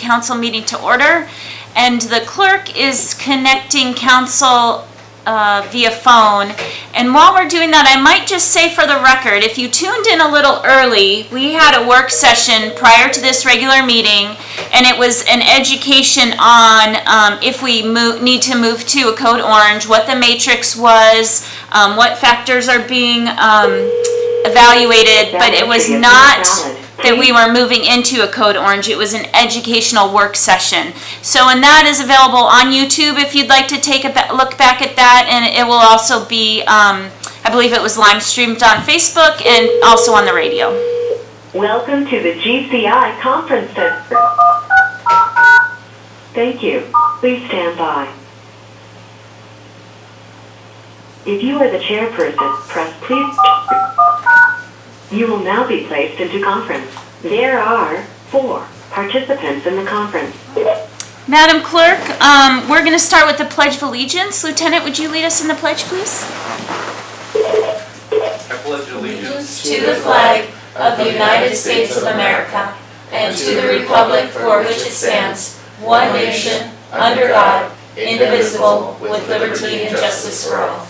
council meeting to order. And the clerk is connecting council via phone. And while we're doing that, I might just say for the record, if you tuned in a little early, we had a work session prior to this regular meeting, and it was an education on if we need to move to a code orange, what the matrix was, what factors are being evaluated, but it was not that we were moving into a code orange. It was an educational work session. So, and that is available on YouTube if you'd like to take a look back at that, and it will also be, I believe it was live streamed on Facebook and also on the radio. Welcome to the GCI Conference Center. Thank you. Please stand by. If you are the chairperson, press please. You will now be placed into conference. There are 4 participants in the conference. Madam Clerk, we're going to start with the Pledge of Allegiance. Lieutenant, would you lead us in the pledge, please? I pledge allegiance to the flag of the United States of America and to the republic for which it stands, one nation, under God, indivisible, with liberty and justice for all.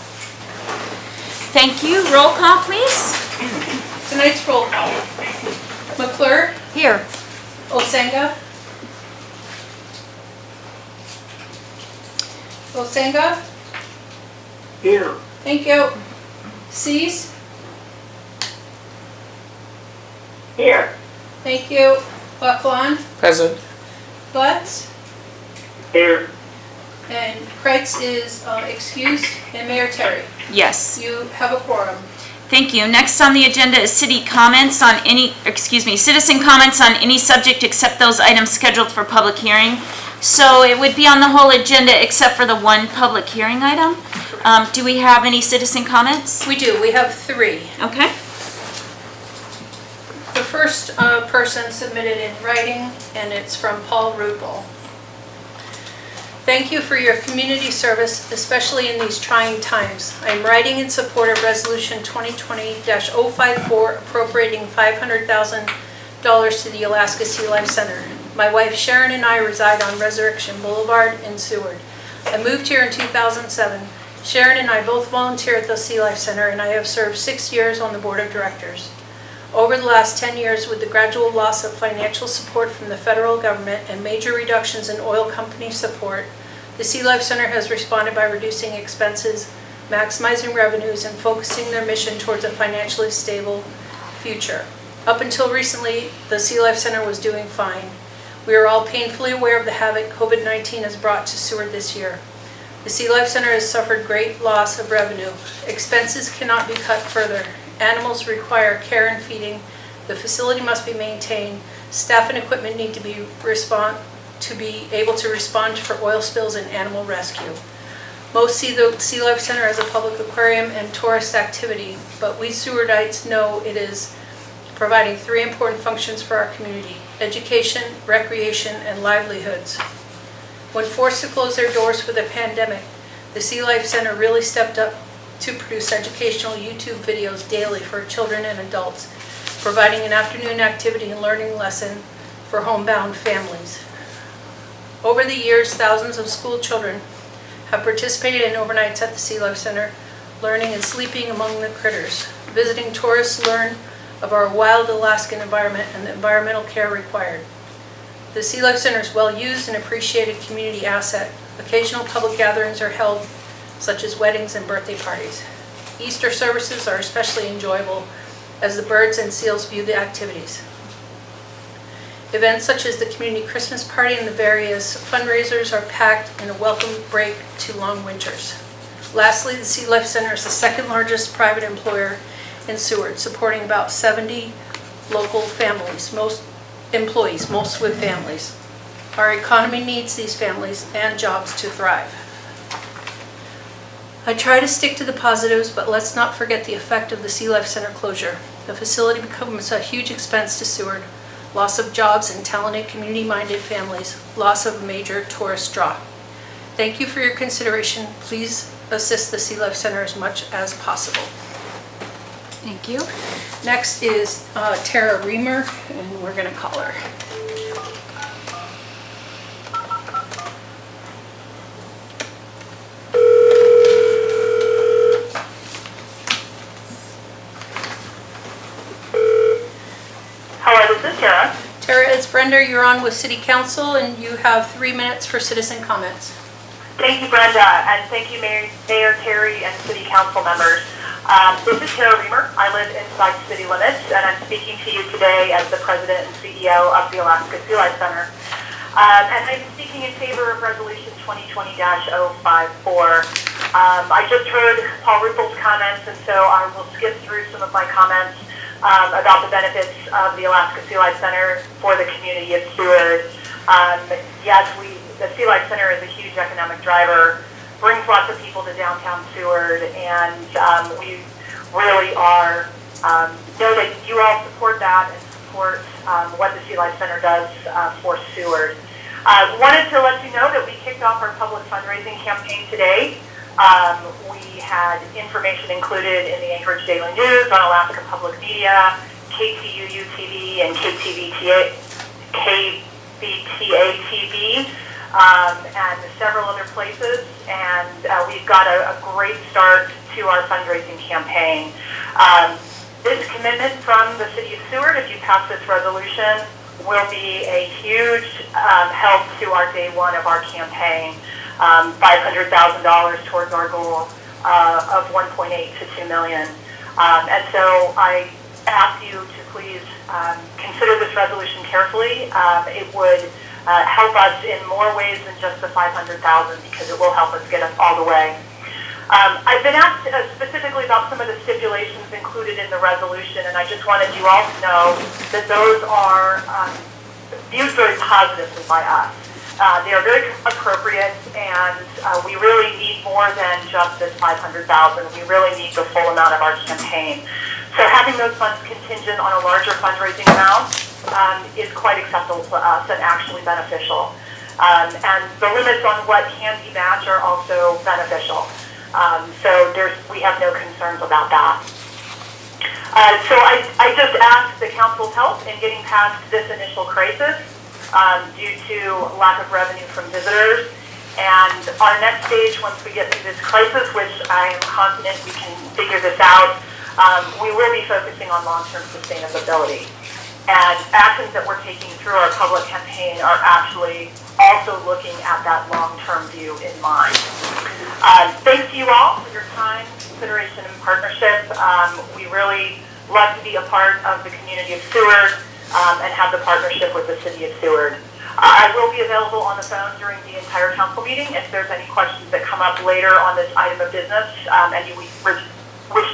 Thank you. Roll call, please. Tonight's roll call. McClure, Here. Osenga, Here. thank you. Cease, Here. thank you. Buckland, Present. Butts, Here. and Kreitz is excused, and Mayor Terry. Yes. You have a quorum. Thank you. Next on the agenda is citizen comments on any subject except those items scheduled for public hearing. So it would be on the whole agenda except for the one public hearing item. Do we have any citizen comments? We do. We have 3. Okay. The first person submitted in writing, and it's from Paul Rupel. Thank you for your community service, especially in these trying times. I am writing in support of Resolution 2020-054 appropriating $500,000 to the Alaska Sea Life Center. My wife Sharon and I reside on Resurrection Boulevard in Seward. I moved here in 2007. Sharon and I both volunteer at the Sea Life Center, and I have served 6 years on the board of directors. Over the last 10 years, with the gradual loss of financial support from the federal government and major reductions in oil company support, the Sea Life Center has responded by reducing expenses, maximizing revenues, and focusing their mission towards a financially stable future. Up until recently, the Sea Life Center was doing fine. We are all painfully aware of the havoc COVID-19 has brought to Seward this year. The Sea Life Center has suffered great loss of revenue. Expenses cannot be cut further. Animals require care and feeding. The facility must be maintained. Staff and equipment need to be able to respond for oil spills and animal rescue. Most see the Sea Life Center as a public aquarium and tourist activity, but we Sewardites know it is providing 3 important functions for our community: education, recreation, and livelihoods. When forced to close their doors for the pandemic, the Sea Life Center really stepped up to produce educational YouTube videos daily for children and adults, providing an afternoon activity and learning lesson for homebound families. Over the years, thousands of school children have participated in overnights at the Sea Life Center, learning and sleeping among the critters. Visiting tourists learn of our wild Alaskan environment and the environmental care required. The Sea Life Center is well used and appreciated community asset. Occasional public gatherings are held, such as weddings and birthday parties. Easter services are especially enjoyable as the birds and seals view the activities. Events such as the community Christmas party and the various fundraisers are packed in a welcome break to long winters. Lastly, the Sea Life Center is the 2nd largest private employer in Seward, supporting about 70 local families, most with families. Our economy needs these families and jobs to thrive. I try to stick to the positives, but let's not forget the effect of the Sea Life Center closure. The facility becomes a huge expense to Seward. Loss of jobs and talented community-minded families, loss of a major tourist draw. Thank you for your consideration. Please assist the Sea Life Center as much as possible. Thank you. Next is Tara Reamer, and we're going to call her. Bender, you're on with City Council, and you have 3 minutes for citizen comments. Thank you, Brenda, and thank you, Mayor Terry and City Council members. This is Tara Reamer. I live inside city limits, and I'm speaking to you today as the President and CEO of the Alaska Sea Life Center. And I'm speaking in favor of Resolution 2020-054. I just heard Paul Ruppel's comments, and so I will skip through some of my comments about the benefits of the Alaska Sea Life Center for the community of Seward. Yes, the Sea Life Center is a huge economic driver, brings lots of people to downtown Seward, and we really are, know that you all support that and support what the Sea Life Center does for Seward. Wanted to let you know that we kicked off our public fundraising campaign today. We had information included in the Anchorage Daily News, on Alaska Public Media, KTUU TV, and KBTA TV, and several other places. And we've got a great start to our fundraising campaign. This commitment from the City of Seward, if you pass this resolution, will be a huge help to our day one of our campaign. $500,000 towards our goal of 1.8 to 2 million. And so I ask you to please consider this resolution carefully. It would help us in more ways than just the 500,000, because it will help us get us all the way. I've been asked specifically about some of the stipulations included in the resolution, and I just wanted you all to know that those are viewed very positively by us. They are very appropriate, and we really need more than just this 500,000. We really need the full amount of our campaign. So having those funds contingent on a larger fundraising amount is quite acceptable to us and actually beneficial. And the limits on what can be matched are also beneficial. So we have no concerns about that. So I just ask the council's help in getting past this initial crisis due to lack of revenue from visitors. And our next stage, once we get through this crisis, which I am confident we can figure this out, we will be focusing on long-term sustainability. And actions that we're taking through our public campaign are actually also looking at that long-term view in mind. Thanks to you all for your time, consideration, and partnership. We really love to be a part of the community of Seward and have the partnership with the City of Seward. I will be available on the phone during the entire council meeting if there's any questions that come up later on this item of business and you wish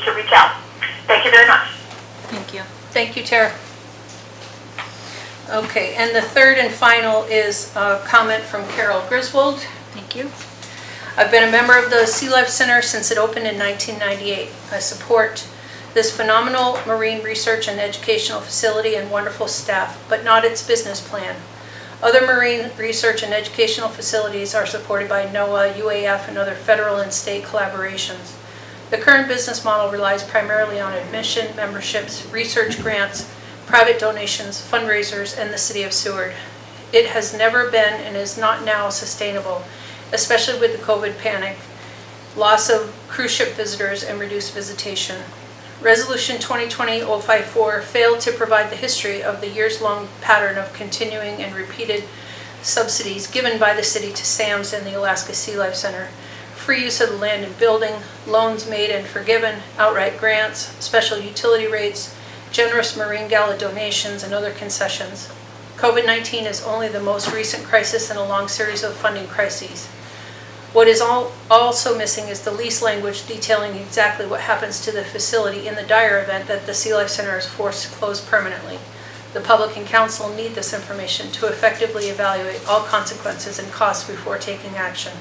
to reach out. Thank you very much. Thank you. Thank you, Tara. Okay, and the third and final is a comment from Carol Griswold. Thank you. I've been a member of the Sea Life Center since it opened in 1998. I support this phenomenal marine research and educational facility and wonderful staff, but not its business plan. Other marine research and educational facilities are supported by NOAA, UAF, and other federal and state collaborations. The current business model relies primarily on admission, memberships, research grants, private donations, fundraisers, and the City of Seward. It has never been and is not now sustainable, especially with the COVID panic, loss of cruise ship visitors, and reduced visitation. Resolution 2020-054 failed to provide the history of the years-long pattern of continuing and repeated subsidies given by the city to SAMS and the Alaska Sea Life Center, free use of the land and building, loans made and forgiven, outright grants, special utility rates, generous marine gala donations, and other concessions. COVID-19 is only the most recent crisis in a long series of funding crises. What is also missing is the lease language detailing exactly what happens to the facility in the dire event that the Sea Life Center is forced to close permanently. The public and council need this information to effectively evaluate all consequences and costs before taking action.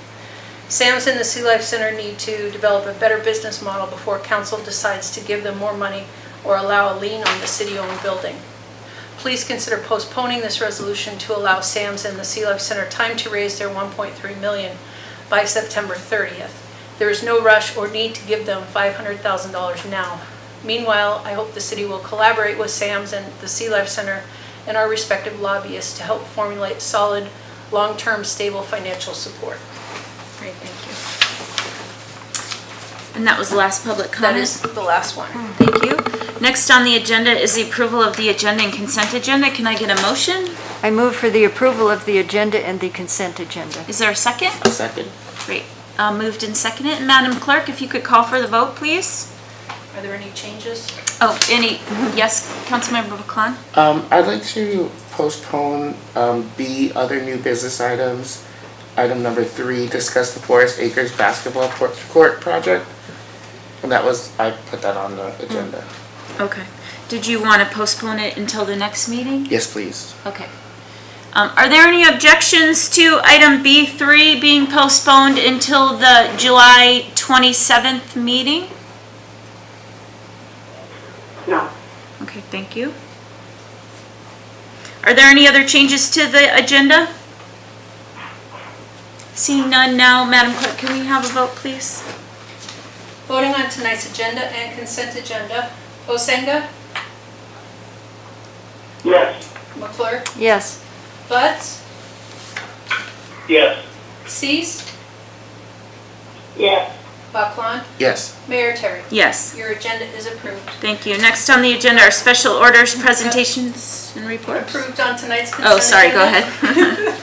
SAMS and the Sea Life Center need to develop a better business model before council decides to give them more money or allow a lien on the city-owned building. Please consider postponing this resolution to allow SAMS and the Sea Life Center time to raise their $1.3 million by September 30th. There is no rush or need to give them $500,000 now. Meanwhile, I hope the city will collaborate with SAMS and the Sea Life Center and our respective lobbyists to help formulate solid, long-term, stable financial support. Great, thank you. And that was the last public comment? That is the last one. Thank you. Next on the agenda is the approval of the agenda and consent agenda. Can I get a motion? I move for the approval of the agenda and the consent agenda. Is there a second? A second. Great. Moved and seconded. Madam Clerk, if you could call for the vote, please. Are there any changes? Oh, yes, Councilmember Baclan? I'd like to postpone B, other new business items. Item number 3, discuss the Forest Acres basketball court project. And that was, I put that on the agenda. Okay. Did you want to postpone it until the next meeting? Yes, please. Okay. Are there any objections to item B3 being postponed until the July 27th meeting? No. Okay, thank you. Are there any other changes to the agenda? Seeing none now, Madam Clerk, can we have a vote, please? Voting on tonight's agenda and consent agenda. Osenga, Yes. McClure, Yes. Butts, Yes. Cease, Yes. Baclan, Yes. Mayor Terry. Yes, Your agenda is approved. thank you. Next on the agenda are special orders, presentations, and reports. Approved on tonight's consent agenda. Oh, sorry, go ahead.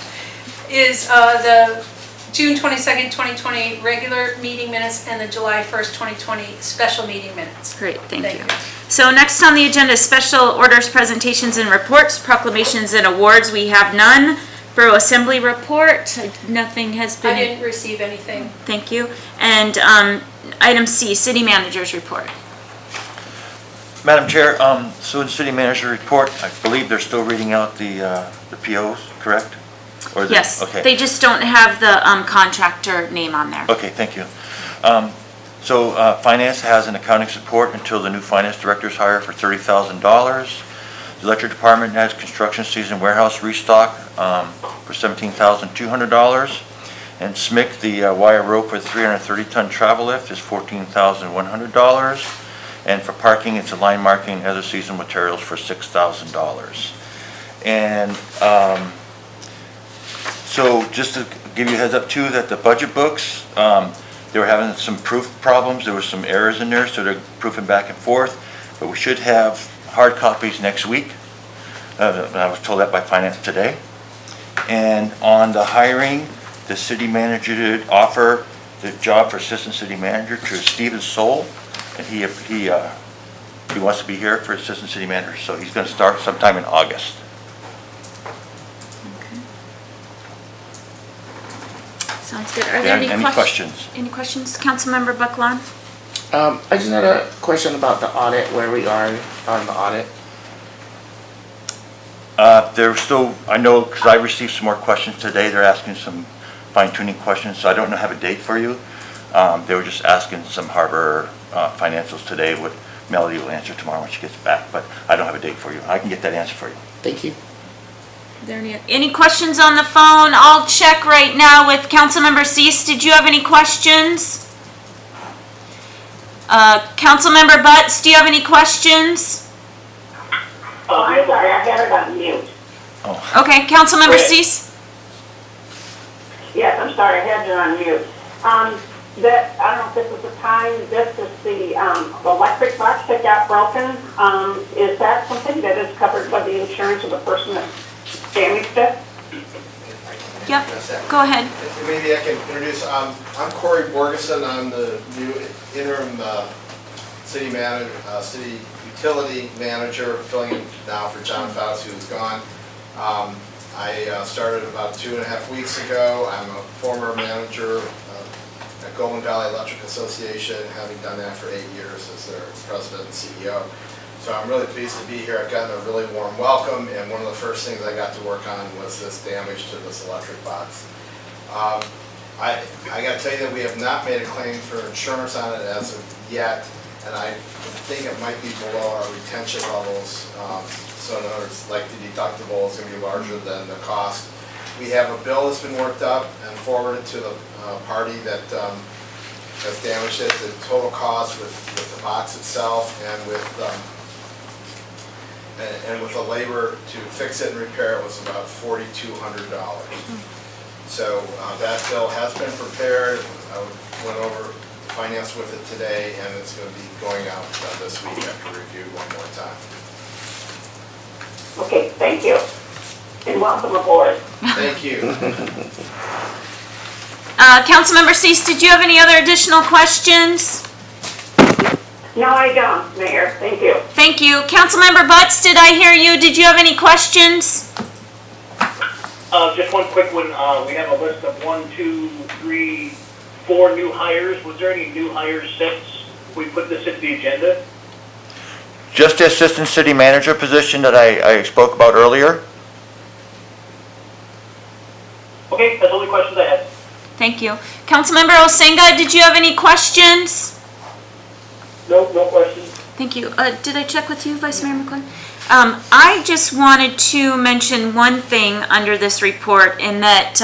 Is the June 22nd, 2020 regular meeting minutes and the July 1st, 2020 special meeting minutes. Great, thank you. So next on the agenda is special orders, presentations, and reports, proclamations and awards. We have none. Borough Assembly report, nothing has I been, didn't receive anything. thank you. And item C, city manager's report. Madam Chair, so in city manager report, I believe they're still reading out the POs, correct? Or the- Yes, Okay. they just don't have the contractor name on there. Okay, thank you. So finance has an accounting support until the new finance director's hire for $30,000. The electric department has construction season warehouse restock for $17,200. And SMIC, the wire rope for the 330-ton travel lift is $14,100. And for parking, it's a line marking and other seasonal materials for $6,000. And so just to give you a heads up too, that the budget books, they were having some proof problems. There were some errors in there, so they're proofing back and forth. But we should have hard copies next week. I was told that by finance today. And on the hiring, the city manager did offer the job for assistant city manager to Stephen Soul. And he wants to be here for assistant city manager, so he's going to start sometime in August. Sounds good. Are there any questions? Any questions, Councilmember Baclan? I just had a question about the audit, where we are on the audit. They're still, I know, because I received some more questions today, they're asking some fine-tuning questions, so I don't have a date for you. They were just asking some harbor financials today, what Melody will answer tomorrow when she gets back, but I don't have a date for you. I can get that answer for you. Thank you. Are there any questions on the phone? I'll check right now with Councilmember Cease. Did you have any questions? Councilmember Butts, do you have any questions? Oh, I'm sorry, I had it on mute. Okay, Councilmember Cease? Yes, I'm sorry, I had it on mute. I don't know if this is the time, this is the electric box that got broken. Is that something that is covered by the insurance of the person that damaged it? Yep, go ahead. Maybe I can introduce, I'm Corey Borgeson, I'm the new interim city utility manager, filling in now for John Faust, who's gone. I started about 2.5 weeks ago. I'm a former manager at Golden Valley Electric Association, having done that for 8 years as their president and CEO. So I'm really pleased to be here. I've gotten a really warm welcome, and one of the first things I got to work on was this damage to this electric box. I got to tell you that we have not made a claim for insurance on it as of yet, and I think it might be below our retention levels. So in other words, like the deductible is going to be larger than the cost. We have a bill that's been worked up and forwarded to the party that has damaged it. The total cost with the box itself and with the labor to fix it and repair it was about $4,200. So that bill has been prepared. I went over finance with it today, and it's going to be going out this week after review one more time. Okay, thank you. And welcome aboard. Thank you. Councilmember Cease, did you have any other additional questions? No, I don't, Mayor. Thank you. Thank you. Councilmember Butts, did I hear you? Did you have any questions? Just one quick one. We have a list of 1, 2, 3, 4 new hires. Was there any new hires since we put this into the agenda? Just the assistant city manager position that I spoke about earlier. Okay, that's all the questions I had. Thank you. Councilmember Osenga, did you have any questions? No questions. Thank you. Did I check with you, Vice Mayor McQuinn? I just wanted to mention one thing under this report, in that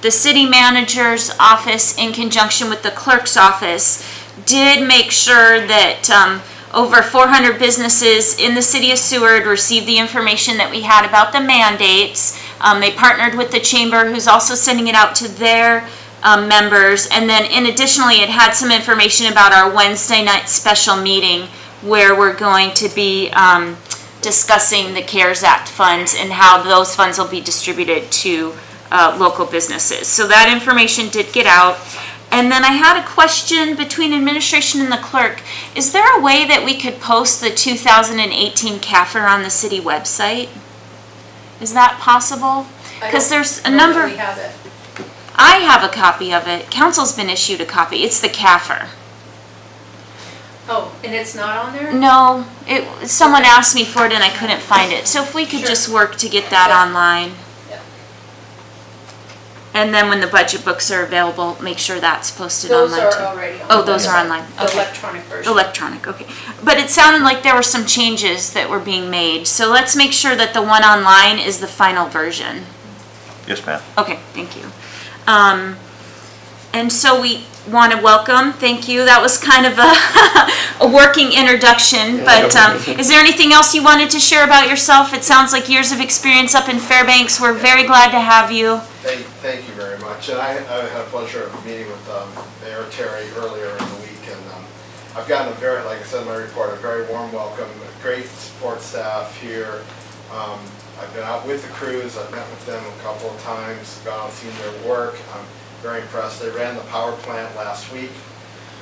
the city manager's office, in conjunction with the clerk's office, did make sure that over 400 businesses in the city of Seward received the information that we had about the mandates. They partnered with the chamber, who's also sending it out to their members. And then additionally, it had some information about our Wednesday night special meeting, where we're going to be discussing the CARES Act funds and how those funds will be distributed to local businesses. So that information did get out. And then I had a question between administration and the clerk. Is there a way that we could post the 2018 CAFR on the city website? Is that possible? Because there's a number. We have it. I have a copy of it. Council's been issued a copy. It's the CAFR. Oh, and it's not on there? No, someone asked me for it and I couldn't find it. So if we could Sure. just work to get that online. Yeah. And then when the budget books are available, make sure that's posted Those online are too. already on. Oh, the those are website. online. The Okay. electronic version. Electronic, okay. But it sounded like there were some changes that were being made. So let's make sure that the one online is the final version. Yes, ma'am. Okay, thank you. And so we want to welcome, thank you. That was kind of a working introduction, but is there anything else you wanted to share about yourself? It sounds like years of experience up in Fairbanks. We're very glad to have you. Thank you very much. And I had a pleasure of meeting with Mayor Terry earlier in the week, and I've gotten a very, like I said in my report, a very warm welcome, a great support staff here. I've been out with the crews. I've met with them a couple of times, gone and seen their work. I'm very impressed. They ran the power plant last week,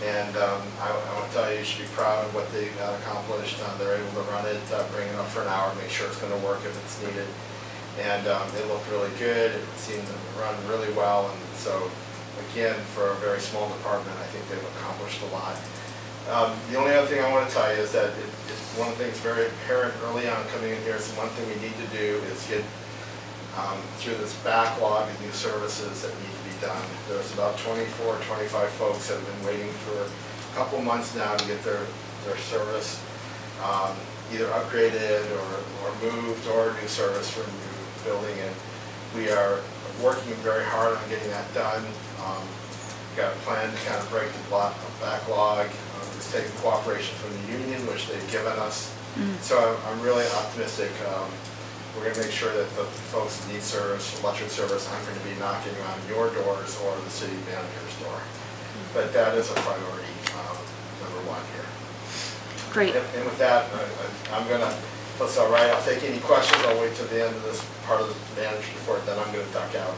and I want to tell you should be proud of what they got accomplished. They're able to run it, bring it up for an hour, make sure it's going to work if it's needed. And it looked really good. It seemed to run really well. And so, again, for a very small department, I think they've accomplished a lot. The only other thing I want to tell you is that one of the things very apparent early on coming in here is one thing we need to do is get through this backlog of new services that need to be done. There's about 24, 25 folks that have been waiting for a couple months now to get their service either upgraded or moved, or new service for a new building. And we are working very hard on getting that done. Got a plan to kind of break the backlog. It's taking cooperation from the union, which they've given us. So I'm really optimistic. We're going to make sure that the folks that need service, electric service, aren't going to be knocking on your doors or the city manager's door. But that is a priority, number one here. Great. And with that, I'm going to, if it's all right, I'll take any questions. I'll wait till the end of this part of the manager's report, then I'm going to duck out.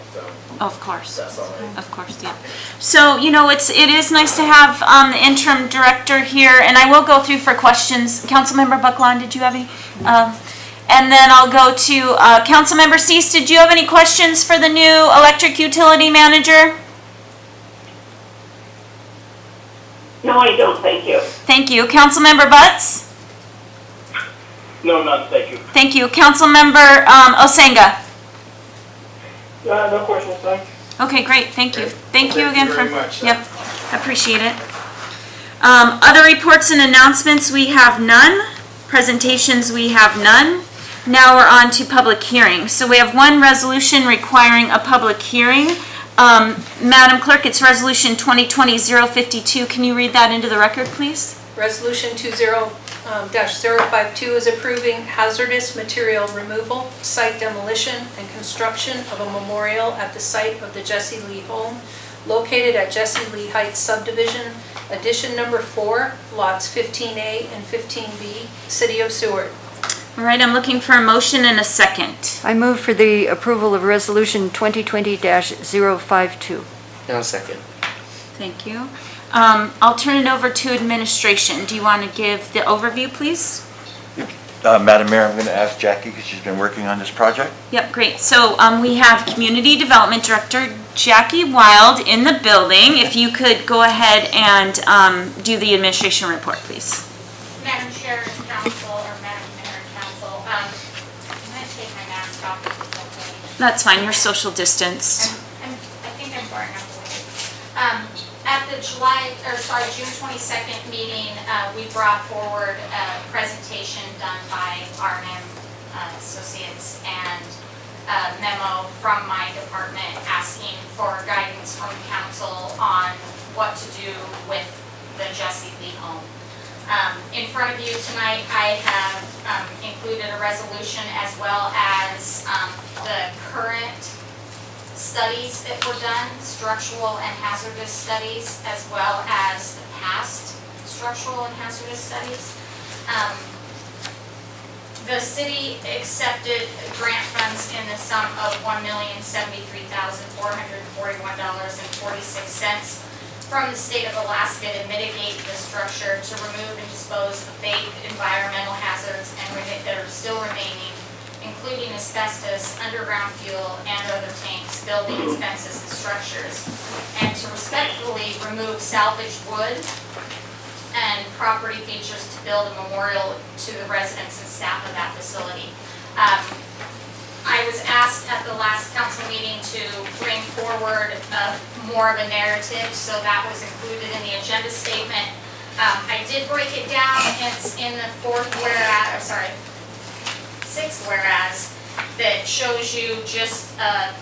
Of course. That's all right. Of course, yeah. So, you know, it is nice to have the interim director here, and I will go through for questions. Councilmember Buckland, did you have any? And then I'll go to Councilmember Cease. Did you have any questions for the new electric utility manager? No, I don't, thank you. Thank you. Councilmember Butts? No, none, thank you. Thank you. Councilmember Osenga? No questions, thanks. Okay, great. Thank you. Thank you Thank again you for. very much. Yep, appreciate it. Other reports and announcements, we have none. Presentations, we have none. Now we're on to public hearings. So we have one resolution requiring a public hearing. Madam Clerk, it's Resolution 2020-052. Can you read that into the record, please? Resolution 20-052 is approving hazardous material removal, site demolition, and construction of a memorial at the site of the Jesse Lee home located at Jesse Lee Heights subdivision, addition number 4, lots 15A and 15B, City of Seward. All right, I'm looking for a motion and a second. I move for the approval of Resolution 2020-052. And I'll second. Thank you. I'll turn it over to administration. Do you want to give the overview, please? Madam Mayor, I'm going to ask Jackie, because she's been working on this project. Yep, great. So we have Community Development Director Jackie Wild in the building. If you could go ahead and do the administration report, please. Madam Chair and Council, or Madam Mayor and Council, I'm going to take my mask off if it's okay. That's fine, you're social distanced. I think I'm far enough away. At the June 22nd meeting, we brought forward a presentation done by R&M Associates and a memo from my department asking for guidance from council on what to do with the Jesse Lee home. In front of you tonight, I have included a resolution as well as the current studies that were done, structural and hazardous studies, as well as the past structural and hazardous studies. The city accepted grant funds in the sum of $1,073,441.46 from the state of Alaska to mitigate the structure, to remove and dispose of vague environmental hazards that are still remaining, including asbestos, underground fuel, and other tanks, buildings, fences, and structures, and to respectfully remove salvaged wood and property features to build a memorial to the residents and staff of that facility. I was asked at the last council meeting to bring forward more of a narrative, so that was included in the agenda statement. I did break it down. It's in the sixth whereas that shows you just a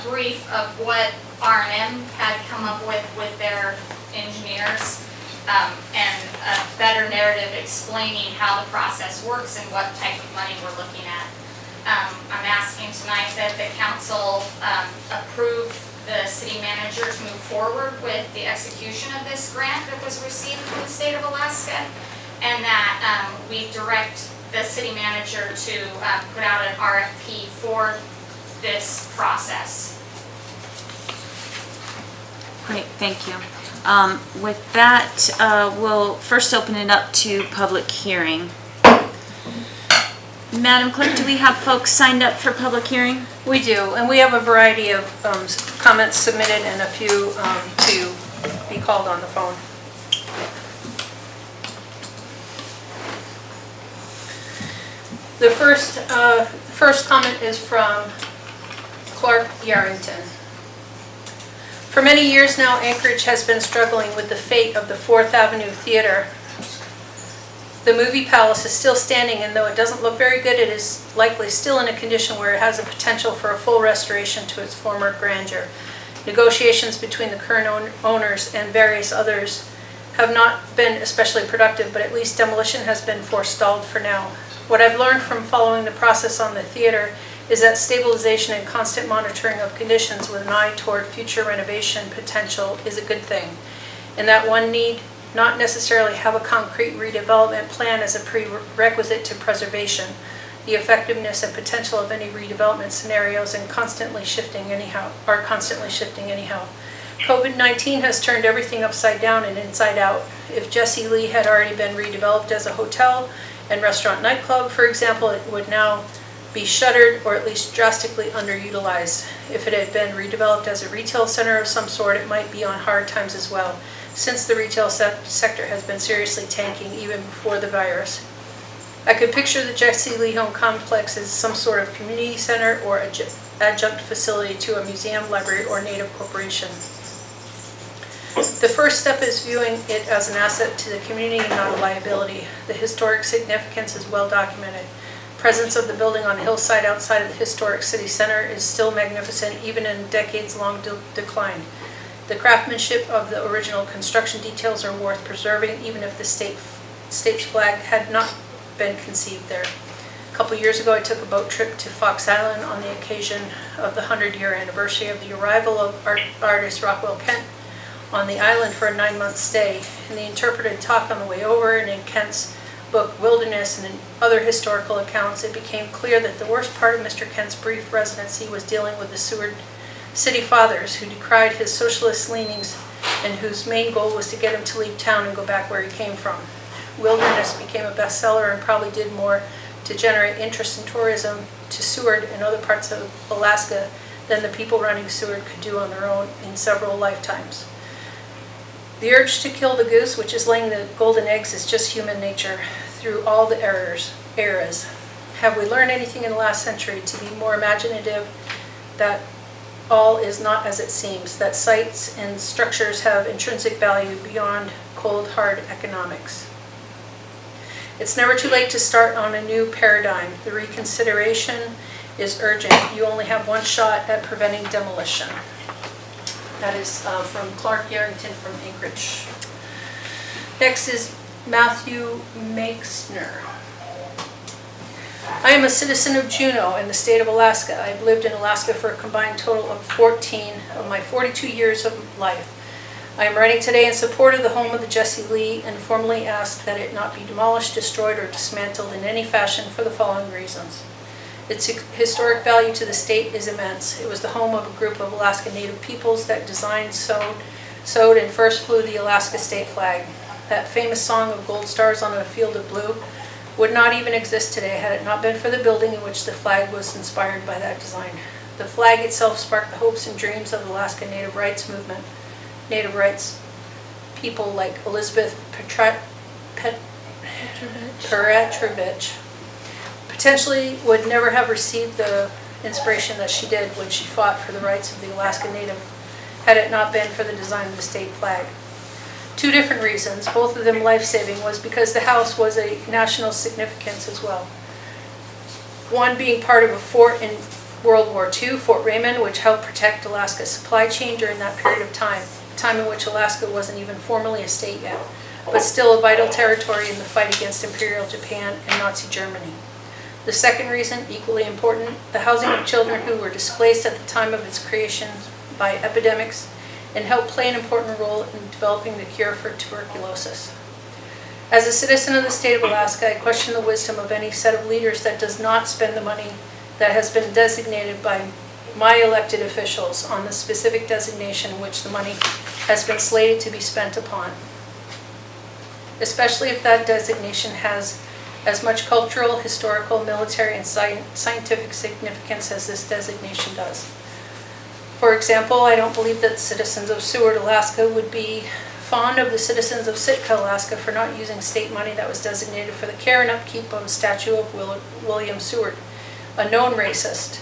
brief of what R&M had come up with their engineers, and a better narrative explaining how the process works and what type of money we're looking at. I'm asking tonight that the council approve the city manager to move forward with the execution of this grant that was received from the state of Alaska, and that we direct the city manager to put out an RFP for this process. Great, thank you. With that, we'll first open it up to public hearing. Madam Clerk, do we have folks signed up for public hearing? We do, and we have a variety of comments submitted and a few to be called on the phone. The first comment is from Clark Yarrington. For many years now, Anchorage has been struggling with the fate of the 4th Avenue Theater. The Movie Palace is still standing, and though it doesn't look very good, it is likely still in a condition where it has a potential for a full restoration to its former grandeur. Negotiations between the current owners and various others have not been especially productive, but at least demolition has been forestalled for now. What I've learned from following the process on the theater is that stabilization and constant monitoring of conditions with an eye toward future renovation potential is a good thing, and that one need not necessarily have a concrete redevelopment plan as a prerequisite to preservation. The effectiveness and potential of any redevelopment scenarios are constantly shifting anyhow. COVID-19 has turned everything upside down and inside out. If Jesse Lee had already been redeveloped as a hotel and restaurant nightclub, for example, it would now be shuttered or at least drastically underutilized. If it had been redeveloped as a retail center of some sort, it might be on hard times as well, since the retail sector has been seriously tanking even before the virus. I could picture the Jesse Lee Home Complex as some sort of community center or adjunct facility to a museum, library, or native corporation. The first step is viewing it as an asset to the community and not a liability. The historic significance is well documented. Presence of the building on the hillside outside of the historic city center is still magnificent, even in decades-long decline. The craftsmanship of the original construction details are worth preserving, even if the state's flag had not been conceived there. A couple years ago, I took a boat trip to Fox Island on the occasion of the 100-year anniversary of the arrival of artist Rockwell Kent on the island for a 9-month stay. In the interpreted talk on the way over and in Kent's book Wilderness and in other historical accounts, it became clear that the worst part of Mr. Kent's brief residency was dealing with the Seward city fathers who decried his socialist leanings and whose main goal was to get him to leave town and go back where he came from. Wilderness became a bestseller and probably did more to generate interest in tourism to Seward and other parts of Alaska than the people running Seward could do on their own in several lifetimes. The urge to kill the goose, which is laying the golden eggs, is just human nature through all the eras. Have we learned anything in the last century to be more imaginative, that all is not as it seems, that sites and structures have intrinsic value beyond cold, hard economics? It's never too late to start on a new paradigm. The reconsideration is urgent. You only have one shot at preventing demolition. That is from Clark Yarrington from Anchorage. Next is Matthew Makesner. I am a citizen of Juneau in the state of Alaska. I've lived in Alaska for a combined total of 14 of my 42 years of life. I am writing today in support of the home of the Jesse Lee and formally ask that it not be demolished, destroyed, or dismantled in any fashion for the following reasons. Its historic value to the state is immense. It was the home of a group of Alaska Native peoples that designed, sewed, and first flew the Alaska state flag. That famous song of gold stars on a field of blue would not even exist today had it not been for the building in which the flag was inspired by that design. The flag itself sparked the hopes and dreams of the Alaska Native Rights Movement. Native rights people like Elizabeth Petrovich potentially would never have received the inspiration that she did when she fought for the rights of the Alaska Native had it not been for the design of the state flag. Two different reasons, both of them life-saving, was because the house was a national significance as well. One being part of a fort in World War II, Fort Raymond, which helped protect Alaska's supply chain during that period of time, a time in which Alaska wasn't even formally a state yet, but still a vital territory in the fight against Imperial Japan and Nazi Germany. The second reason, equally important, the housing of children who were displaced at the time of its creation by epidemics and helped play an important role in developing the cure for tuberculosis. As a citizen of the state of Alaska, I question the wisdom of any set of leaders that does not spend the money that has been designated by my elected officials on the specific designation which the money has been slated to be spent upon, especially if that designation has as much cultural, historical, military, and scientific significance as this designation does. For example, I don't believe that citizens of Seward, Alaska would be fond of the citizens of Sitka, Alaska for not using state money that was designated for the care and upkeep of a statue of William Seward, a known racist,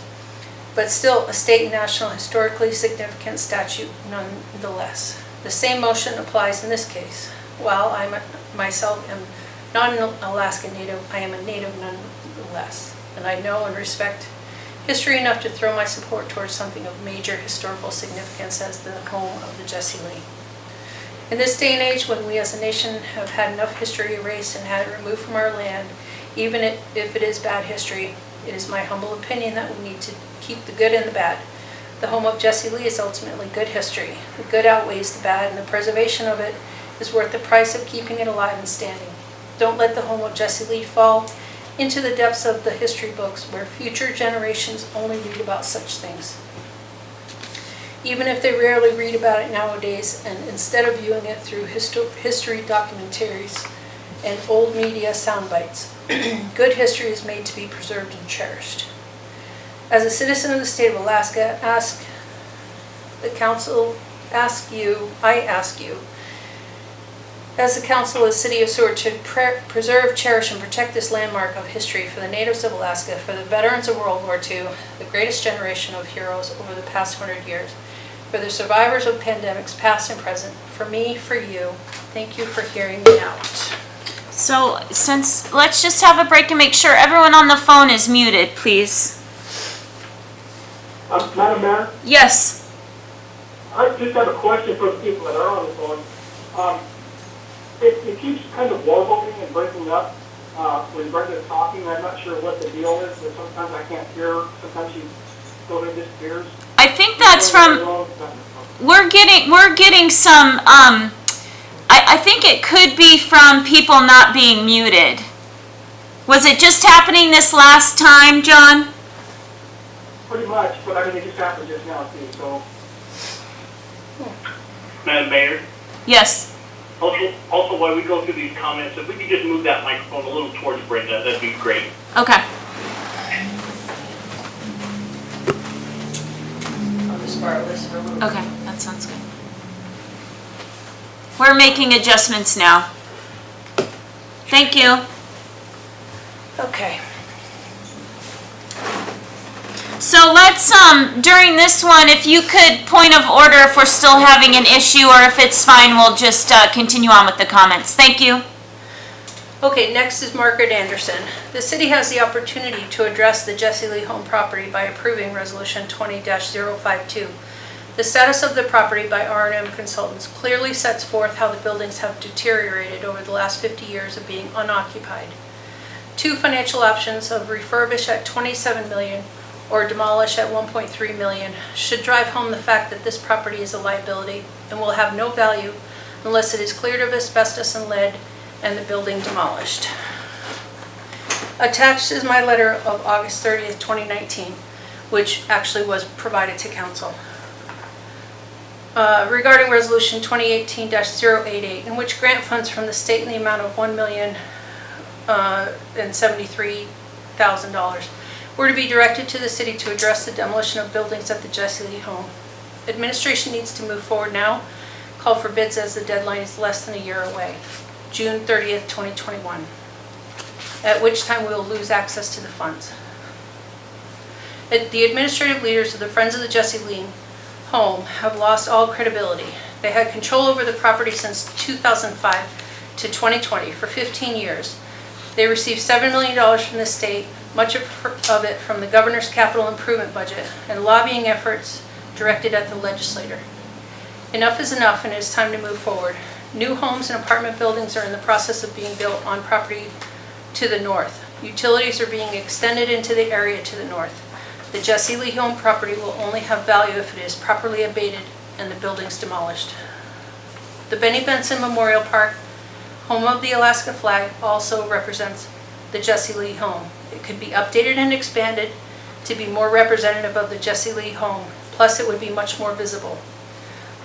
but still a state and national historically significant statue nonetheless. The same motion applies in this case. While I myself am not an Alaska Native, I am a Native nonetheless, and I know and respect history enough to throw my support towards something of major historical significance as the home of the Jesse Lee. In this day and age, when we as a nation have had enough history erased and had it removed from our land, even if it is bad history, it is my humble opinion that we need to keep the good and the bad. The home of Jesse Lee is ultimately good history. The good outweighs the bad, and the preservation of it is worth the price of keeping it alive and standing. Don't let the home of Jesse Lee fall into the depths of the history books where future generations only read about such things. Even if they rarely read about it nowadays, and instead of viewing it through history documentaries and old media sound bites, good history is made to be preserved and cherished. As a citizen of the state of Alaska, I ask you, as the Council of the City of Seward, to preserve, cherish, and protect this landmark of history for the natives of Alaska, for the veterans of World War II, the greatest generation of heroes over the past 100 years, for the survivors of pandemics past and present, for me, for you. Thank you for hearing me out. So let's just have a break and make sure everyone on the phone is muted, please. Madam Mayor, Yes. I just have a question for the people that are on the phone. It keeps kind of warbling and breaking up. when Brenda's talking, I'm not sure what the deal is, but sometimes I can't hear, sometimes she totally disappears. I think that's from, we're getting some, I think it could be from people not being muted. Was it just happening this last time, John? Pretty much, but I mean, it just happened just now too, so. Madam Mayor, Yes. also while we go through these comments, if we could just move that microphone a little towards Brenda, that'd be great. Okay. I'll just borrow this for a little. Okay, that sounds good. We're making adjustments now. Thank you. Okay. So let's, during this one, if you could point of order if we're still having an issue, or if it's fine, we'll just continue on with the comments. Thank you. Okay, next is Margaret Anderson. The city has the opportunity to address the Jesse Lee home property by approving Resolution 20-052. The status of the property by R&M Consultants clearly sets forth how the buildings have deteriorated over the last 50 years of being unoccupied. Two financial options of refurbish at $27 million or demolish at $1.3 million should drive home the fact that this property is a liability and will have no value unless it is cleared of asbestos and lead and the building demolished. Attached is my letter of August 30th, 2019, which actually was provided to council. Regarding Resolution 2018-088, in which grant funds from the state in the amount of $1,073,000 were to be directed to the city to address the demolition of buildings at the Jesse Lee home. Administration needs to move forward now. Call for bids as the deadline is less than a year away, June 30th, 2021, at which time we will lose access to the funds. The administrative leaders of the Friends of the Jesse Lee home have lost all credibility. They had control over the property since 2005 to 2020 for 15 years. They received $7 million from the state, much of it from the governor's capital improvement budget, and lobbying efforts directed at the legislator. Enough is enough, and it is time to move forward. New homes and apartment buildings are in the process of being built on property to the north. Utilities are being extended into the area to the north. The Jesse Lee home property will only have value if it is properly abated and the buildings demolished. The Benny Benson Memorial Park, home of the Alaska flag, also represents the Jesse Lee home. It could be updated and expanded to be more representative of the Jesse Lee home, plus it would be much more visible.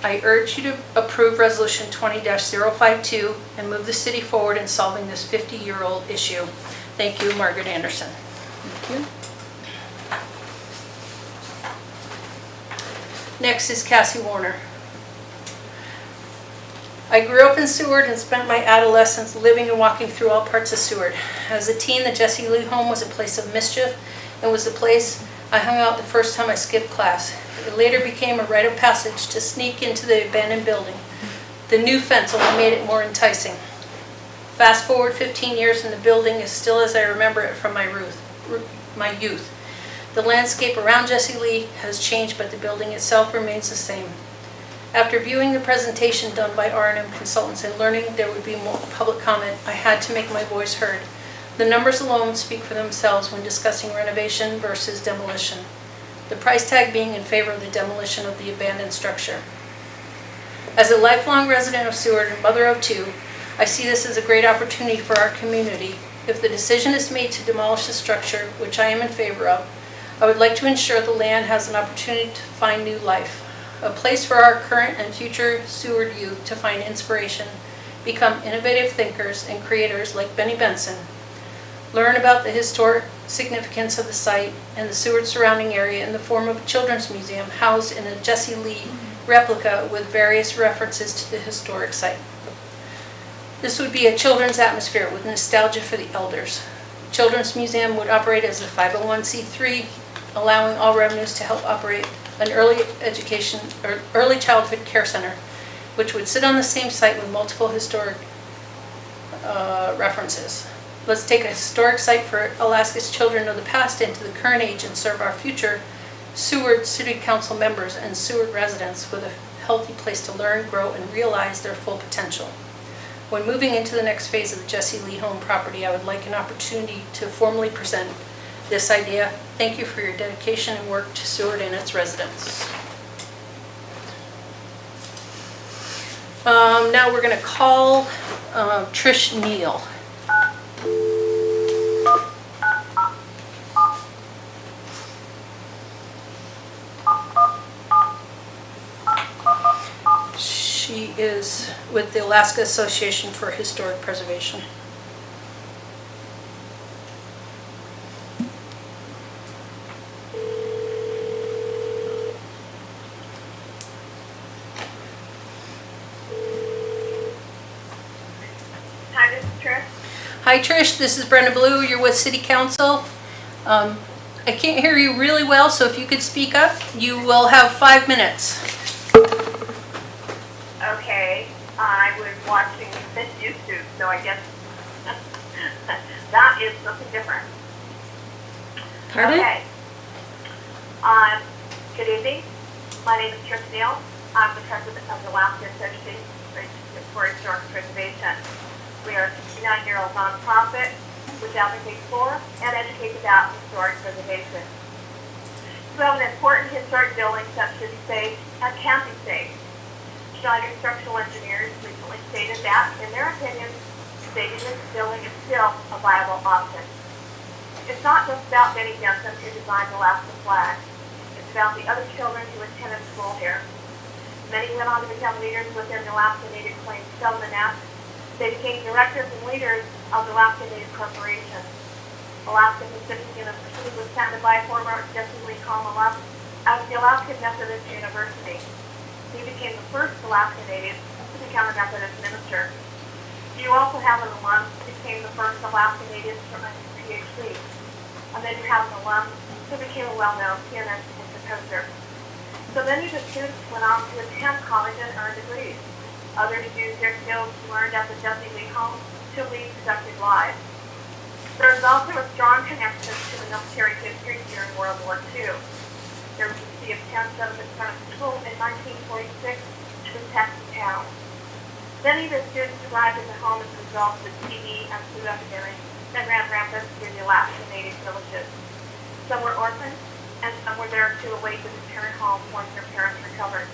I urge you to approve Resolution 20-052 and move the city forward in solving this 50-year-old issue. Thank you, Margaret Anderson. Thank you. Next is Cassie Warner. I grew up in Seward and spent my adolescence living and walking through all parts of Seward. As a teen, the Jesse Lee home was a place of mischief and was the place I hung out the first time I skipped class. It later became a rite of passage to sneak into the abandoned building. The new fence only made it more enticing. Fast forward 15 years and the building is still as I remember it from my youth. The landscape around Jesse Lee has changed, but the building itself remains the same. After viewing the presentation done by R&M Consultants and learning there would be more public comment, I had to make my voice heard. The numbers alone speak for themselves when discussing renovation versus demolition. The price tag being in favor of the demolition of the abandoned structure. As a lifelong resident of Seward and mother of two, I see this as a great opportunity for our community. If the decision is made to demolish the structure, which I am in favor of, I would like to ensure the land has an opportunity to find new life. A place for our current and future Seward youth to find inspiration, become innovative thinkers and creators like Benny Benson, learn about the historic significance of the site and the Seward surrounding area in the form of a children's museum housed in a Jesse Lee replica with various references to the historic site. This would be a children's atmosphere with nostalgia for the elders. The Children's Museum would operate as a 501c3, allowing all revenues to help operate an early education or early childhood care center, which would sit on the same site with multiple historic references. Let's take a historic site for Alaska's children of the past into the current age and serve our future Seward City Council members and Seward residents with a healthy place to learn, grow, and realize their full potential. When moving into the next phase of the Jesse Lee Home property, I would like an opportunity to formally present this idea. Thank you for your dedication and work to Seward and its residents. Now we're going to call Trish Neal. She is with the Alaska Association for Historic Preservation. Hi, this is Trish. Hi Trish, this is Brenda Blue. You're with City Council. I can't hear you really well, so if you could speak up, you will have 5 minutes. Okay, I was watching YouTube, so I guess that is something different. Pardon? Okay. Good evening. My name is Trish Neal. I'm the president of the Alaska Association for Historic Preservation. We are a 69-year-old nonprofit which advocates for and educates about historic preservation. We have an important historic buildings that should be safe and can be safe. Schneider Structural Engineers recently stated that, in their opinion, saving this building is still a viable option. It's not just about Benny Jensen who designed the Alaska flag. It's about the other children who attended school here. Many went on to become leaders within the Alaska Native Claims Settlement Act. They became directors and leaders of the Alaska Native Corporation. Alaska Pacific University was founded by former Jesse Lee Home as the Alaska Methodist University. He became the first Alaska Native to become a Methodist minister. You also have an alum who became the first Alaska Native to earn his PhD. And then you have an alum who became a well-known pianist and composer. So many of the students went on to attend college and earn degrees. Others used their skills learned at the Jesse Lee Home to lead productive lives. There is also a strong connection to the military history during World War II. There was a sea of tents set up in front of the school in 1946 to protect the town. Many of the students arrived in the home as a result of the TB and flu epidemic that ran rampant through the Alaska Native villages. Some were orphans, and some were there to await the return home once their parents recovered.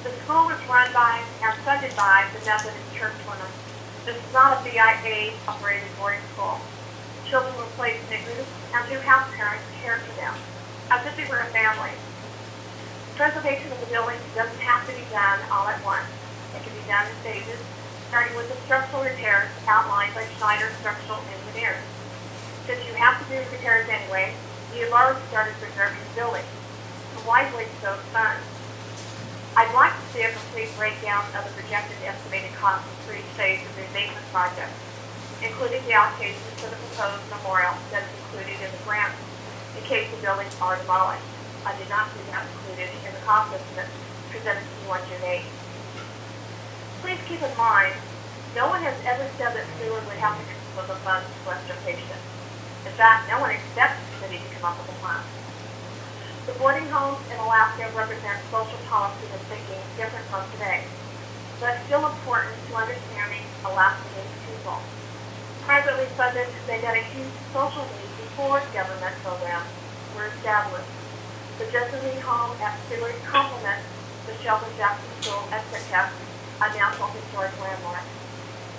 The school was run by and funded by the Methodist Church women. This is not a BIA-operated boarding school. Children were placed in groups, and two house parents cared for them, as if they were a family. Preservation of the buildings doesn't have to be done all at once. It can be done in phases, starting with the structural repairs outlined by Schneider Structural Engineers. Since you have to do repairs anyway, you have already started preserving the building. So why waste those funds? I'd like to see a complete breakdown of the projected estimated costs for each phase of the abatement project, including the allocations for the proposed memorial that is included in the grant in case the buildings are demolished. I did not see that included in the cost estimate presented to you on June 8th. Please keep in mind, no one has ever said that Seward would have to come up with a fund for restoration. In fact, no one expects the city to come up with a plan. The boarding homes in Alaska represent social policy and thinking different from today, but still important to understanding Alaska Native people. Privately funded, they met a huge social need before government programs were established. The Jesse Lee Home at Seward complements the Shelton Jackson School at Sitka, a National Historic Landmark.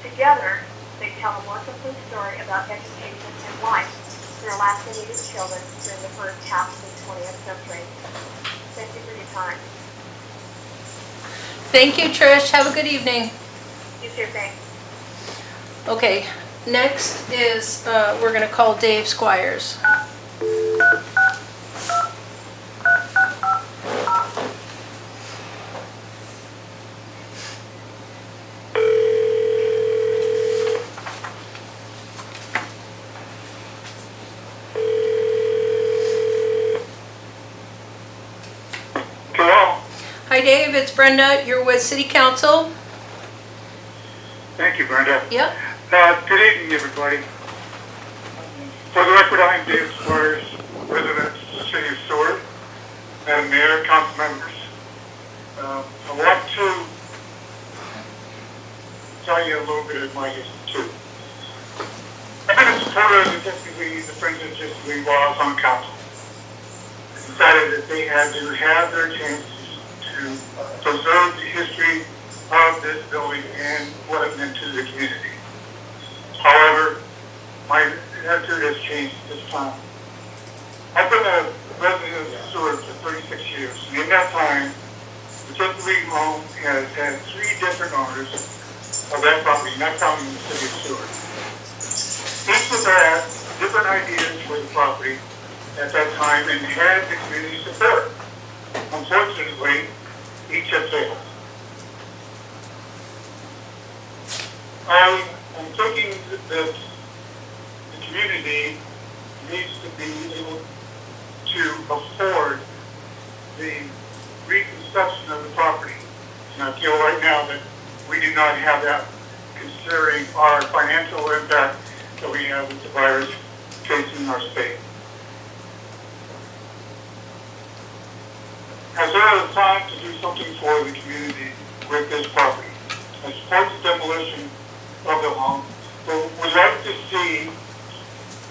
Together, they tell a more complete story about education and life for Alaska Native children during the first half of the 20th century. Thank you for your time. Thank you, Trish. Have a good evening. You too, thanks. Okay, next is, we're going to call Dave Squires. Hi Dave, it's Brenda. You're with City Council. Thank you, Brenda. Yep. Good evening, everybody. For the record, I am David Squires, resident of the City of Seward, Madam Mayor, council members. I want to tell you a little bit of my history too. I've been a supporter of the Justice League, the Friends of Justice League while I was on council. I decided that they had to have their chances to preserve the history of this building and what it meant to the community. However, my attitude has changed this time. I've been a resident of Seward for 36 years, and in that time, the Justice League home has had 3 different owners of that property, and that property in the city of Seward. Each of had different ideas for the property at that time and had the community support. Unfortunately, each have failed. I am thinking that the community needs to be able to afford the reconstruction of the property. And I feel right now that we do not have that, considering our financial impact that we have with the virus facing our state. As there is time to do something for the community with this property, I support the demolition of the home, but would like to see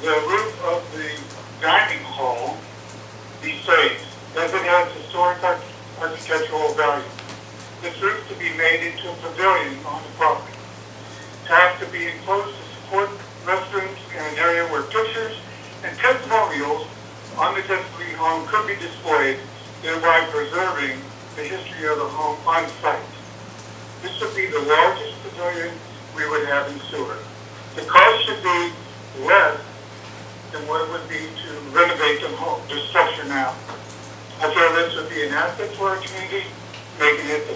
the roof of the dining hall be saved, as it has historic architectural value. This roof to be made into a pavilion on the property. It has to be enclosed to support restrooms in an area where pictures and testimonials on the Justice League home could be displayed, thereby preserving the history of the home on site. This would be the largest pavilion we would have in Seward. The cost should be less than what it would be to renovate the structure now. I feel this would be an asset for our community, making it a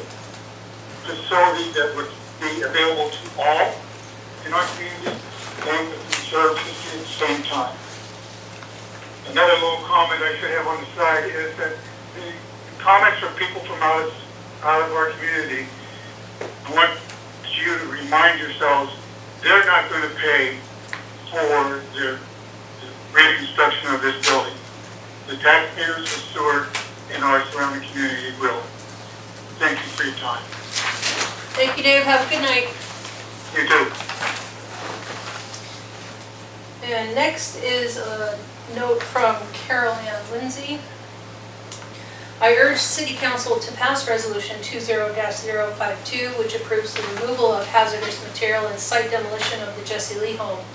facility that would be available to all in our community and would preserve history at the same time. Another little comment I should have on the side is that the comments from people from out of our community, I want you to remind yourselves, they're not going to pay for the reconstruction of this building. The taxpayers of Seward and our surrounding community will. Thank you for your time. Thank you, Dave. Have a good night. You too. And next is a note from Carol Ann Lindsay. I urge City Council to pass Resolution 20-052, which approves the removal of hazardous material and site demolition of the Jesse Lee home.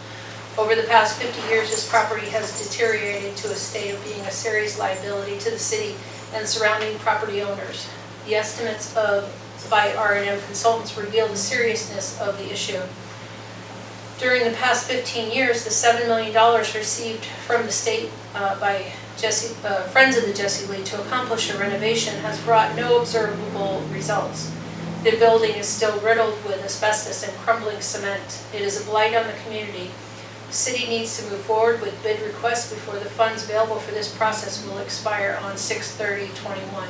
Over the past 50 years, this property has deteriorated to a state of being a serious liability to the city and surrounding property owners. The estimates by R&M consultants reveal the seriousness of the issue. During the past 15 years, the $7 million received from the state by Friends of the Jesse Lee to accomplish a renovation has brought no observable results. The building is still riddled with asbestos and crumbling cement. It is a blight on the community. The city needs to move forward with bid requests before the funds available for this process will expire on 6/30/21.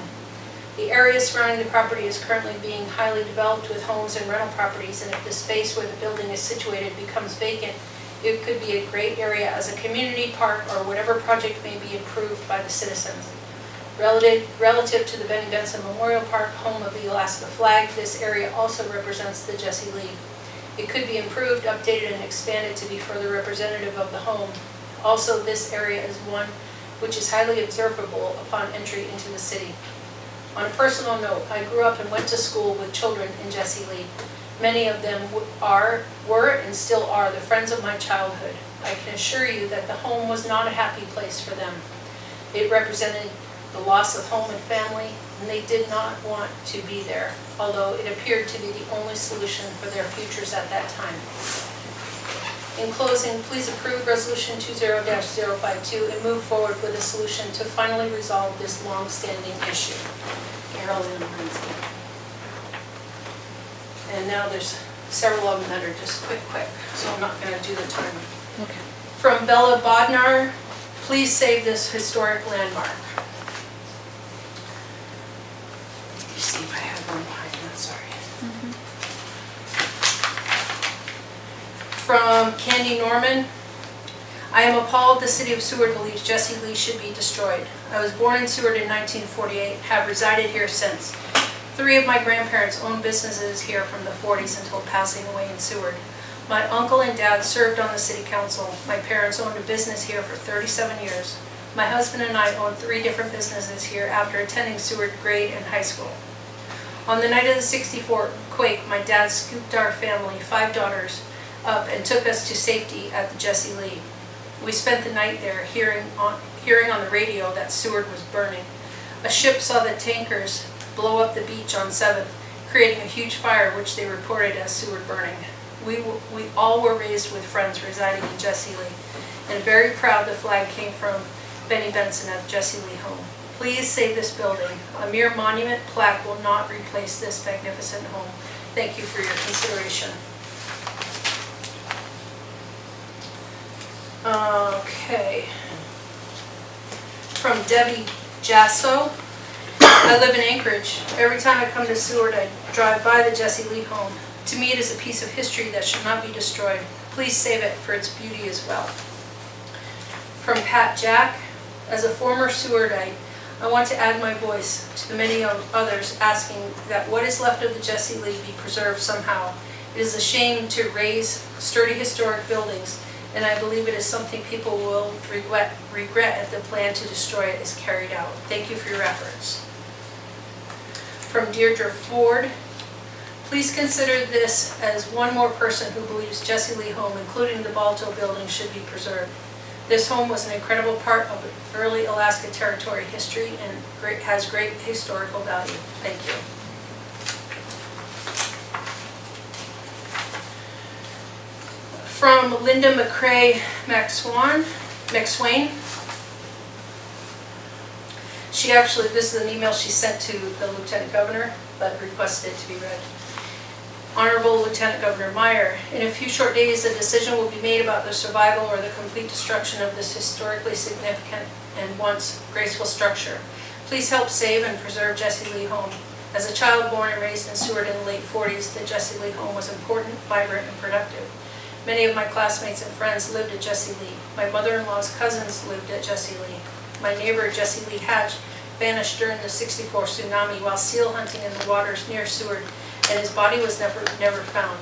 The area surrounding the property is currently being highly developed with homes and rental properties, and if the space where the building is situated becomes vacant, it could be a great area as a community park or whatever project may be approved by the citizens. Relative to the Benny Benson Memorial Park, home of the Alaska flag, this area also represents the Jesse Lee. It could be improved, updated, and expanded to be further representative of the home. Also, this area is one which is highly observable upon entry into the city. On a personal note, I grew up and went to school with children in Jesse Lee. Many of them were, and still are, the friends of my childhood. I can assure you that the home was not a happy place for them. It represented the loss of home and family, and they did not want to be there, although it appeared to be the only solution for their futures at that time. In closing, please approve Resolution 20-052 and move forward with a solution to finally resolve this long-standing issue. Carol Ann Lindsay. And now there's several of them that are just quick, so I'm not going to do the timer. Okay. From Bella Bodnar, please save this historic landmark. Let me see if I have one behind that, sorry. From Candy Norman, I am appalled the city of Seward believes Jesse Lee should be destroyed. I was born in Seward in 1948, have resided here since. 3 of my grandparents owned businesses here from the 40s until passing away in Seward. My uncle and dad served on the city council. My parents owned a business here for 37 years. My husband and I owned 3 different businesses here after attending Seward grade and high school. On the night of the '64 quake, my dad scooped our family, 5 daughters, up and took us to safety at the Jesse Lee. We spent the night there hearing on the radio that Seward was burning. A ship saw the tankers blow up the beach on 7th, creating a huge fire which they reported as Seward burning. We all were raised with friends residing in Jesse Lee, and very proud the flag came from Benny Benson of Jesse Lee Home. Please save this building. A mere monument plaque will not replace this magnificent home. Thank you for your consideration. Okay. From Debbie Jasso. I live in Anchorage. Every time I come to Seward, I drive by the Jesse Lee Home. To me, it is a piece of history that should not be destroyed. Please save it for its beauty as well. From Pat Jack. As a former Sewardite, I want to add my voice to the many others asking that what is left of the Jesse Lee be preserved somehow. It is a shame to raise sturdy historic buildings, and I believe it is something people will regret if the plan to destroy it is carried out. Thank you for your efforts. From Deirdre Ford, please consider this as one more person who believes Jesse Lee Home, including the Balto building, should be preserved. This home was an incredible part of early Alaska Territory history and has great historical value. Thank you. From Linda McCrae McSwain. She actually, this is an email she sent to the Lieutenant Governor, but requested it to be read. Honorable Lieutenant Governor Meyer, in a few short days, a decision will be made about the survival or the complete destruction of this historically significant and once graceful structure. Please help save and preserve Jesse Lee Home. As a child born and raised in Seward in the late 40s, the Jesse Lee Home was important, vibrant, and productive. Many of my classmates and friends lived at Jesse Lee. My mother-in-law's cousins lived at Jesse Lee. My neighbor, Jesse Lee Hatch, vanished during the '64 tsunami while seal hunting in the waters near Seward, and his body was never found.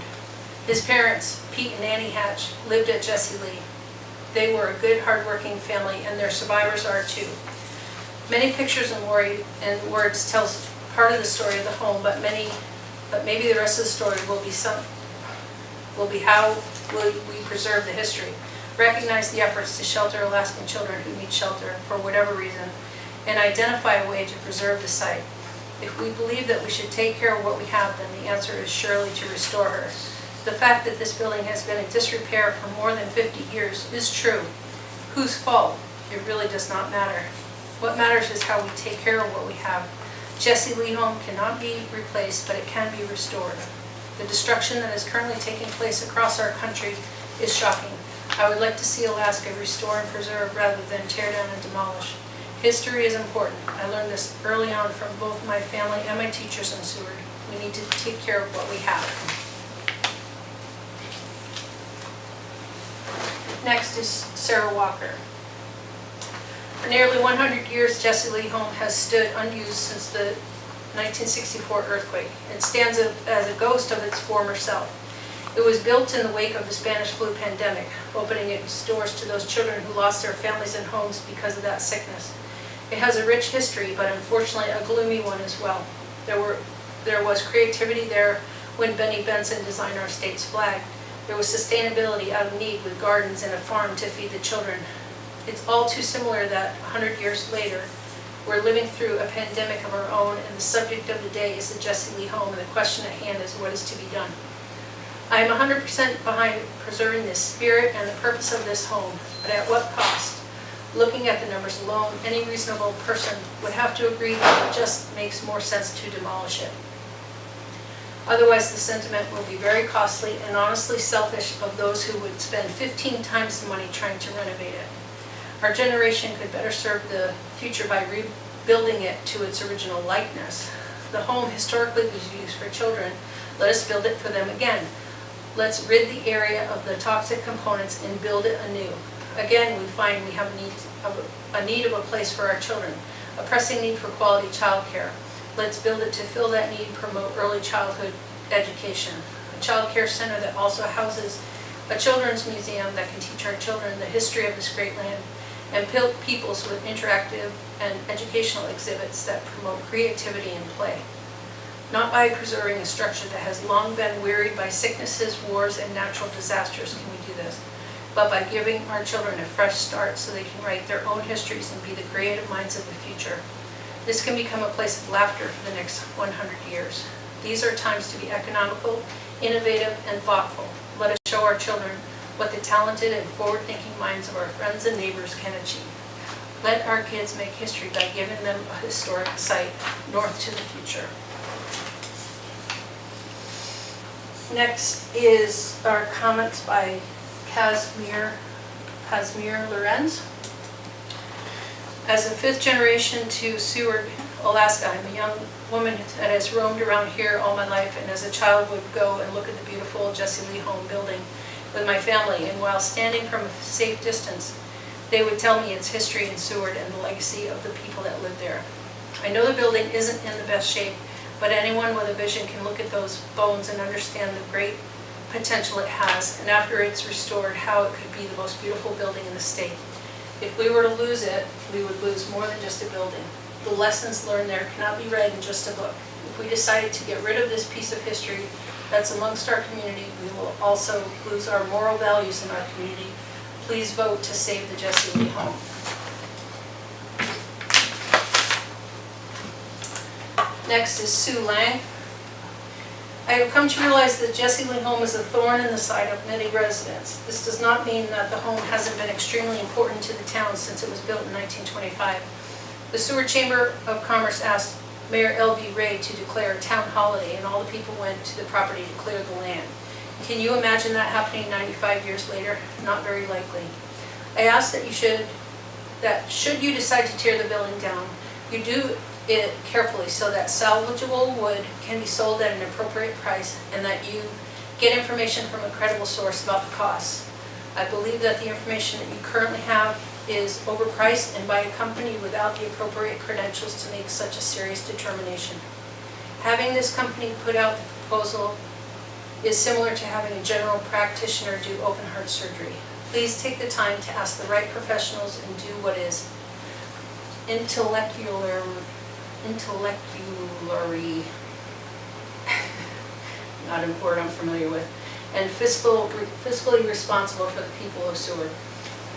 His parents, Pete and Annie Hatch, lived at Jesse Lee. They were a good, hardworking family, and their survivors are too. Many pictures and words tells part of the story of the home, but maybe the rest of the story will be how we preserve the history, recognize the efforts to shelter Alaskan children who need shelter for whatever reason, and identify a way to preserve the site. If we believe that we should take care of what we have, then the answer is surely to restore her. The fact that this building has been in disrepair for more than 50 years is true. Whose fault? It really does not matter. What matters is how we take care of what we have. Jesse Lee Home cannot be replaced, but it can be restored. The destruction that is currently taking place across our country is shocking. I would like to see Alaska restore and preserve rather than tear down and demolish. History is important. I learned this early on from both my family and my teachers in Seward. We need to take care of what we have. Next is Sarah Walker. For nearly 100 years, Jesse Lee Home has stood unused since the 1964 earthquake. It stands as a ghost of its former self. It was built in the wake of the Spanish flu pandemic, opening its doors to those children who lost their families and homes because of that sickness. It has a rich history, but unfortunately a gloomy one as well. There was creativity there when Benny Benson designed our state's flag. There was sustainability out of need with gardens and a farm to feed the children. It's all too similar that 100 years later, we're living through a pandemic of our own, and the subject of the day is the Jesse Lee Home, and the question at hand is what is to be done. I am 100% behind preserving the spirit and the purpose of this home, but at what cost? Looking at the numbers alone, any reasonable person would have to agree that it just makes more sense to demolish it. Otherwise, the sentiment will be very costly and honestly selfish of those who would spend 15 times the money trying to renovate it. Our generation could better serve the future by rebuilding it to its original likeness. The home historically was used for children. Let us build it for them again. Let's rid the area of the toxic components and build it anew. Again, we find we have a need of a place for our children, a pressing need for quality childcare. Let's build it to fill that need, promote early childhood education. A child care center that also houses a children's museum that can teach our children the history of this great land, and peoples with interactive and educational exhibits that promote creativity and play. Not by preserving a structure that has long been wearied by sicknesses, wars, and natural disasters can we do this, but by giving our children a fresh start so they can write their own histories and be the creative minds of the future. This can become a place of laughter for the next 100 years. These are times to be economical, innovative, and thoughtful. Let us show our children what the talented and forward-thinking minds of our friends and neighbors can achieve. Let our kids make history by giving them a historic site, North to the Future. Next is our comments by Casimir Lorenz. As a fifth generation to Seward, Alaska, I'm a young woman that has roamed around here all my life, and as a child would go and look at the beautiful Jesse Lee Home building with my family, and while standing from a safe distance, they would tell me its history in Seward and the legacy of the people that lived there. I know the building isn't in the best shape, but anyone with a vision can look at those bones and understand the great potential it has, and after it's restored, how it could be the most beautiful building in the state. If we were to lose it, we would lose more than just a building. The lessons learned there cannot be read in just a book. If we decided to get rid of this piece of history that's amongst our community, we will also lose our moral values in our community. Please vote to save the Jesse Lee Home. Next is Sue Lang. I have come to realize that Jesse Lee Home is a thorn in the side of many residents. This does not mean that the home hasn't been extremely important to the town since it was built in 1925. The Seward Chamber of Commerce asked Mayor L.V. Ray to declare a town holiday, and all the people went to the property to clear the land. Can you imagine that happening 95 years later? Not very likely. I ask that should you decide to tear the building down, you do it carefully so that salvageable wood can be sold at an appropriate price, and that you get information from a credible source about the costs. I believe that the information that you currently have is overpriced and by a company without the appropriate credentials to make such a serious determination. Having this company put out the proposal is similar to having a general practitioner do open heart surgery. Please take the time to ask the right professionals and do what is intellectually not a word I'm familiar with, and fiscally responsible for the people of Seward.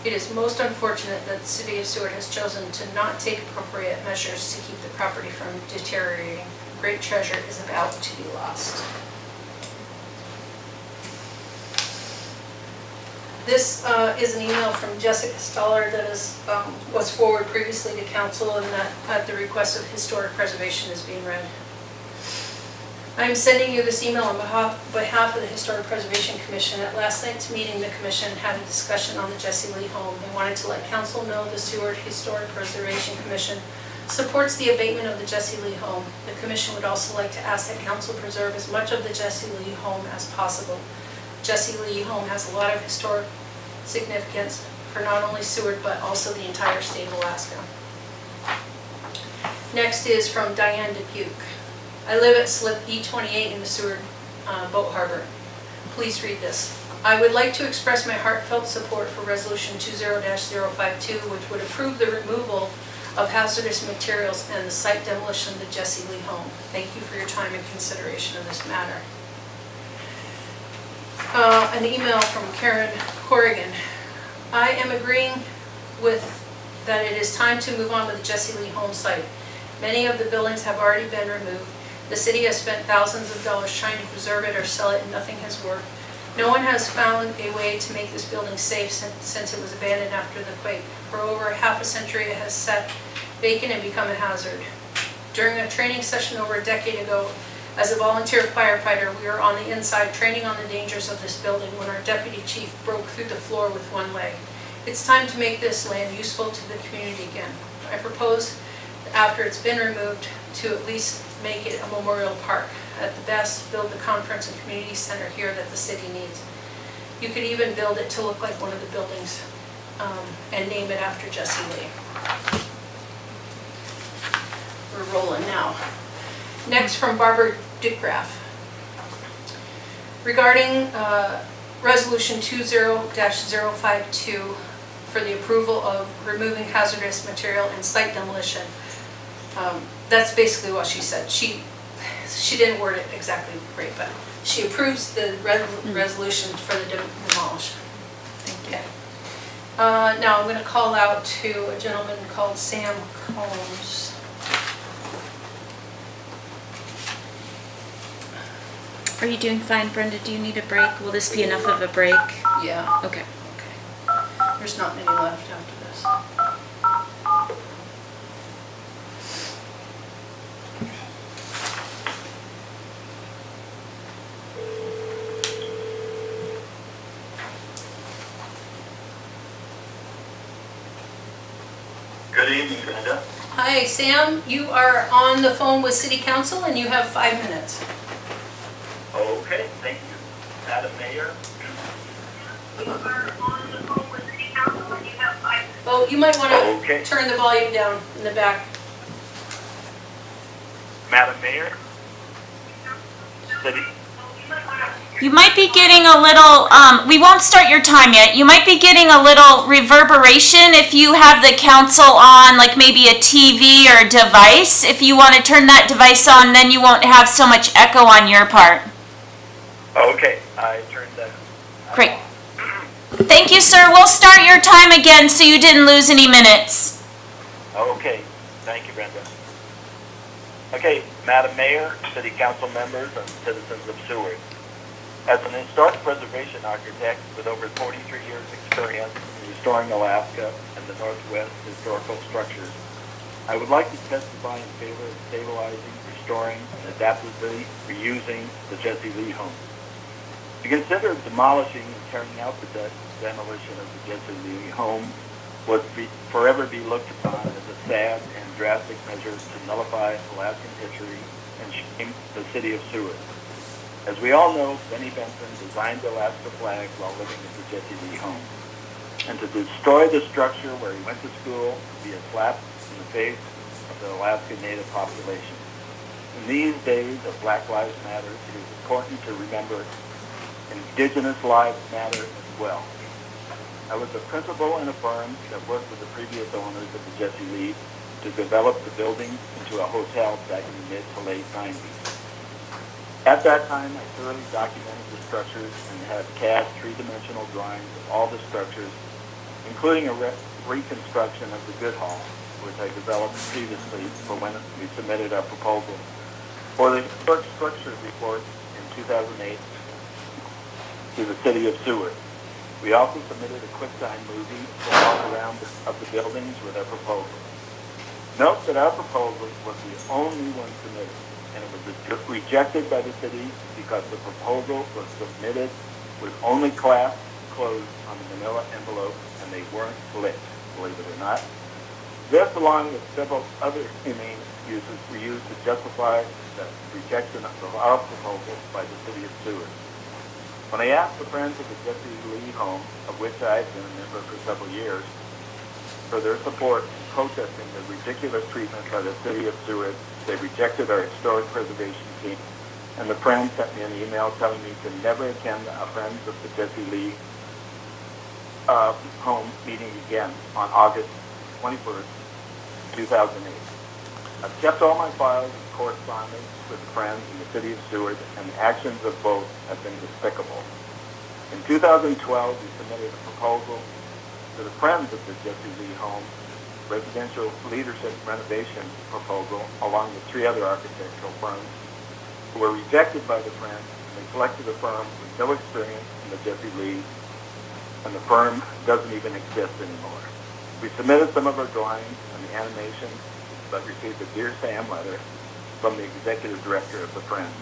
It is most unfortunate that the city of Seward has chosen to not take appropriate measures to keep the property from deteriorating. Great treasure is about to be lost. This is an email from Jessica Stoller that was forwarded previously to council, and that at the request of historic preservation is being read. I'm sending you this email on behalf of the Historic Preservation Commission. At last night's meeting, the commission had a discussion on the Jesse Lee Home. They wanted to let council know the Seward Historic Preservation Commission supports the abatement of the Jesse Lee Home. The commission would also like to ask that council preserve as much of the Jesse Lee Home as possible. Jesse Lee Home has a lot of historic significance for not only Seward but also the entire state of Alaska. Next is from Diane Dubuque. I live at slip E28 in the Seward Boat Harbor. Please read this. I would like to express my heartfelt support for Resolution 20-052, which would approve the removal of hazardous materials and the site demolition of the Jesse Lee Home. Thank you for your time and consideration of this matter. An email from Karen Corrigan. I am agreeing with that it is time to move on with the Jesse Lee Home site. Many of the buildings have already been removed. The city has spent thousands of dollars trying to preserve it or sell it, and nothing has worked. No one has found a way to make this building safe since it was abandoned after the quake. For over half a century, it has sat vacant and become a hazard. During a training session over a decade ago, as a volunteer firefighter, we were on the inside training on the dangers of this building when our deputy chief broke through the floor with one leg. It's time to make this land useful to the community again. I propose, after it's been removed, to at least make it a memorial park. At the best, build the conference and community center here that the city needs. You could even build it to look like one of the buildings and name it after Jesse Lee. We're rolling now. Next from Barbara Dickgraf. Regarding Resolution 20-052 for the approval of removing hazardous material and site demolition. That's basically what she said. She didn't word it exactly right, but she approves the resolution for the demolition. Thank you. Now I'm going to call out to a gentleman called Sam Combs. Are you doing fine, Brenda? Do you need a break? Will this be enough of a break? Yeah. Okay. There's not many left after this. Good evening, Brenda. Hi, Sam. You are on the phone with City Council and you have 5 minutes. Okay, thank you. Madam Mayor. Oh, you might want to Okay. turn the volume down in the back. Madam Mayor. City. You might be getting a little, we won't start your time yet. You might be getting a little reverberation if you have the council on, like maybe a TV or a device. If you want to turn that device on, then you won't have so much echo on your part. Okay, I turned that. Great. Thank you, sir. We'll start your time again so you didn't lose any minutes. Okay, thank you, Brenda. Okay, Madam Mayor, City Council members, and citizens of Seward. As an historic preservation architect with over 43 years' experience in restoring Alaska and the Northwest historical structures, I would like to testify in favor of stabilizing, restoring, and adaptively reusing the Jesse Lee home. To consider demolishing and tearing out the demolition of the Jesse Lee home would forever be looked upon as a sad and drastic measure to nullify Alaskan history and shame the city of Seward. As we all know, Benny Benson designed the Alaska flag while living at the Jesse Lee home. And to destroy the structure where he went to school would be a slap in the face of the Alaska Native population. In these days of Black Lives Matter, it is important to remember Indigenous lives matter as well. I was a principal in a firm that worked with the previous owners of the Jesse Lee to develop the building into a hotel back in the mid to late 90s. At that time, I thoroughly documented the structures and had cast three-dimensional drawings of all the structures, including a reconstruction of the Good Hall, which I developed previously for when we submitted our proposal for the historic structure report in 2008 to the city of Seward. We also submitted a QuickTime movie to walk around of the buildings with our proposal. Note that our proposal was the only one submitted, and it was rejected by the city because the proposal was submitted with only clasps closed on the manila envelope and they weren't lit, believe it or not. This, along with several other inane excuses, were used to justify the rejection of our proposal by the city of Seward. When I asked the Friends of the Jesse Lee home, of which I had been a member for several years, for their support in protesting the ridiculous treatment by the city of Seward, they rejected our historic preservation team, and the Friends sent me an email telling me to never attend a Friends of the Jesse Lee home meeting again on August 21st, 2008. I've kept all my files and correspondence with the Friends in the city of Seward, and the actions of both have been despicable. In 2012, we submitted a proposal to the Friends of the Jesse Lee home residential leadership renovation proposal, along with 3 other architectural firms, who were rejected by the Friends, and they selected a firm with no experience in the Jesse Lee, and the firm doesn't even exist anymore. We submitted some of our drawings and the animations, but received a Dear Sam letter from the executive director of the Friends.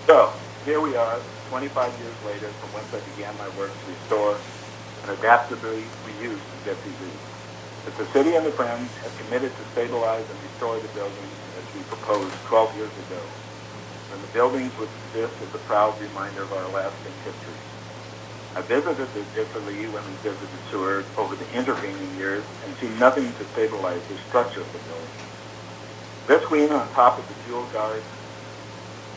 So, here we are, 25 years later, from whence I began my work to restore and adaptively reuse the Jesse Lee. But the city and the Friends have committed to stabilize and restore the buildings as we proposed 12 years ago, and the buildings would exist as a proud reminder of our Alaskan history. I visited the Jesse Lee when we visited Seward over the intervening years and seen nothing to stabilize the structure of the building. This queen on top of the Jewel Guard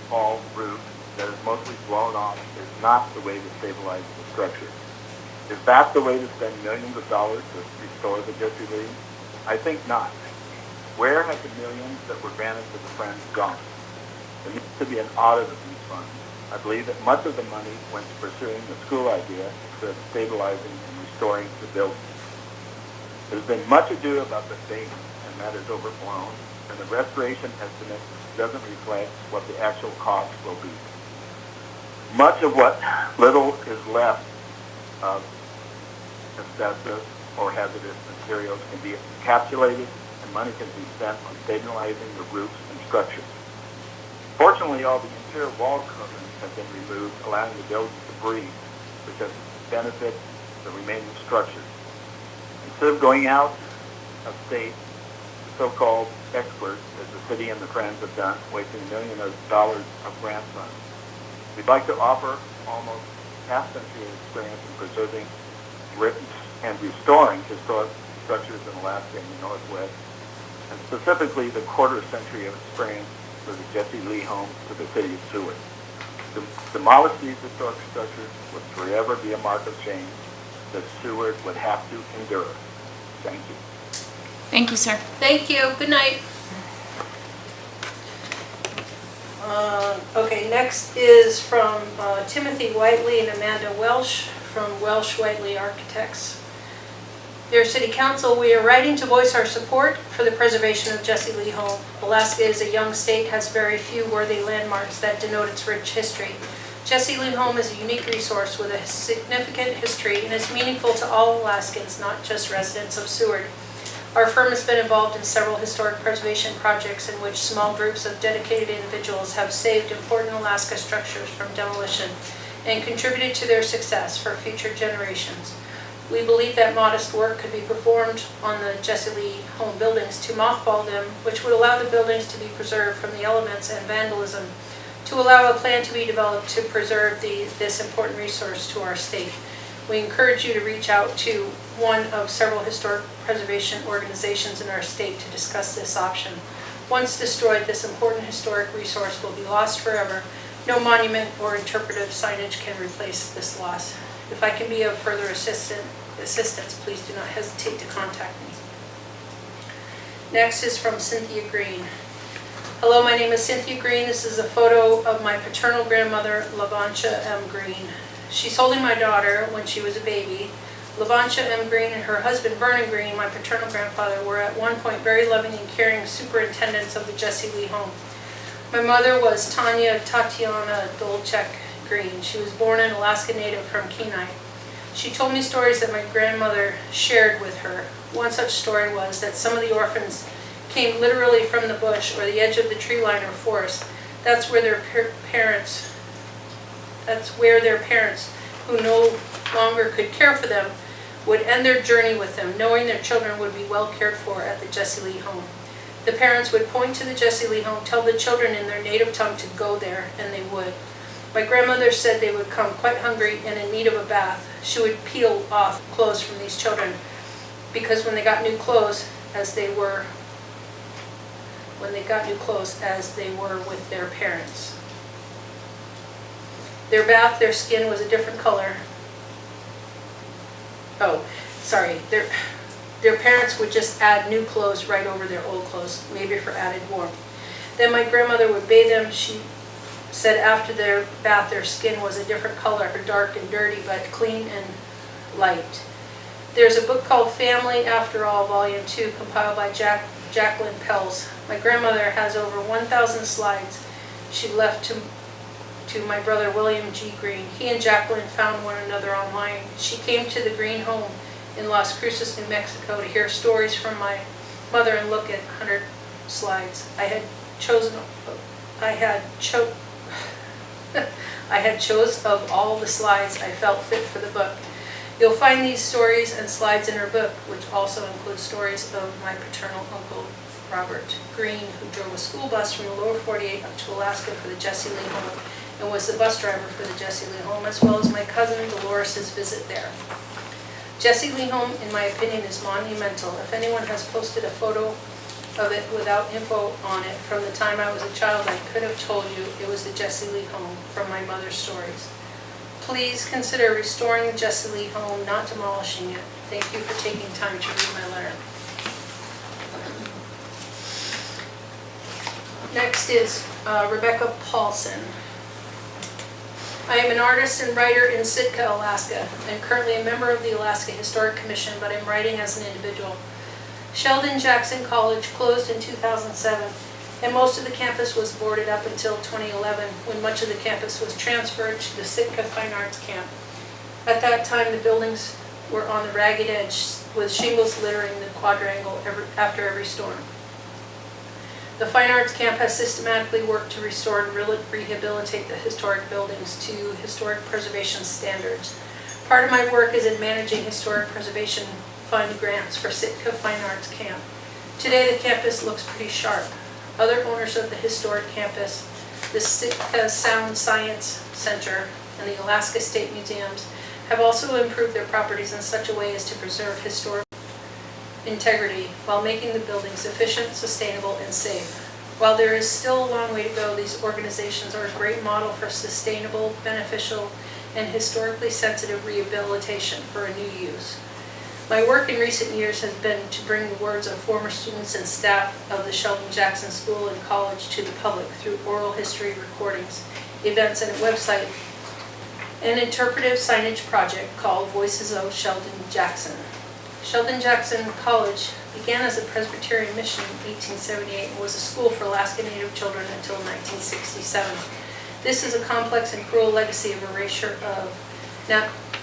Hall roof that is mostly blown off is not the way to stabilize the structure. Is that the way to spend millions of dollars to restore the Jesse Lee? I think not. Where have the millions that were granted to the Friends gone? There needs to be an audit of these funds. I believe that much of the money went to pursuing the school idea instead of stabilizing and restoring the building. There's been much ado about the date, and that is overblown, and the restoration estimate doesn't reflect what the actual cost will be. Much of what little is left of asbestos or hazardous materials can be encapsulated, and money can be spent on stabilizing the roofs and structures. Fortunately, all the interior wall coverings have been removed, allowing the building to breathe, which has benefited the remaining structures. Instead of going out of state, the so-called experts, as the city and the Friends have done, wasting millions of dollars of grant funds, we'd like to offer almost half-century of experience in preserving and restoring historic structures in Alaska and the Northwest, and specifically the quarter-century of experience for the Jesse Lee home to the city of Seward. To demolish these historic structures would forever be a mark of shame that Seward would have to endure. Thank you. Thank you, sir. Thank you. Good night. Okay, next is from Timothy Whiteley and Amanda Welsh from Welsh Whiteley Architects. Dear City Council, we are writing to voice our support for the preservation of Jesse Lee Home. Alaska is a young state, has very few worthy landmarks that denote its rich history. Jesse Lee Home is a unique resource with a significant history and is meaningful to all Alaskans, not just residents of Seward. Our firm has been involved in several historic preservation projects in which small groups of dedicated individuals have saved important Alaska structures from demolition and contributed to their success for future generations. We believe that modest work could be performed on the Jesse Lee Home buildings to mothball them, which would allow the buildings to be preserved from the elements and vandalism, to allow a plan to be developed to preserve this important resource to our state. We encourage you to reach out to one of several historic preservation organizations in our state to discuss this option. Once destroyed, this important historic resource will be lost forever. No monument or interpretive signage can replace this loss. If I can be of further assistance, please do not hesitate to contact me. Next is from Cynthia Green. Hello, my name is Cynthia Green. This is a photo of my paternal grandmother, Lavantia M. Green. She's holding my daughter when she was a baby. Lavantia M. Green and her husband, Vernon Green, my paternal grandfather, were at one point very loving and caring superintendents of the Jesse Lee Home. My mother was Tanya Tatiana Dolchek Green. She was born an Alaska native from Kenai. She told me stories that my grandmother shared with her. One such story was that some of the orphans came literally from the bush or the edge of the tree line or forest. That's where their parents, who no longer could care for them, would end their journey with them, knowing their children would be well cared for at the Jesse Lee Home. The parents would point to the Jesse Lee Home, tell the children in their native tongue to go there, and they would. My grandmother said they would come quite hungry and in need of a bath. She would peel off clothes from these children, because when they got new clothes, as they were with their parents. Their bath, their skin was a different color. Their parents would just add new clothes right over their old clothes, maybe for added warmth. Then my grandmother would bathe them. She said after their bath, their skin was a different color, dark and dirty, but clean and light. There's a book called Family After All, Volume 2, compiled by Jacqueline Pells. My grandmother has over 1,000 slides she left to my brother William G. Green. He and Jacqueline found one another online. She came to the Green home in Las Cruces, New Mexico to hear stories from my mother and look at 100 slides. I had chose of all the slides I felt fit for the book. You'll find these stories and slides in her book, which also includes stories of my paternal uncle, Robert Green, who drove a school bus from the lower 48 up to Alaska for the Jesse Lee Home and was the bus driver for the Jesse Lee Home, as well as my cousin Dolores' visit there. Jesse Lee Home, in my opinion, is monumental. If anyone has posted a photo of it without info on it. From the time I was a child, I could have told you it was the Jesse Lee home from my mother's stories. Please consider restoring the Jesse Lee home, not demolishing it. Thank you for taking time to read my letter. Next is Rebecca Paulson. I am an artist and writer in Sitka, Alaska. I'm currently a member of the Alaska Historic Commission, but I'm writing as an individual. Sheldon Jackson College closed in 2007, and most of the campus was boarded up until 2011, when much of the campus was transferred to the Sitka Fine Arts Camp. At that time, the buildings were on the ragged edge, with shingles littering the quadrangle after every storm. The Fine Arts Camp has systematically worked to restore and rehabilitate the historic buildings to historic preservation standards. Part of my work is in managing historic preservation fund grants for Sitka Fine Arts Camp. Today the campus looks pretty sharp. Other owners of the historic campus, the Sitka Sound Science Center and the Alaska State Museums, have also improved their properties in such a way as to preserve historic integrity while making the buildings efficient, sustainable, and safe. While there is still a long way to go, these organizations are a great model for sustainable, beneficial, and historically sensitive rehabilitation for a new use. My work in recent years has been to bring the words of former students and staff of the Sheldon Jackson School and College to the public through oral history recordings, events, and a website, an interpretive signage project called Voices of Sheldon Jackson. Sheldon Jackson College began as a Presbyterian mission in 1878 and was a school for Alaska Native children until 1967. This is a complex and cruel legacy of erasure of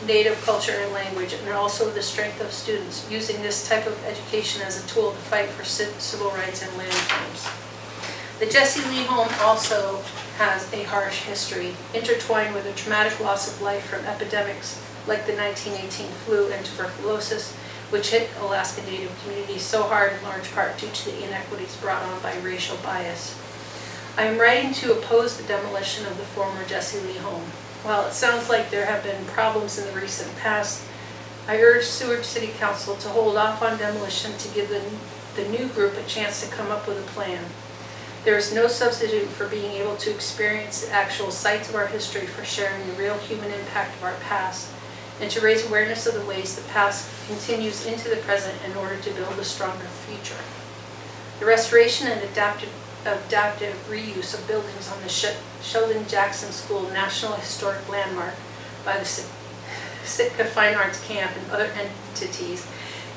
Native culture and language, and also the strength of students using this type of education as a tool to fight for civil rights and land claims. The Jesse Lee home also has a harsh history, intertwined with a traumatic loss of life from epidemics like the 1918 flu and tuberculosis, which hit Alaska Native communities so hard in large part due to the inequities brought on by racial bias. I am writing to oppose the demolition of the former Jesse Lee home. While it sounds like there have been problems in the recent past, I urge Seward City Council to hold off on demolition to give the new group a chance to come up with a plan. There is no substitute for being able to experience the actual sites of our history for sharing the real human impact of our past, and to raise awareness of the ways the past continues into the present in order to build a stronger future. The restoration and adaptive reuse of buildings on the Sheldon Jackson School National Historic Landmark by the Sitka Fine Arts Camp and other entities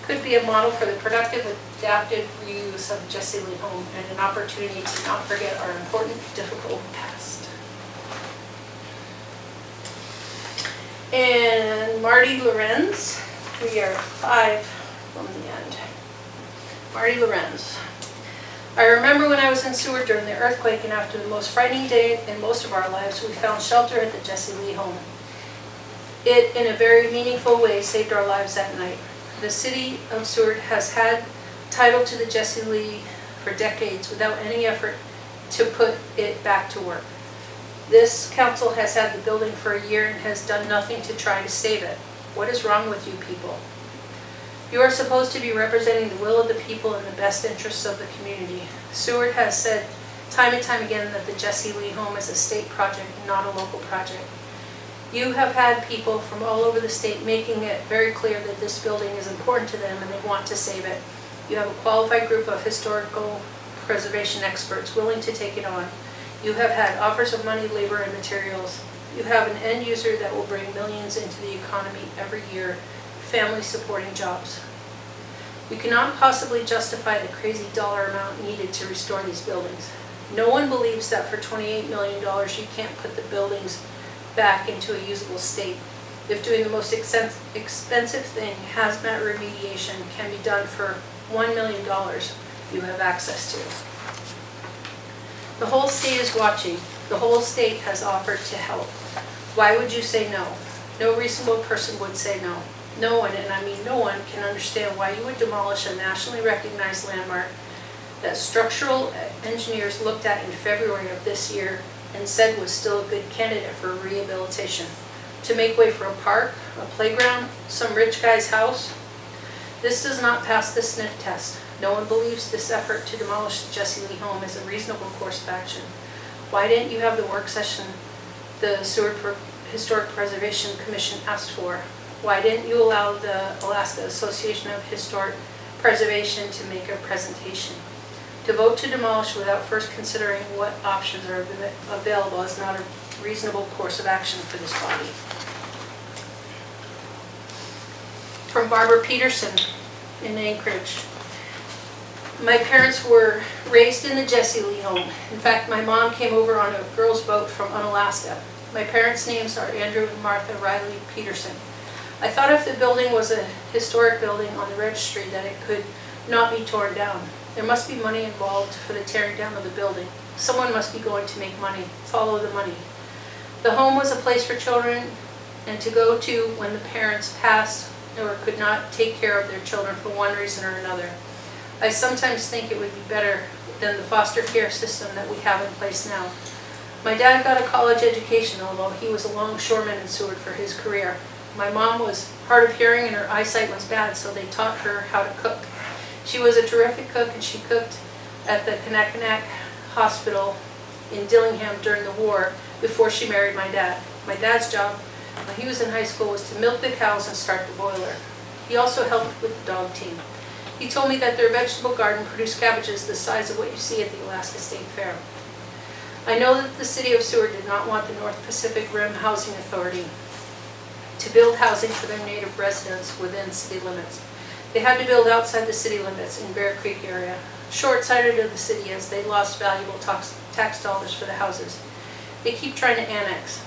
could be a model for the productive adaptive reuse of Jesse Lee home and an opportunity to not forget our important, difficult past. And Marty Lorenz, we are 5 from the end. Marty Lorenz. I remember when I was in Seward during the earthquake, and after the most frightening day in most of our lives, we found shelter at the Jesse Lee home. It, in a very meaningful way, saved our lives that night. The city of Seward has had title to the Jesse Lee for decades without any effort to put it back to work. This council has had the building for a year and has done nothing to try to save it. What is wrong with you people? You are supposed to be representing the will of the people and the best interests of the community. Seward has said time and time again that the Jesse Lee home is a state project, not a local project. You have had people from all over the state making it very clear that this building is important to them and they want to save it. You have a qualified group of historical preservation experts willing to take it on. You have had offers of money, labor, and materials. You have an end user that will bring millions into the economy every year, family supporting jobs. You cannot possibly justify the crazy dollar amount needed to restore these buildings. No one believes that for $28 million you can't put the buildings back into a usable state. If doing the most expensive thing, hazmat remediation, can be done for $1 million, you have access to. The whole state is watching. The whole state has offered to help. Why would you say no? No reasonable person would say no. No one, and I mean no one, can understand why you would demolish a nationally recognized landmark that structural engineers looked at in February of this year and said was still a good candidate for rehabilitation. To make way for a park, a playground, some rich guy's house? This does not pass the sniff test. No one believes this effort to demolish the Jesse Lee home is a reasonable course of action. Why didn't you have the work session the Seward Historic Preservation Commission asked for? Why didn't you allow the Alaska Association of Historic Preservation to make a presentation? To vote to demolish without first considering what options are available is not a reasonable course of action for this body. From Barbara Peterson in Anchorage. My parents were raised in the Jesse Lee home. In fact, my mom came over on a girls' boat from Unalaska. My parents' names are Andrew and Martha Riley Peterson. I thought if the building was a historic building on the registry that it could not be torn down. There must be money involved for the tearing down of the building. Someone must be going to make money. Follow the money. The home was a place for children and to go to when the parents passed or could not take care of their children for one reason or another. I sometimes think it would be better than the foster care system that we have in place now. My dad got a college education, although he was a longshoreman in Seward for his career. My mom was hard of hearing and her eyesight was bad, so they taught her how to cook. She was a terrific cook and she cooked at the Kanakanak Hospital in Dillingham during the war before she married my dad. My dad's job when he was in high school was to milk the cows and start the boiler. He also helped with the dog team. He told me that their vegetable garden produced cabbages the size of what you see at the Alaska State Fair. I know that the city of Seward did not want the North Pacific Rim Housing Authority to build housing for their native residents within city limits. They had to build outside the city limits in Bear Creek area, short-sighted of the city as they lost valuable tax dollars for the houses. They keep trying to annex.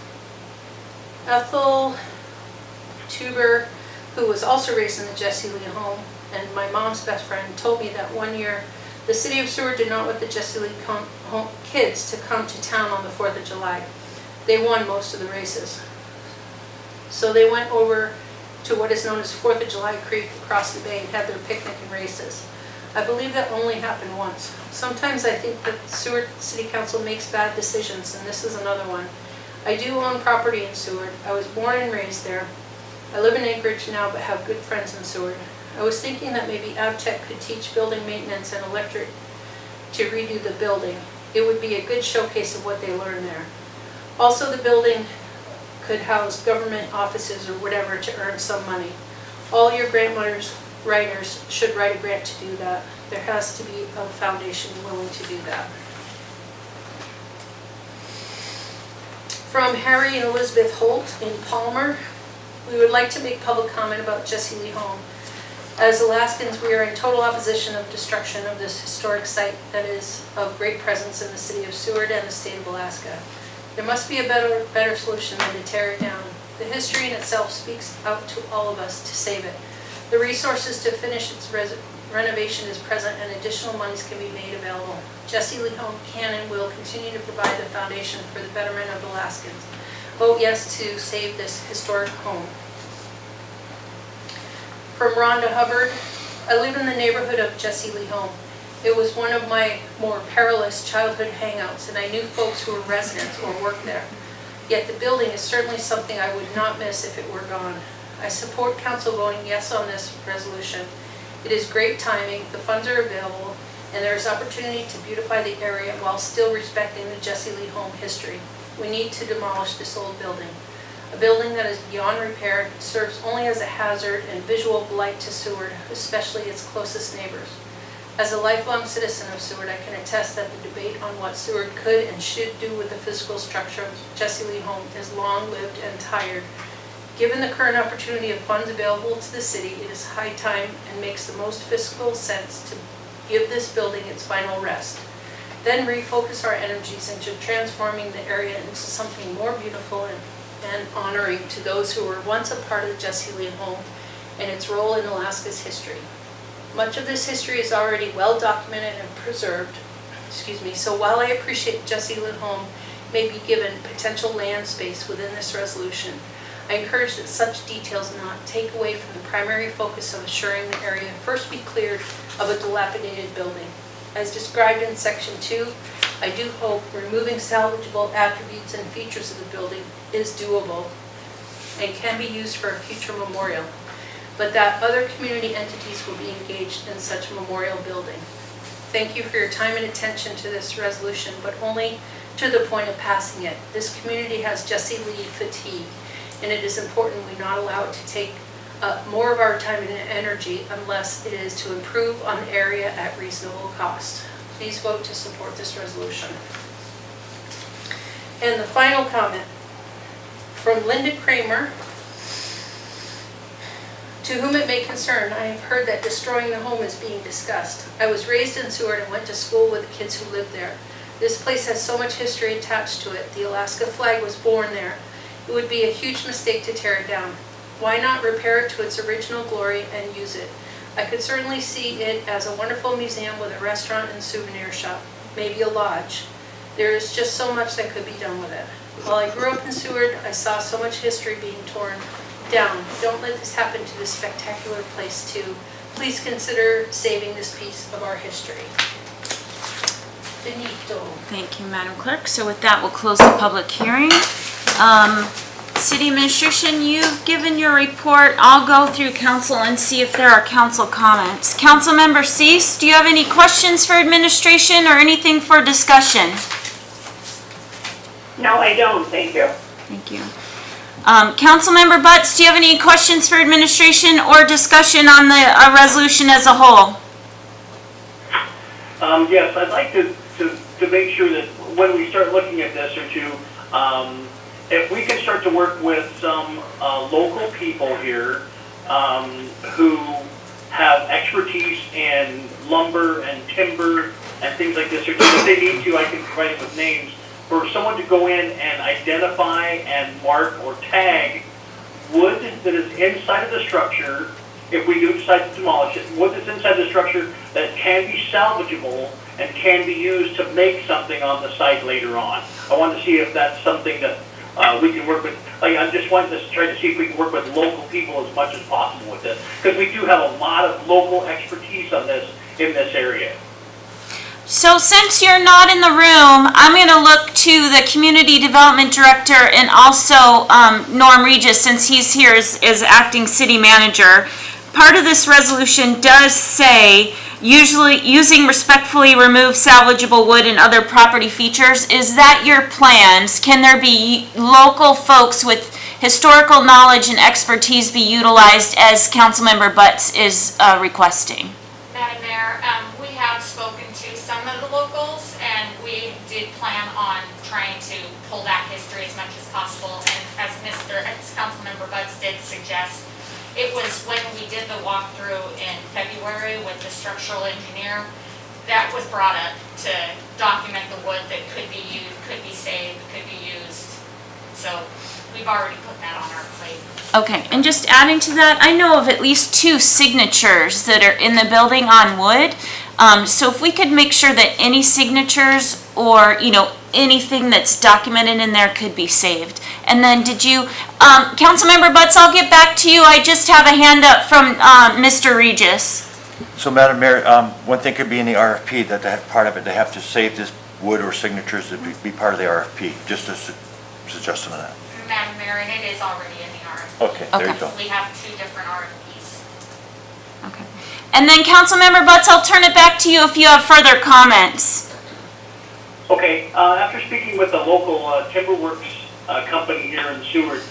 Ethel Tuber, who was also raised in the Jesse Lee home, and my mom's best friend, told me that one year the city of Seward did not want the Jesse Lee kids to come to town on the 4th of July. They won most of the races. So they went over to what is known as 4th of July Creek across the bay and had their picnic and races. I believe that only happened once. Sometimes I think that Seward City Council makes bad decisions, and this is another one. I do own property in Seward. I was born and raised there. I live in Anchorage now but have good friends in Seward. I was thinking that maybe AvTech could teach building maintenance and electric to redo the building. It would be a good showcase of what they learn there. Also, the building could house government offices or whatever to earn some money. All your grant writers should write a grant to do that. There has to be a foundation willing to do that. From Harry and Elizabeth Holt in Palmer, we would like to make public comment about Jesse Lee home. As Alaskans, we are in total opposition of destruction of this historic site that is of great presence in the city of Seward and the state of Alaska. There must be a better solution than to tear it down. The history in itself speaks out to all of us to save it. The resources to finish its renovation is present and additional monies can be made available. Jesse Lee home can and will continue to provide the foundation for the betterment of Alaskans. Vote yes to save this historic home. From Rhonda Hubbard, I live in the neighborhood of Jesse Lee home. It was one of my more perilous childhood hangouts, and I knew folks who were residents or worked there. Yet the building is certainly something I would not miss if it were gone. I support council voting yes on this resolution. It is great timing, the funds are available, and there is opportunity to beautify the area while still respecting the Jesse Lee home history. We need to demolish this old building. A building that is beyond repair, serves only as a hazard and visual blight to Seward, especially its closest neighbors. As a lifelong citizen of Seward, I can attest that the debate on what Seward could and should do with the physical structure of Jesse Lee home is long-lived and tired. Given the current opportunity of funds available to the city, it is high time and makes the most fiscal sense to give this building its final rest. Then refocus our energies into transforming the area into something more beautiful and honoring to those who were once a part of the Jesse Lee home and its role in Alaska's history. Much of this history is already well documented and preserved, so while I appreciate Jesse Lee home may be given potential land space within this resolution, I encourage that such details not take away from the primary focus of assuring the area first be cleared of a dilapidated building. As described in section 2, I do hope removing salvageable attributes and features of the building is doable and can be used for a future memorial. but that other community entities will be engaged in such memorial building. Thank you for your time and attention to this resolution, but only to the point of passing it. This community has Jesse Lee fatigue, and it is important we not allow it to take more of our time and energy unless it is to improve on the area at reasonable cost. Please vote to support this resolution. And the final comment from Linda Kramer. To whom it may concern, I have heard that destroying the home is being discussed. I was raised in Seward and went to school with the kids who lived there. This place has so much history attached to it. The Alaska flag was born there. It would be a huge mistake to tear it down. Why not repair it to its original glory and use it? I could certainly see it as a wonderful museum with a restaurant and souvenir shop, maybe a lodge. There is just so much that could be done with it. While I grew up in Seward, I saw so much history being torn down. Don't let this happen to this spectacular place too. Please consider saving this piece of our history. Benito. Thank you, Madam Clerk. So with that, we'll close the public hearing. City Administration, you've given your report. I'll go through council and see if there are council comments. Councilmember Cease, do you have any questions for administration or anything for discussion? No, I don't, thank you. Thank you. Councilmember Butts, do you have any questions for administration or discussion on the resolution as a whole? Yes, I'd like to make sure that when we start looking at this or to, if we can start to work with some local people here who have expertise in lumber and timber and things like this, or if they need to, I can provide it with names, for someone to go in and identify and mark or tag wood that is inside of the structure, if we do decide to demolish it, wood that's inside the structure that can be salvageable and can be used to make something on the site later on. I want to see if that's something that we can work with. I just wanted to try to see if we can work with local people as much as possible with this, because we do have a lot of local expertise on this in this area. So since you're not in the room, I'm going to look to the Community Development Director and also Norm Regis, since he's here as acting city manager. Part of this resolution does say, usually using respectfully remove salvageable wood and other property features. Is that your plans? Can there be local folks with historical knowledge and expertise be utilized as Councilmember Butts is requesting? Madam Mayor, we have spoken to some of the locals, and we did plan on trying to pull that history as much as possible. And as Councilmember Butts did suggest, it was when we did the walkthrough in February with the structural engineer that was brought up to document the wood that could be used, could be saved, could be used. So we've already put that on our plate. Okay, and just adding to that, I know of at least 2 signatures that are in the building on wood. So if we could make sure that any signatures or, anything that's documented in there could be saved. And then did you, Councilmember Butts, I'll get back to you. I just have a hand up from Mr. Regis. So Madam Mayor, one thing could be in the RFP that part of it, they have to save this wood or signatures to be part of the RFP, just a suggestion on that. Madam Mayor, and it is already in the RFP. Okay, there you go. We have 2 different RFPs. Okay. And then Councilmember Butts, I'll turn it back to you if you have further comments. Okay, after speaking with the local Timberworks company here in Seward,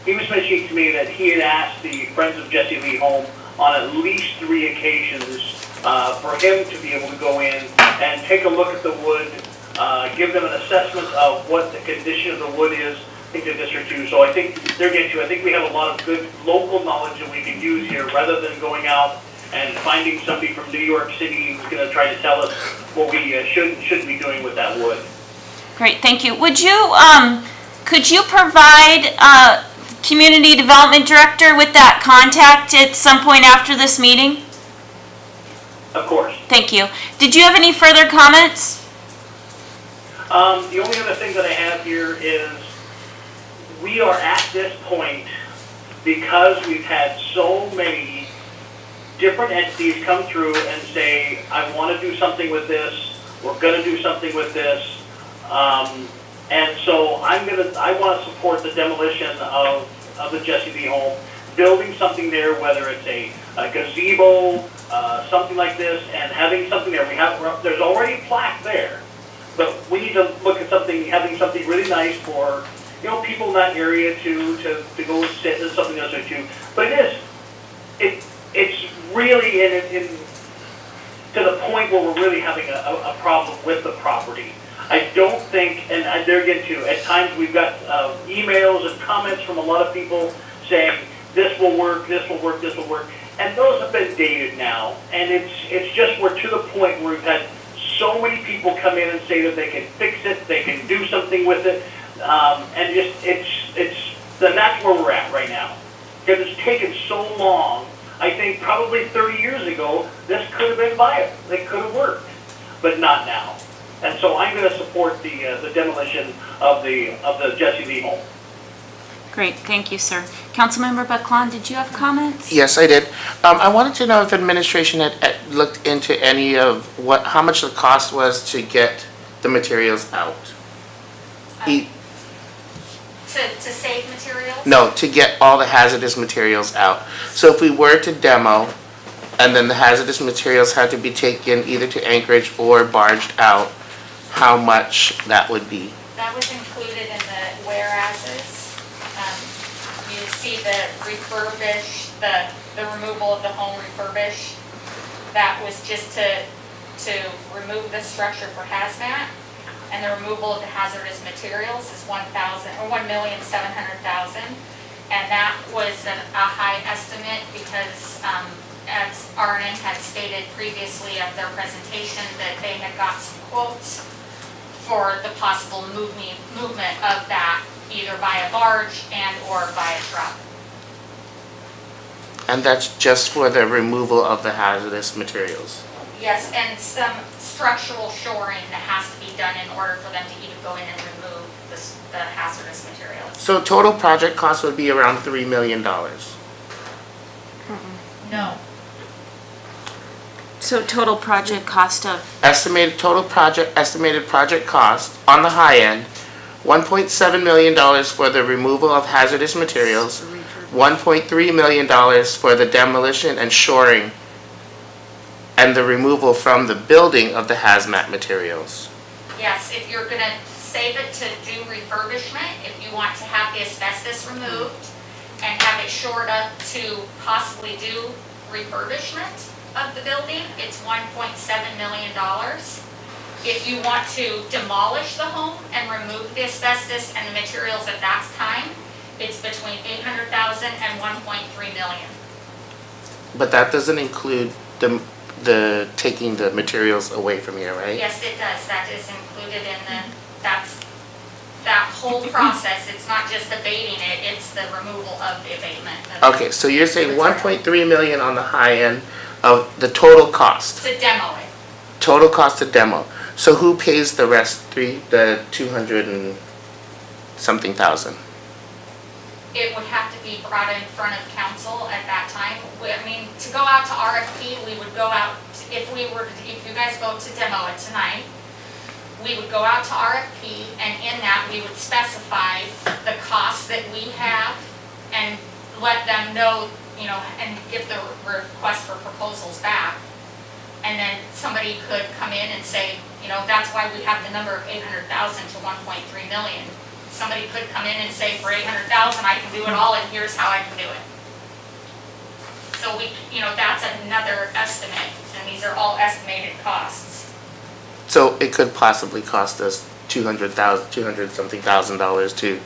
he was mentioning to me that he had asked the Friends of Jesse Lee Home on at least 3 occasions for him to be able to go in and take a look at the wood, give them an assessment of what the condition of the wood is, into District 2. So I think I think we have a lot of good local knowledge that we can use here, rather than going out and finding somebody from New York City who's going to try to tell us what we should be doing with that wood. Great, thank you. Would you, could you provide Community Development Director with that contact at some point after this meeting? Of course. Thank you. Did you have any further comments? The only other thing that I have here is we are at this point because we've had so many different entities come through and say, I want to do something with this, we're going to do something with this, and so I want to support the demolition of the Jesse Lee Home. building something there, whether it's a gazebo, something like this, and having something there. There's already a plaque there, but we need to look at having something really nice for, people in that area to go sit and something else or two. But it's really in to the point where we're really having a problem with the property. I don't think, and there again too, at times we've got emails and comments from a lot of people saying, this will work, this will work, this will work. And those have been dated now. And it's just, we're to the point where we've had so many people come in and say that they can fix it, they can do something with it. And then that's where we're at right now. Because it's taken so long. I think probably 30 years ago, this could have been viable. It could have worked, but not now. And so I'm going to support the demolition of the Jesse Lee home. Great, thank you, sir. Councilmember Baclan, did you have comments? Yes, I did. I wanted to know if administration had looked into any of how much the cost was to get the materials out. To save materials? No, to get all the hazardous materials out. So if we were to demo, and then the hazardous materials had to be taken either to Anchorage or barged out, how much that would be? That was included in the whereases. You see the refurbish, the removal of the home refurbish. That was just to remove the structure for hazmat. And the removal of the hazardous materials is $1,700,000, and that was a high estimate because, as R&M had stated previously at their presentation, that they had got some quotes for the possible movement of that, either by a barge and or by a truck. And that's just for the removal of the hazardous materials? Yes, and some structural shoring that has to be done in order for them to even go in and remove the hazardous materials. So total project cost would be around $3 million? No. So total project cost of? Estimated project cost on the high end, $1.7 million for the removal of hazardous materials, $1.3 million for the demolition and shoring and the removal from the building of the hazmat materials. Yes, if you're going to save it to do refurbishment, if you want to have the asbestos removed and have it shored up to possibly do refurbishment of the building, it's $1.7 million. If you want to demolish the home and remove the asbestos and the materials at that time, it's between $800,000 and $1.3 million. But that doesn't include the taking the materials away from here, right? Yes, it does. That is included in that whole process. It's not just abating it, it's the removal of the abatement. Okay, so you're saying 1.3 million on the high end of the total cost? To demo it. Total cost to demo. So who pays the rest, the 200 and something thousand? It would have to be brought in front of council at that time. To go out to RFP, we would go out, if you guys vote to demo it tonight, we would go out to RFP, and in that, we would specify the costs that we have and let them know, and give the request for proposals back. And then somebody could come in and say, that's why we have the number of 800,000 to 1.3 million. Somebody could come in and say, for 800,000, I can do it all, and here's how I can do it. So that's another estimate, and these are all estimated costs. So it could possibly cost us $200,000 to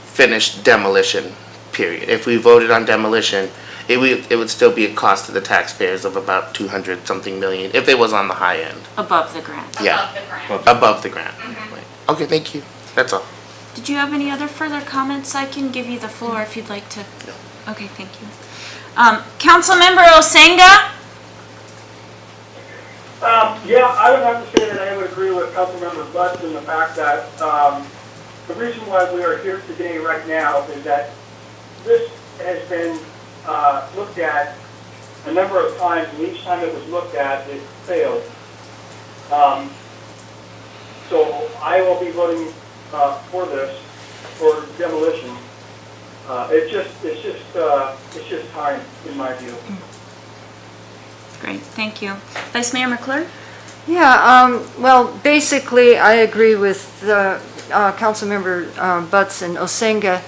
finish demolition, period. If we voted on demolition, it would still be a cost to the taxpayers of about 200 something million if it was on the high end. Above the grant. Yeah. Above the grant. Right. Okay, thank you. That's all. Did you have any other further comments? I can give you the floor if you'd like to. No. Okay, thank you. Councilmember Osenga? Yeah, I would have to say that I would agree with Councilmember Butts in the fact that the reason why we are here today right now is that this has been looked at a number of times, and each time it was looked at, it failed. So I will be voting for this, for demolition. It's just time, in my view. Great, thank you. Vice Mayor McClure? Yeah, well, basically, I agree with Councilmember Butts and Osenga.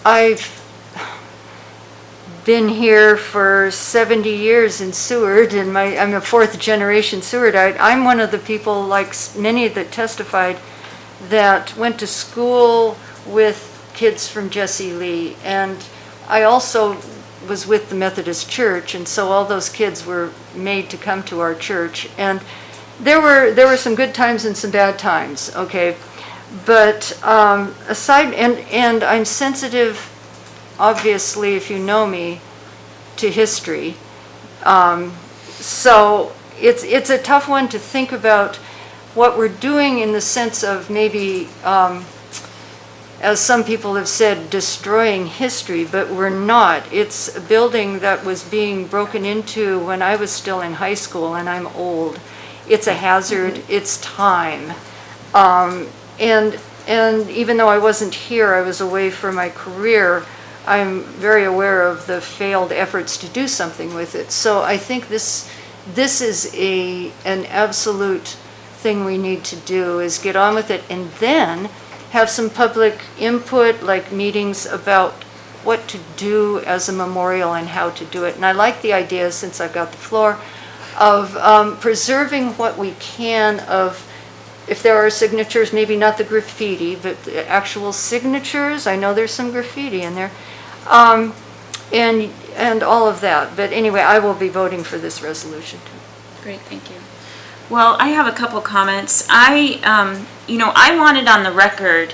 I've been here for 70 years in Seward, and I'm a fourth generation Sewardite. I'm one of the people, like many that testified, that went to school with kids from Jesse Lee, and I also was with the Methodist Church, and so all those kids were made to come to our church. And there were some good times and some bad times, okay? But aside, and I'm sensitive, obviously, if you know me, to history. So it's a tough one to think about what we're doing in the sense of maybe, as some people have said, destroying history, but we're not. It's a building that was being broken into when I was still in high school, and I'm old. It's a hazard, it's time. And even though I wasn't here, I was away for my career, I'm very aware of the failed efforts to do something with it. So I think this is an absolute thing we need to do, is get on with it, and then have some public input, like meetings about what to do as a memorial and how to do it. And I like the idea, since I've got the floor, of preserving what we can of, if there are signatures, maybe not the graffiti, but the actual signatures. I know there's some graffiti in there. And all of that. But anyway, I will be voting for this resolution too. Great, thank you. Well, I have a couple comments. I wanted on the record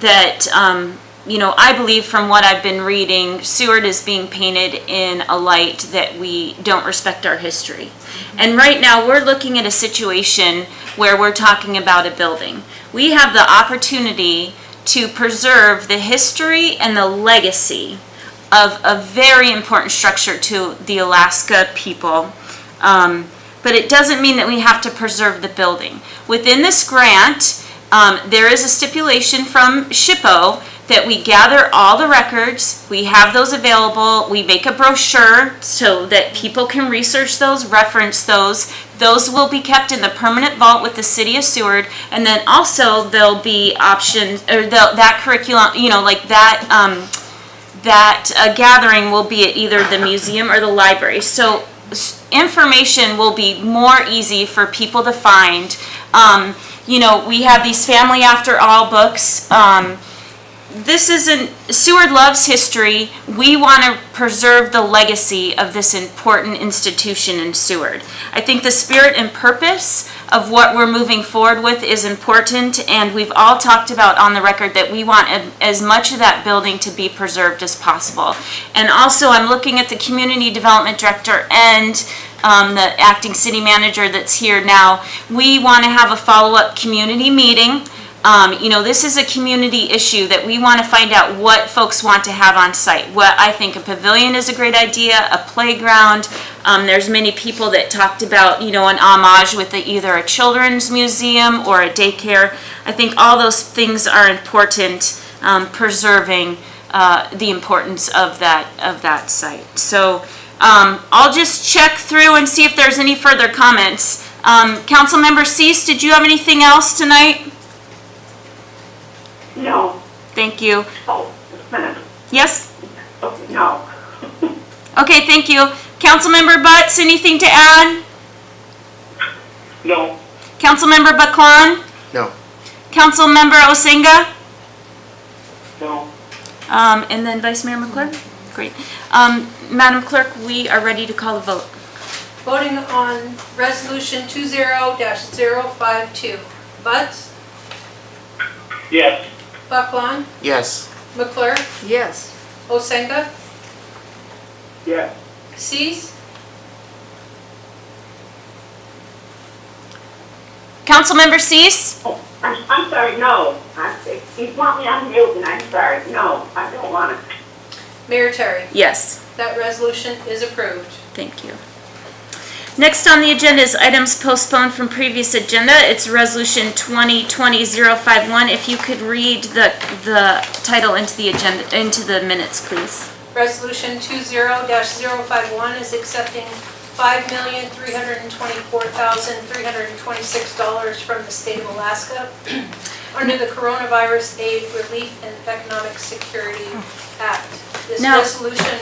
that, I believe from what I've been reading, Seward is being painted in a light that we don't respect our history. And right now, we're looking at a situation where we're talking about a building. We have the opportunity to preserve the history and the legacy of a very important structure to the Alaska people. But it doesn't mean that we have to preserve the building. Within this grant, there is a stipulation from SHPO that we gather all the records, we have those available, we make a brochure so that people can research those, reference those. Those will be kept in the permanent vault with the City of Seward, and then also there'll be options, or that curriculum, that gathering will be at either the museum or the library. So information will be more easy for people to find. We have these Family After All books. Seward loves history. We want to preserve the legacy of this important institution in Seward. I think the spirit and purpose of what we're moving forward with is important, and we've all talked about on the record that we want as much of that building to be preserved as possible. And also, I'm looking at the community development director and the acting city manager that's here now. We want to have a follow-up community meeting. This is a community issue that we want to find out what folks want to have on site. What I think a pavilion is a great idea, a playground. There's many people that talked about, an homage with either a children's museum or a daycare. I think all those things are important, preserving the importance of that site. So I'll just check through and see if there's any further comments. Councilmember Cease, did you have anything else tonight? No. Thank you. Oh, just a minute. Yes? Oh, no. Okay, thank you. Councilmember Butts, anything to add? No. Councilmember Baclan? No. Councilmember Osenga? No. And then Vice Mayor McClure? Great. Madam Clerk, we are ready to call the vote. Voting on Resolution 20-052. Butts? Yes. Baclan? Yes. McClure? Yes. Osenga? Yes. Cease? Councilmember Cease? Oh, I'm sorry, no. You want me on mute, and I'm sorry. No, I don't want it. Mayor Terry? Yes. That resolution is approved. Thank you. Next on the agenda is items postponed from previous agenda. It's Resolution 2020-051. If you could read the title into the agenda, into the minutes, please. Resolution 20-051 is accepting $5,324,326 from the state of Alaska under the Coronavirus Aid, Relief, and Economic Security Act. This Now- resolution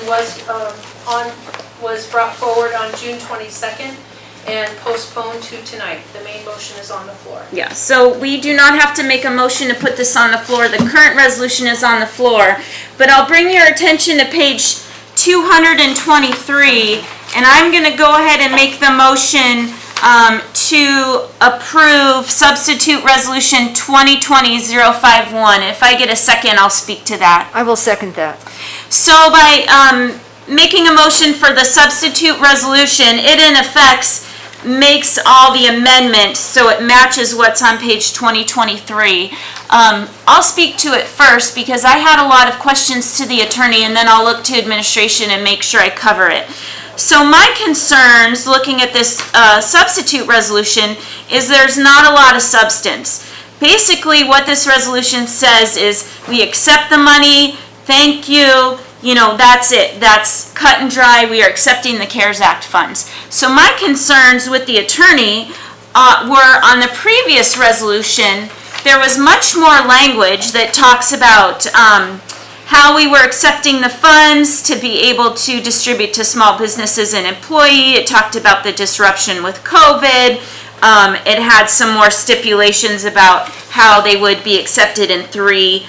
was brought forward on June 22nd and postponed to tonight. The main motion is on the floor. Yeah, so we do not have to make a motion to put this on the floor. The current resolution is on the floor. But I'll bring your attention to page 223, and I'm going to go ahead and make the motion to approve substitute resolution 2020-051. If I get a second, I'll speak to that. I will second that. So by making a motion for the substitute resolution, it in effect makes all the amendments so it matches what's on page 2023. I'll speak to it first because I had a lot of questions to the attorney, and then I'll look to administration and make sure I cover it. So my concerns looking at this substitute resolution is there's not a lot of substance. Basically what this resolution says is we accept the money, thank you, you know, that's it. That's cut and dry. We are accepting the CARES Act funds. So my concerns with the attorney were on the previous resolution, there was much more language that talks about how we were accepting the funds to be able to distribute to small businesses and employee. It talked about the disruption with COVID. It had some more stipulations about how they would be accepted in three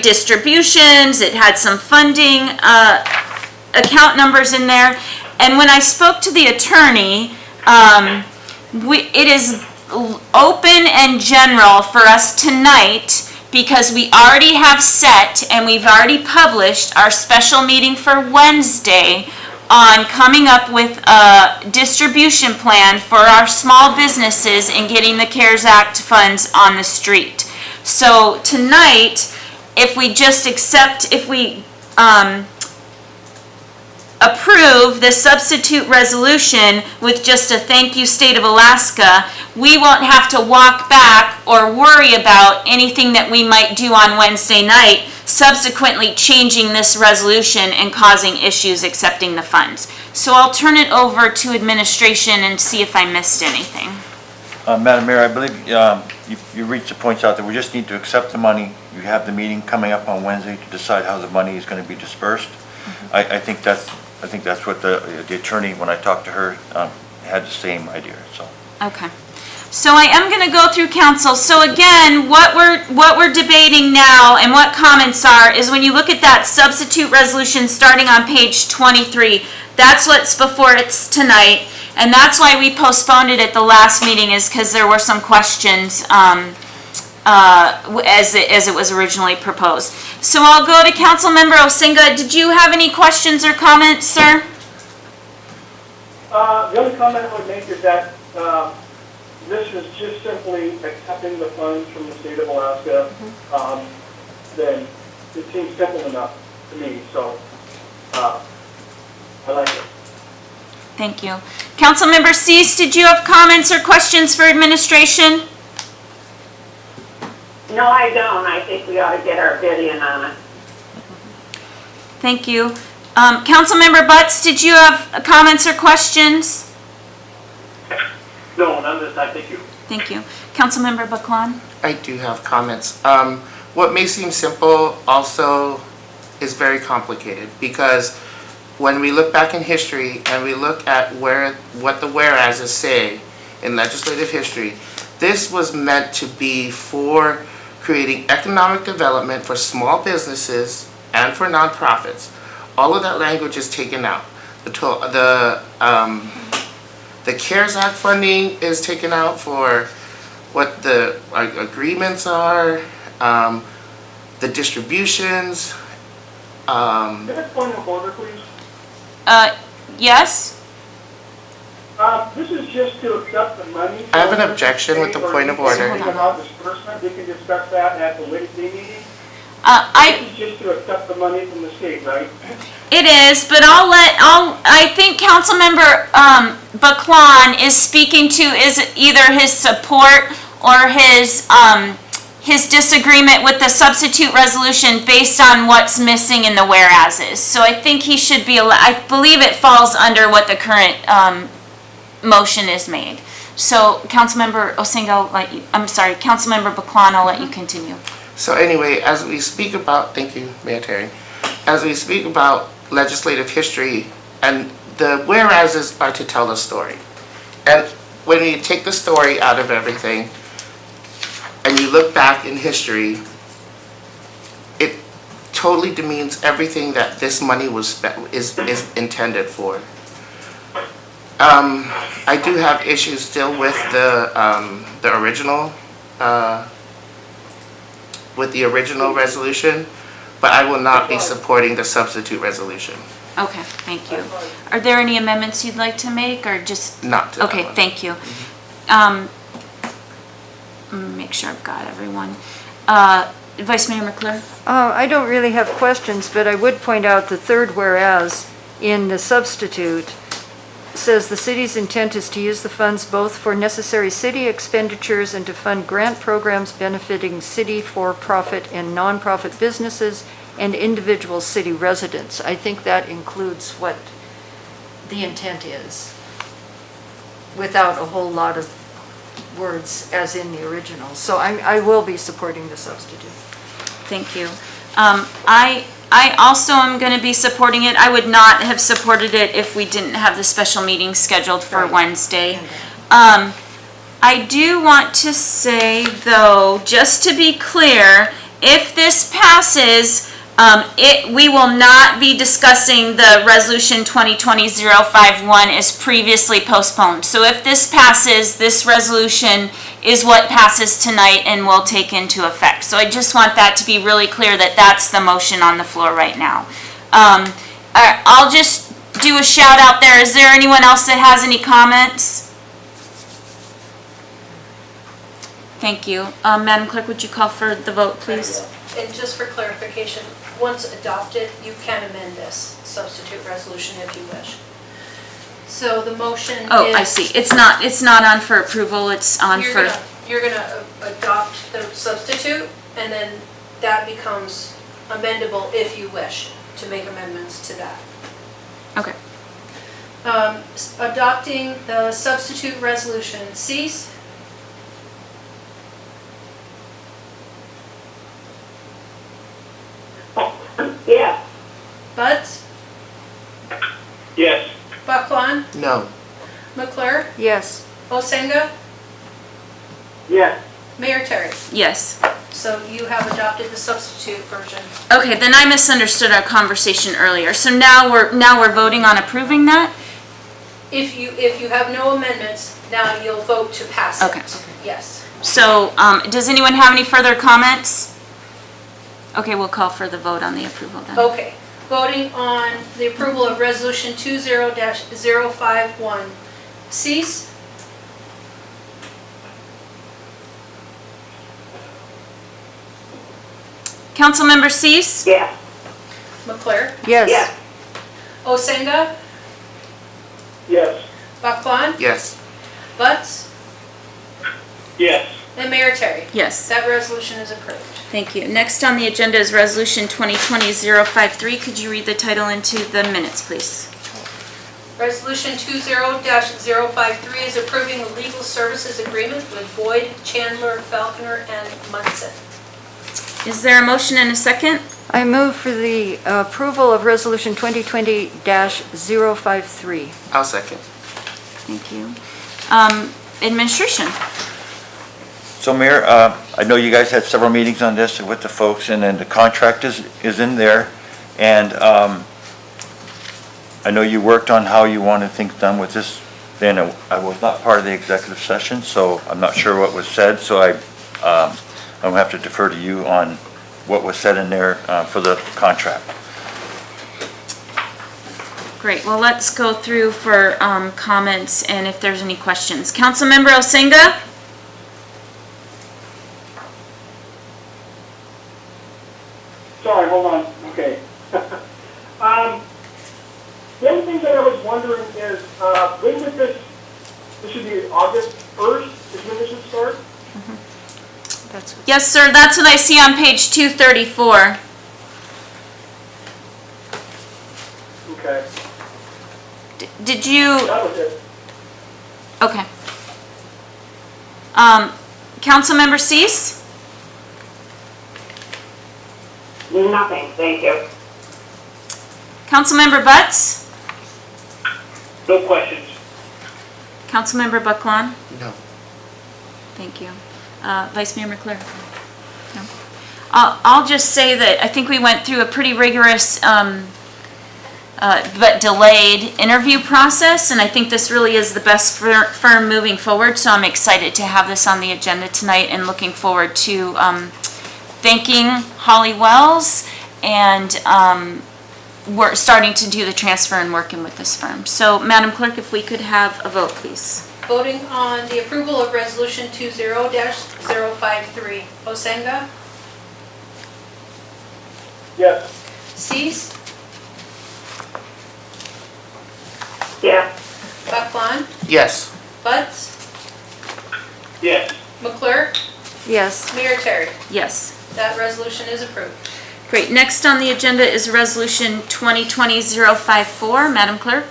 distributions. It had some funding account numbers in there. And when I spoke to the attorney, it is open and general for us tonight because we already have set and we've already published our special meeting for Wednesday on coming up with a distribution plan for our small businesses and getting the CARES Act funds on the street. So tonight, if we just accept, if we approve the substitute resolution with just a thank you State of Alaska, we won't have to walk back or worry about anything that we might do on Wednesday night, subsequently changing this resolution and causing issues accepting the funds. So I'll turn it over to administration and see if I missed anything. Madam Mayor, I believe you reached the points out that we just need to accept the money. You have the meeting coming up on Wednesday to decide how the money is going to be dispersed. I think that's what the attorney, when I talked to her, had the same idea. So. Okay. So I am going to go through council. So again, what we're debating now and what comments are is when you look at that substitute resolution starting on page 23, that's what's before it's tonight. And that's why we postponed it at the last meeting, is because there were some questions as it was originally proposed. So I'll go to Councilmember Osinga. Did you have any questions or comments, sir? The only comment I would make is that this is just simply accepting the funds from the state of Alaska. Then it seems simple enough to me, so I like it. Thank you. Councilmember Cease, did you have comments or questions for administration? No, I don't. I think we ought to get our bid in on it. Thank you. Councilmember Butts, did you have comments or questions? No, none this time, thank you. Thank you. Councilmember Baclan? I do have comments. What may seem simple also is very complicated, because when we look back in history and we look at what the whereases say in legislative history, this was meant to be for creating economic development for small businesses and for nonprofits. All of that language is taken out. The CARES Act funding is taken out for what the agreements are, the distributions. Can I point of order, please? Yes? This is just to accept the money. I have an objection with the point of order. About disbursement, we can discuss that at the Wednesday meeting. This is just to accept the money from the state, right? It is, but I think Councilmember Baclan is speaking to is either his support or his disagreement with the substitute resolution based on what's missing in the whereases. So I think he should be, I believe it falls under what the current motion is made. So Councilmember Osenga, Councilmember Baclan, I'll let you continue. So anyway, as we speak about, thank you, Mayor Terry. As we speak about legislative history, and the whereases are to tell the story. And when you take the story out of everything, and you look back in history, it totally demeans everything that this money was is intended for. I do have issues still with the original resolution, but I will not be supporting the substitute resolution. Okay, thank you. Are there any amendments you'd like to make, or just? Not to that Okay, one. thank you. Make sure I've got everyone. Vice Mayor McClure? I don't really have questions, but I would point out the third whereas in the substitute says the city's intent is to use the funds both for necessary city expenditures and to fund grant programs benefiting city for-profit and nonprofit businesses and individual city residents. I think that includes what the intent is, without a whole lot of words as in the original. So I will be supporting the substitute. Thank you. I also am going to be supporting it. I would not have supported it if we didn't have the special meeting scheduled for Wednesday. I do want to say, though, just to be clear, if this passes, we will not be discussing the resolution 2020-051 as previously postponed. So if this passes, this resolution is what passes tonight and will take into effect. So I just want that to be really clear that that's the motion on the floor right now. I'll just do a shout out there. Is there anyone else that has any comments? Thank you. Madam Clerk, would you call for the vote, please? And just for clarification, once adopted, you can amend this substitute resolution if you wish. So the motion is... Oh, I see. It's not on for approval, it's on for... You're gonna adopt the substitute, and then that becomes amendable if you wish to make amendments to that. Okay. Adopting the substitute resolution. Cease? Yes. Butts? Yes. Baclan? No. McClure? Yes. Osenga? Yes. Mayor Terry? Yes. So you have adopted the substitute version. Okay, then I misunderstood our conversation earlier. So now we're voting on approving that? If you have no amendments, now you'll vote to pass it. Okay. Yes. So, does anyone have any further comments? Okay, we'll call for the vote on the approval then. Okay. Voting on the approval of Resolution 20-051. Cease? Councilmember Cease? Yes. McClure? Yes. Yes. Osenga? Yes. Baclan? Yes. Butts? Yes. And Mayor Terry? Yes. That resolution is approved. Thank you. Next on the agenda is Resolution 2020-053. Could you read the title into the minutes, please? Resolution 20-053 is approving a legal services agreement with Boyd, Chandler, Falconer, and Munson. Is there a motion and a second? I move for the approval of Resolution 2020-053. I'll second. Thank you. Administration. So Mayor, I know you guys had several meetings on this with the folks, and then the contract is in there. And I know you worked on how you wanted things done with this. Then I was not part of the executive session, so I'm not sure what was said. So I'm gonna have to defer to you on what was said in there for the contract. Great. Well, let's go through for comments and if there's any questions. Councilmember Osenga? Sorry, hold on, okay. The other thing that I was wondering is, when would this should be August 1st, is when this should start? That's what- Yes, sir, that's what I see on page 234. Okay, Did you, that was it. okay. Councilmember Cease? Nothing, thank you. Councilmember Butts? No questions. Councilmember Buckland? No. Thank you. Vice Mayor McClure? No. I'll just say that I think we went through a pretty rigorous but delayed interview process, and I think this really is the best firm moving forward, so I'm excited to have this on the agenda tonight and looking forward to thanking Holly Wells and we're starting to do the transfer and working with this firm. So, Madam Clerk, if we could have a vote, please. Voting on the approval of Resolution 20-053. Osenga? Yes. Cease? Yes. Buckland? Yes. Butts? Yes. McClure? Yes. Mayor Terry? Yes. That resolution is approved. Great. Next on the agenda is Resolution 2020-054. Madam Clerk?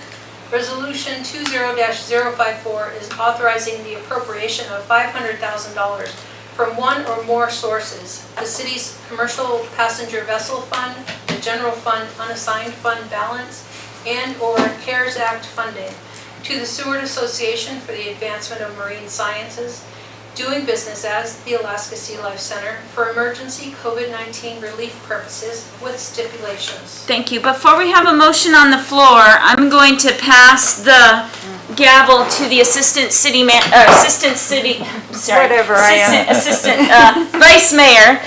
Resolution 20-054 is authorizing the appropriation of $500,000 from one or more sources: the city's commercial passenger vessel fund, the general fund unassigned fund balance, and/or CARES Act funding, to the Seward Association for the Advancement of Marine Sciences, doing business as the Alaska Sea Life Center, for emergency COVID-19 relief purposes with stipulations. Thank you. Before we have a motion on the floor, I'm going to pass the gavel to the Assistant Vice Mayor,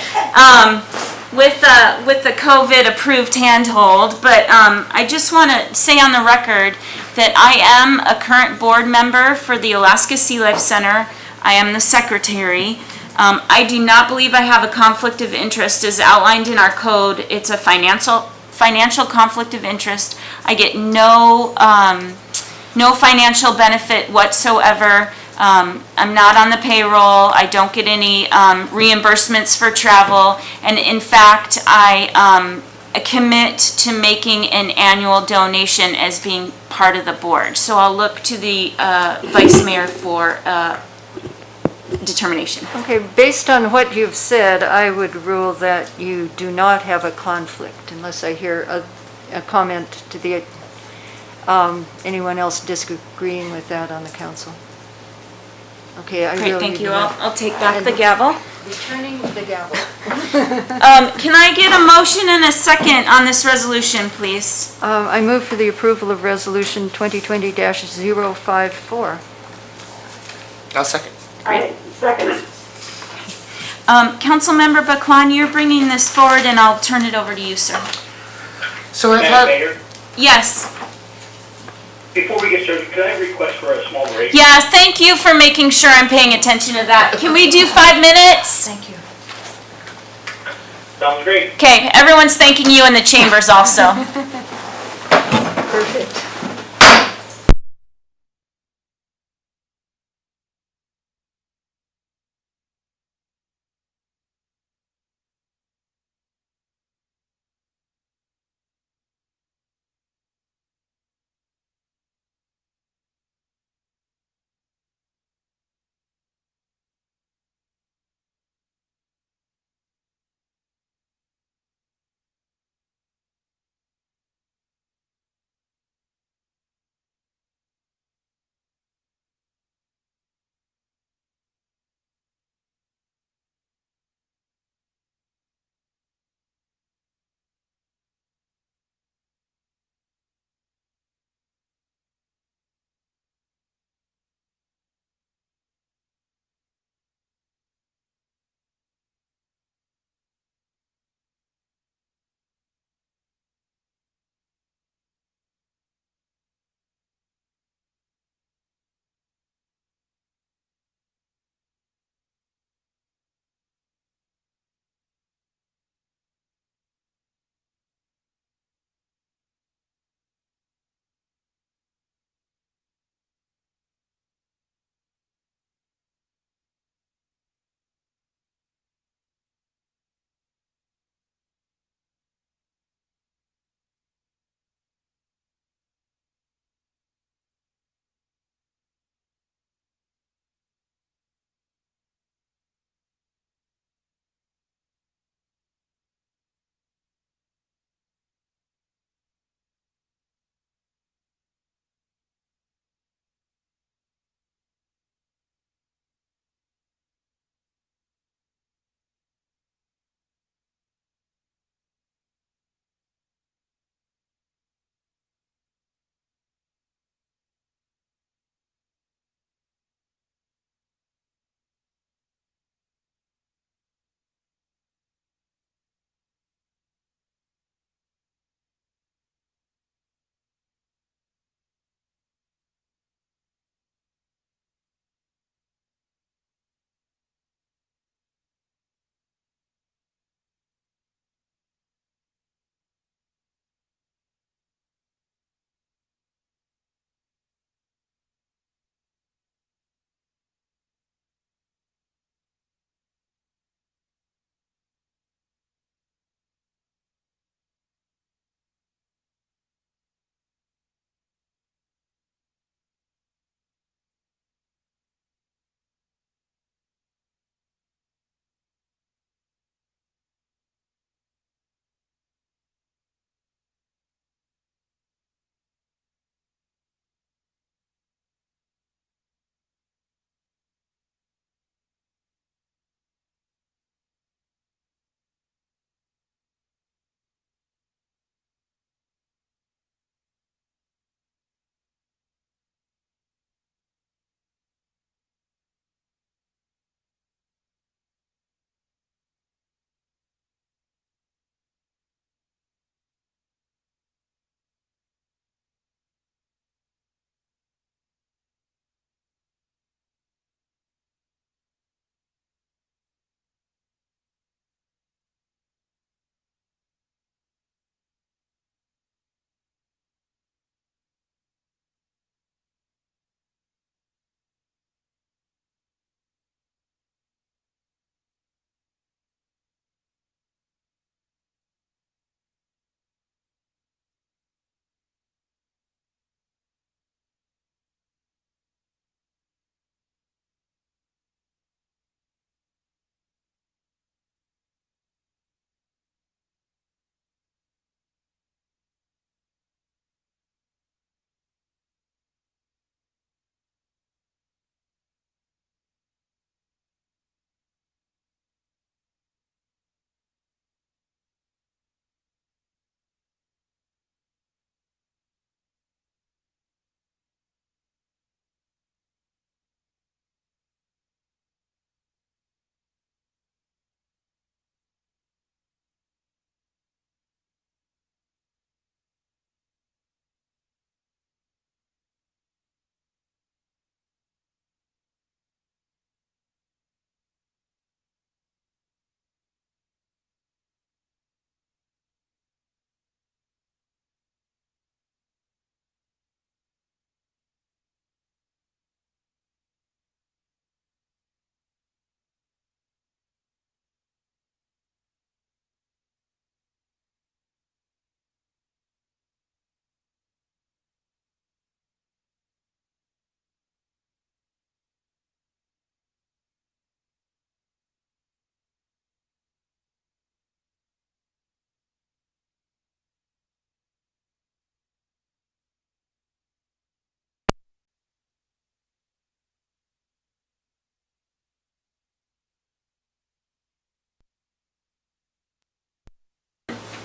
with the COVID approved handhold. But I just want to say on the record that I am a current board member for the Alaska Sea Life Center. I am the secretary. I do not believe I have a conflict of interest as outlined in our code. It's a financial conflict of interest. I get no financial benefit whatsoever. I'm not on the payroll. I don't get any reimbursements for travel. And in fact, I commit to making an annual donation as being part of the board. So I'll look to the Vice Mayor for determination. Okay, based on what you've said, I would rule that you do not have a conflict, unless I hear a comment to the, anyone else disagreeing with that on the council. Okay, I really Great, thank you. do not. I'll take back the gavel. Returning the gavel. Can I get a motion and a second on this resolution, please? I move for the approval of Resolution 2020-054. I'll second. I second it. Councilmember Bakwan, you're bringing this forward, and I'll turn it over to you, sir. So I've Madam had, Mayor, Yes. before we get started, can I request for a small break? Yeah, thank you for making sure I'm paying attention to that. Can we do 5 minutes? Thank you. Sounds great. Okay, everyone's thanking you in the chambers also. Perfect.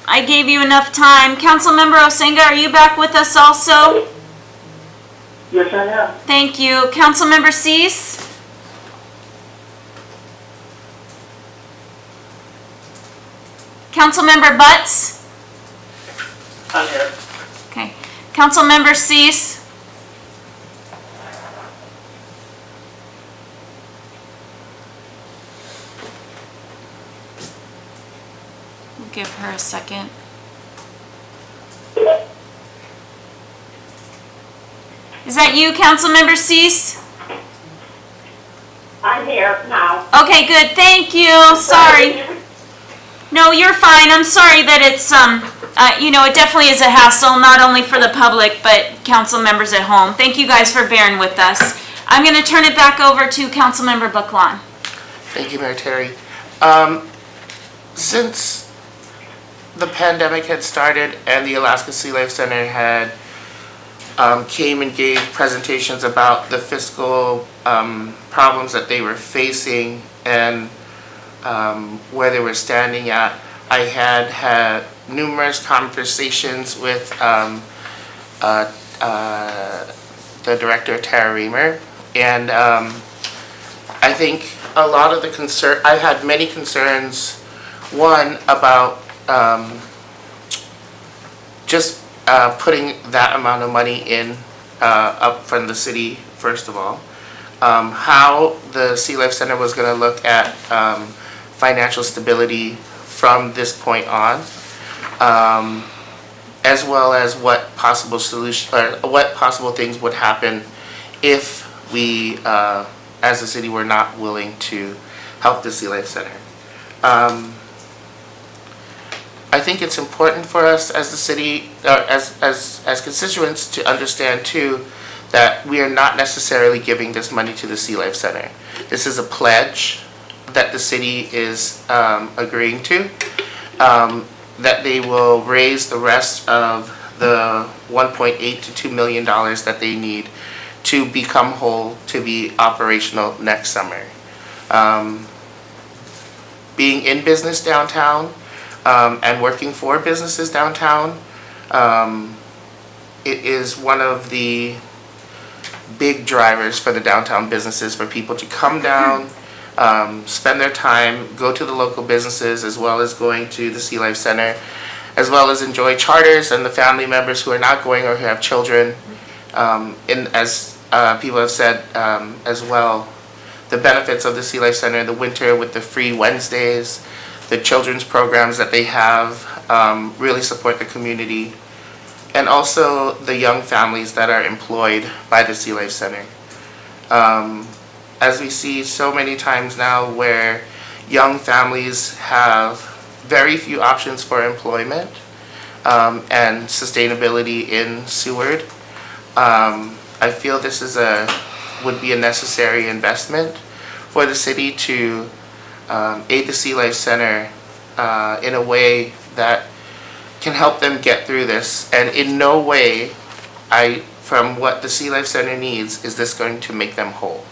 I gave you enough time. Councilmember Osenga, are you back with us also? Yes, I am. Thank you. Councilmember Cease? Councilmember Butts? I'm here. Okay. Councilmember Cease? We'll give her a second. Is that you, Councilmember Cease? I'm here now. Okay, good. Thank you. Sorry. No, you're fine. I'm sorry that it's, it definitely is a hassle, not only for the public, but council members at home. Thank you guys for bearing with us. I'm going to turn it back over to Councilmember Bucklawn. Thank you, Mayor Terry. Since the pandemic had started and the Alaska Sea Life Center had came and gave presentations about the fiscal problems that they were facing and where they were standing at, I had numerous conversations with the director, Tara Reamer, and I think a lot of the I had many concerns. One, about just putting that amount of money in up from the city, first of all. How the Sea Life Center was going to look at financial stability from this point on, as well as what possible what possible things would happen if we, as a city, were not willing to help the Sea Life Center. I think it's important for us as the city, as constituents, to understand too that we are not necessarily giving this money to the Sea Life Center. This is a pledge that the city is agreeing to, that they will raise the rest of the $1.8 to $2 million that they need to become whole, to be operational next summer. Being in business downtown, and working for businesses downtown, it is one of the big drivers for the downtown businesses, for people to come down, spend their time, go to the local businesses, as well as going to the Sea Life Center, as well as enjoy charters and the family members who are not going or who have children. And as people have said as well, the benefits of the Sea Life Center in the winter with the free Wednesdays, the children's programs that they have really support the community, and also the young families that are employed by the Sea Life Center. As we see so many times now where young families have very few options for employment and sustainability in Seward, I feel this is would be a necessary investment for the city to aid the Sea Life Center in a way that can help them get through this. And in no way, from what the Sea Life Center needs, is this going to make them whole.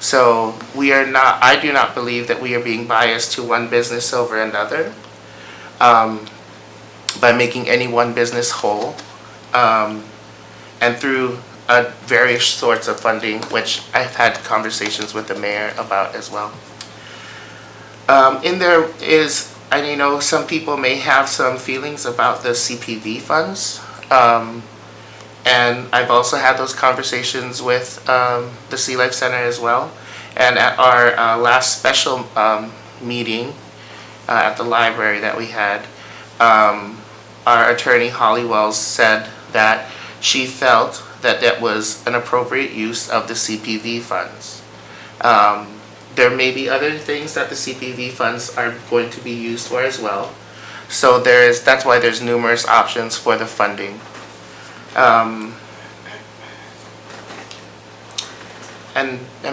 So I do not believe that we are being biased to one business over another by making any one business whole, and through various sorts of funding, which I've had conversations with the mayor about as well. In there is, and some people may have some feelings about the CPV funds, and I've also had those conversations with the Sea Life Center as well. And at our last special meeting at the library that we had, our attorney Holly Wells said that she felt that that was an appropriate use of the CPV funds. There may be other things that the CPV funds are going to be used for as well. So that's why there's numerous options for the funding. And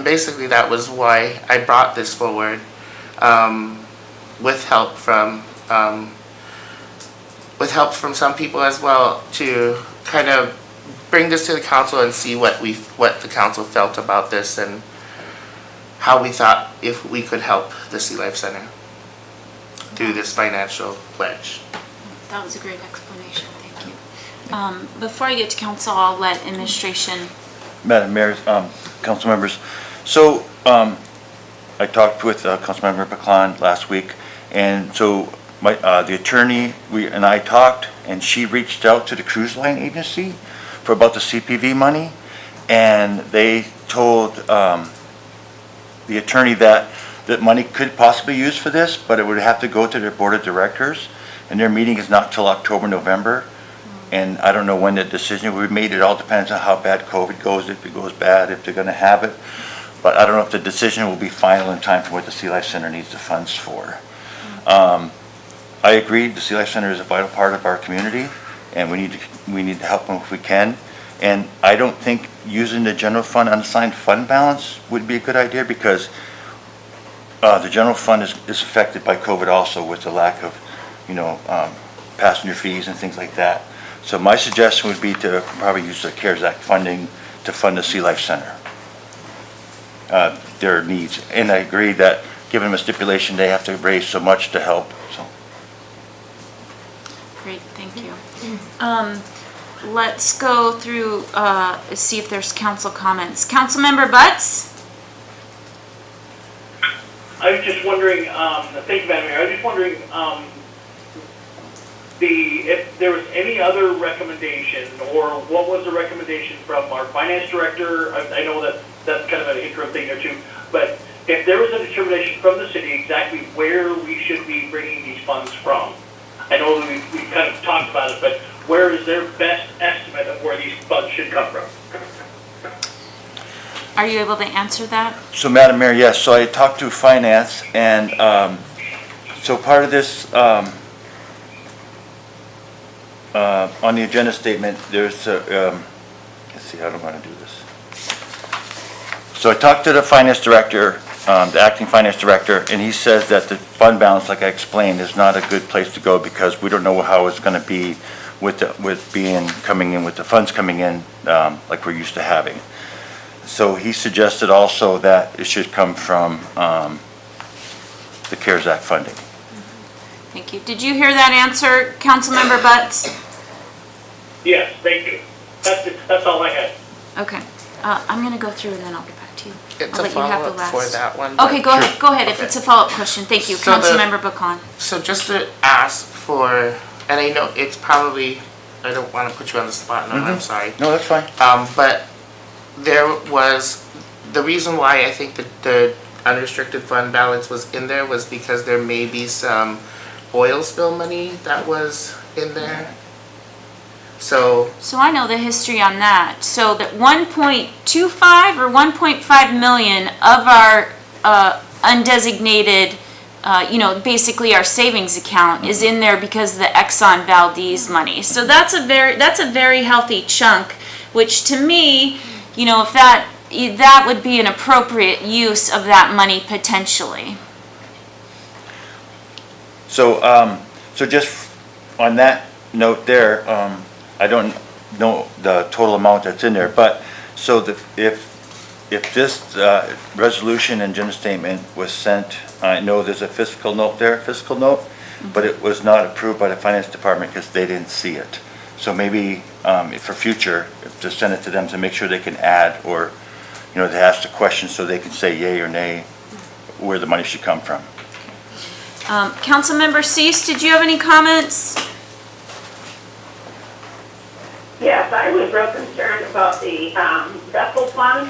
basically that was why I brought this forward, with help from some people as well, to kind of bring this to the council and see what the council felt about this and how we thought if we could help the Sea Life Center through this financial pledge. That was a great explanation, thank you. Before I get to council, I'll let administration. Madam Mayor, council members, so I talked with Councilmember Pecan last week, and so the attorney and I talked, and she reached out to the cruise line agency for about the CPV money, and they told the attorney that money could possibly be used for this, but it would have to go to their board of directors, and their meeting is not till October, November. And I don't know when the decision will be made. It all depends on how bad COVID goes, if it goes bad, if they're gonna have it. But I don't know if the decision will be final in time for what the Sea Life Center needs the funds for. I agree, the Sea Life Center is a vital part of our community, and we need to help them if we can. And I don't think using the general fund unassigned fund balance would be a good idea, because the general fund is affected by COVID also, with the lack of, passenger fees and things like that. So my suggestion would be to probably use the CARES Act funding to fund the Sea Life Center, their needs. And I agree that, given the stipulation, they have to raise so much to help, so. Great, thank you. Let's go through, see if there's council comments. Councilmember Butts? I was just wondering, thank you, Madam Mayor, I was just wondering, if there was any other recommendation, or what was the recommendation from our finance director? I know that that's kind of an interim thing there too, but if there was a determination from the city exactly where we should be bringing these funds from. I know that we kind of talked about it, but where is their best estimate of where these funds should come from? Are you able to answer that? So Madam Mayor, yes, so I talked to finance, and so part of this, on the agenda statement, there's let's see, how do I want to do this? So I talked to the finance director, the acting finance director, and he says that the fund balance, like I explained, is not a good place to go, because we don't know how it's going to be with coming in with the funds coming in, like we're used to having. So he suggested also that it should come from the CARES Act funding. Thank you. Did you hear that answer, Councilmember Butts? Yes, thank you. That's all I had. Okay. I'm going to go through and then I'll get back to you. It's I'll a let you have the follow-up for last. that one. Okay, go but- ahead. Go ahead if Okay. it's a follow-up question. Thank you, So the- Councilmember Pecan. So just to ask for, and I know it's probably, I don't want to put you on the spot, and I'm sorry. No, that's fine. But there was, the reason why I think that the unrestricted fund balance was in there was because there may be some oil spill money that was in there. So, I know the history on that. So that 1.25 or 1.5 million of our undesignated, basically our savings account is in there because of the Exxon Valdez money. So that's a very healthy chunk, which to me, if that would be an appropriate use of that money potentially. So, so just on that note there, I don't know the total amount that's in there, but so if this resolution and agenda statement was sent, I know there's a fiscal note, but it was not approved by the finance department because they didn't see it. So maybe for future, to send it to them to make sure they can add, or they ask the question so they can say yay or nay where the money should come from. Councilmember Cease, did you have any comments? Yes, I was real concerned about the vessel fund,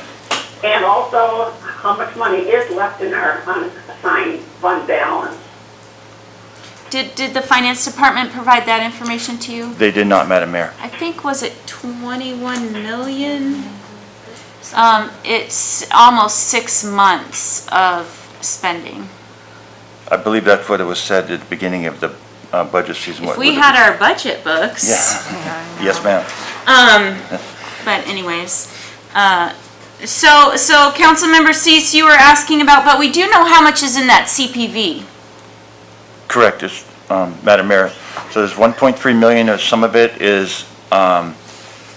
and also how much money is left in our unassigned fund balance. Did the finance department provide that information to you? They did not, Madam Mayor. I think, was it 21 million? It's almost 6 months of spending. I believe that's what it was said at the beginning of the budget season. If we had our budget books. Yeah. Yes, ma'am. But anyways, so Councilmember Cease, you were asking about, but we do know how much is in that CPV. Correct, Madam Mayor. So there's 1.3 million, or some of it is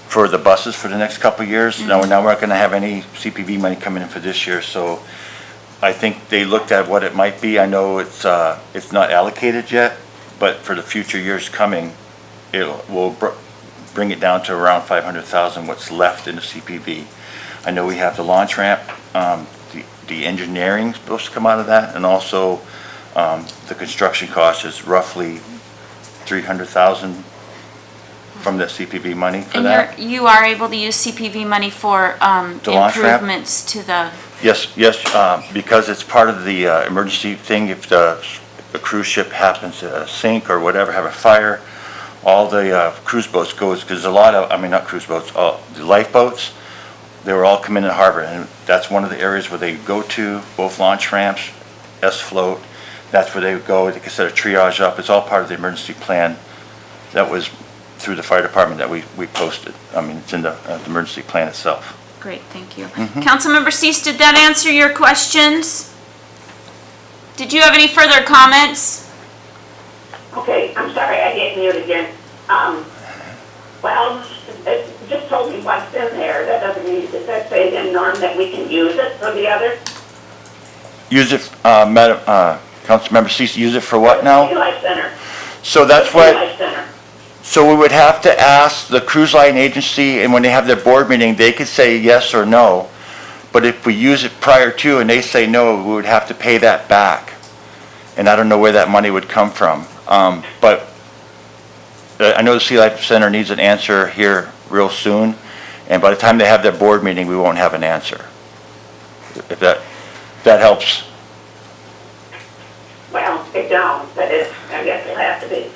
for the buses for the next couple of years. Mm-hmm. Now we're not going to have any CPV money coming in for this year, so I think they looked at what it might be. I know it's not allocated yet, but for the future years coming, we'll bring it down to around 500,000, what's left in the CPV. I know we have the launch ramp, the engineering's supposed to come out of that, and also the construction cost is roughly 300,000 from the CPV money for that. And you are able to use CPV money for The launch ramp? improvements to the, Yes, because it's part of the emergency thing. If the cruise ship happens to sink or whatever, have a fire, all the cruise boats goes, because a lot of, I mean, not cruise boats, the lifeboats, they were all come in the harbor, and that's one of the areas where they go to, both launch ramps, S-float, that's where they would go. They can set a triage up. It's all part of the emergency plan that was through the fire department that we posted. I mean, it's in the emergency plan itself. great, thank you. Mhm. Councilmember Cease, did that answer your questions? Did you have any further comments? Okay, I'm sorry, I hit mute again. Well, it just told me what's in there. That doesn't mean, does that say then, Norm, that we can use it for the other? Use it, Madam, Councilmember Cease, use it for what now? Sea Life Center. So that's Sea what, Life Center. so we would have to ask the cruise line agency, and when they have their board meeting, they could say yes or no. But if we use it prior to and they say no, we would have to pay that back. And I don't know where that money would come from. But I know the Sea Life Center needs an answer here real soon, and by the time they have their board meeting, we won't have an answer. If that helps. Well, it don't, but I guess it'll have to be.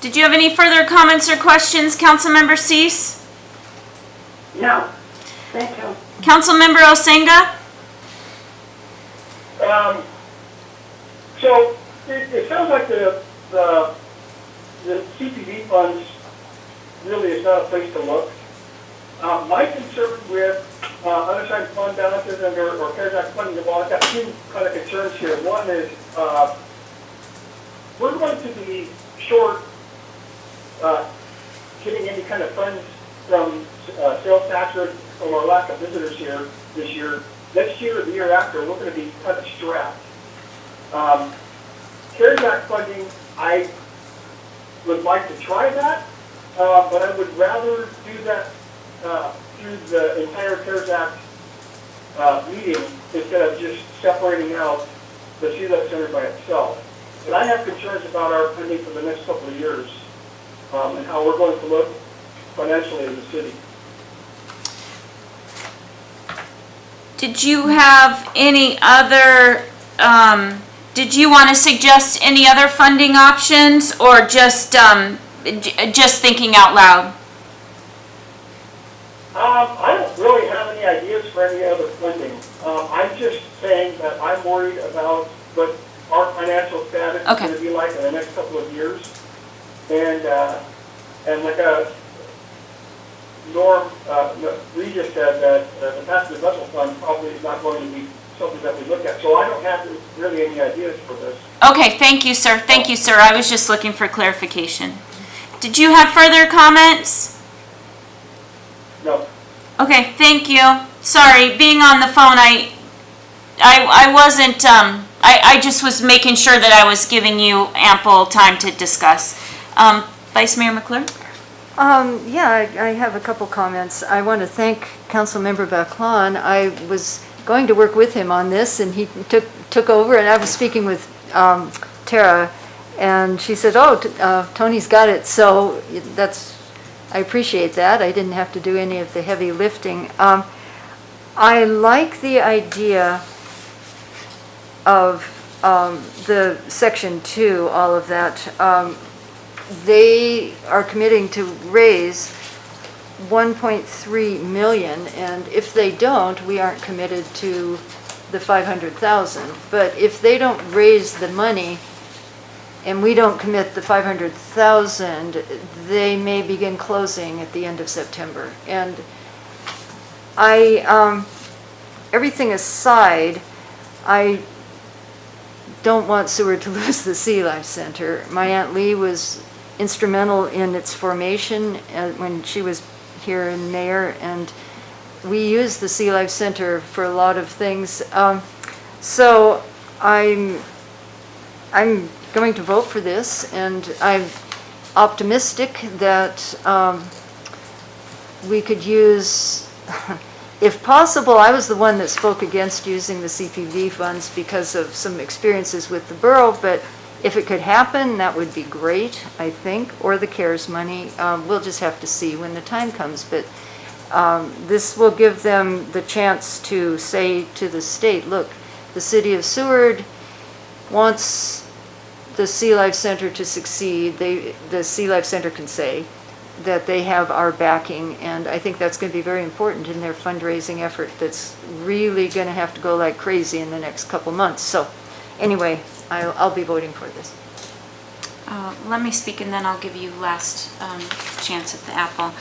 Did you have any further comments or questions, Councilmember Cease? No, thank you. Councilmember Osenga? So it sounds like the CPV funds really is not a place to look. My concern with unassigned fund balances or CARES Act funding, well, I've got two kind of concerns here. One is we're going to be short getting any kind of funds from sales tax or from our lack of visitors here this year. Next year or the year after, we're going to be kind of strapped. CARES Act funding, I would like to try that, but I would rather do that through the entire CARES Act meeting instead of just separating out the Sea Life Center by itself. But I have concerns about our funding for the next couple of years and how we're going to look financially in the city. Did you have any other, did you want to suggest any other funding options, or just thinking out loud? I don't really have any ideas for any other funding. I'm just saying that I'm worried about what our financial status is going to be like in the next couple of years. And like Norm Regis said, that the passenger vessel fund probably is not going to be something that we look at. So I don't have really any ideas for this. Okay, thank you, sir. Thank you, sir. I was just looking for clarification. Did you have further comments? No. Okay, thank you. Sorry, being on the phone, I wasn't, I just was making sure that I was giving you ample time to discuss. Vice Mayor McClure? Yeah, I have a couple comments. I want to thank Councilmember Baclan. I was going to work with him on this, and he took over, and I was speaking with Tara, and she said, oh, Tony's got it, so I appreciate that. I didn't have to do any of the heavy lifting. I like the idea of the Section 2, all of that. They are committing to raise 1.3 million, and if they don't, we aren't committed to the 500,000. But if they don't raise the money and we don't commit the 500,000, they may begin closing at the end of September. And everything aside, I don't want Seward to lose the Sea Life Center. My Aunt Lee was instrumental in its formation when she was here in mayor, and we use the Sea Life Center for a lot of things. So I'm going to vote for this, and I'm optimistic that we could use, if possible, I was the one that spoke against using the CPV funds because of some experiences with the borough, but if it could happen, that would be great, I think, or the CARES money. We'll just have to see when the time comes, but this will give them the chance to say to the state, look, the city of Seward wants the Sea Life Center to succeed. The Sea Life Center can say that they have our backing, and I think that's going to be very important in their fundraising effort that's really going to have to go like crazy in the next couple months. So anyway, I'll be voting for this. Let me speak and then I'll give you last chance at the apple.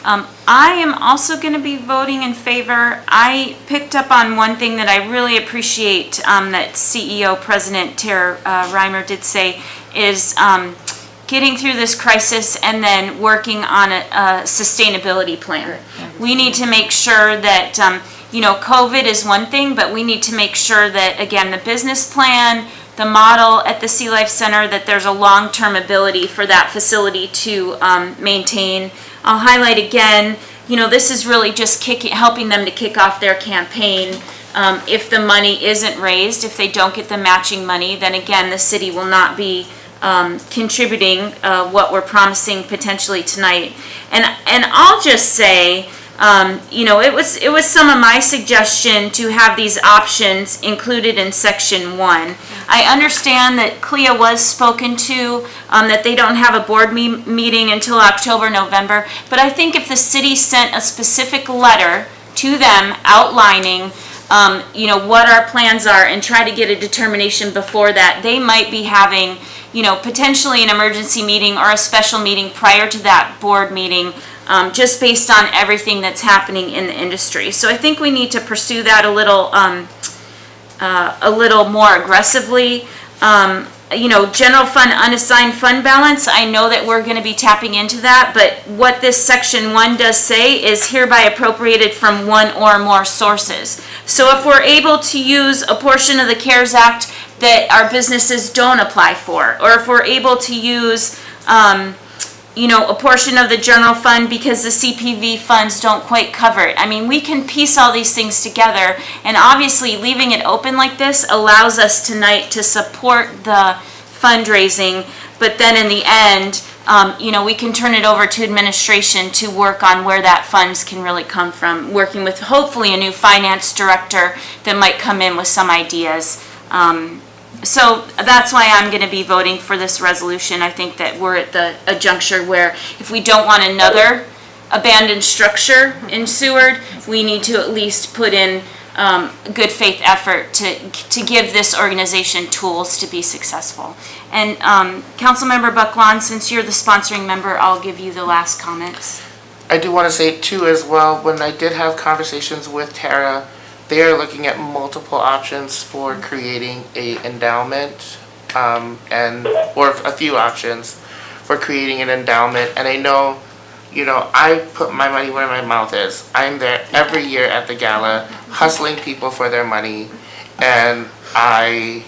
I am also going to be voting in favor. I picked up on one thing that I really appreciate that CEO President Tara Reimer did say is getting through this crisis and then working on a sustainability plan. We need to make sure that, COVID is one thing, but we need to make sure that, again, the business plan, the model at the Sea Life Center, that there's a long-term ability for that facility to maintain. I'll highlight again, this is really just helping them to kick off their campaign. If the money isn't raised, if they don't get the matching money, then again, the city will not be contributing what we're promising potentially tonight. And I'll just say, it was some of my suggestion to have these options included in section 1. I understand that CLIA was spoken to, that they don't have a board meeting until October, November, but I think if the city sent a specific letter to them outlining what our plans are and try to get a determination before that, they might be having, potentially an emergency meeting or a special meeting prior to that board meeting, just based on everything that's happening in the industry. So I think we need to pursue that a little more aggressively. General fund, unassigned fund balance, I know that we're going to be tapping into that, but what this section 1 does say is hereby appropriated from one or more sources. So if we're able to use a portion of the CARES Act that our businesses don't apply for, or if we're able to use a portion of the general fund because the CPV funds don't quite cover it. I mean, we can piece all these things together, and obviously leaving it open like this allows us tonight to support the fundraising, but then in the end, we can turn it over to administration to work on where that funds can really come from, working with hopefully a new finance director that might come in with some ideas. So that's why I'm going to be voting for this resolution. I think that we're at a juncture where if we don't want another abandoned structure in Seward, we need to at least put in good faith effort to give this organization tools to be successful. And Councilmember Bucklawn, since you're the sponsoring member, I'll give you the last comments. I do want to say too as well, when I did have conversations with Tara, they are looking at multiple options for creating a endowment, or a few options for creating an endowment. And I know, I put my money where my mouth is. I'm there every year at the gala, hustling people for their money, and I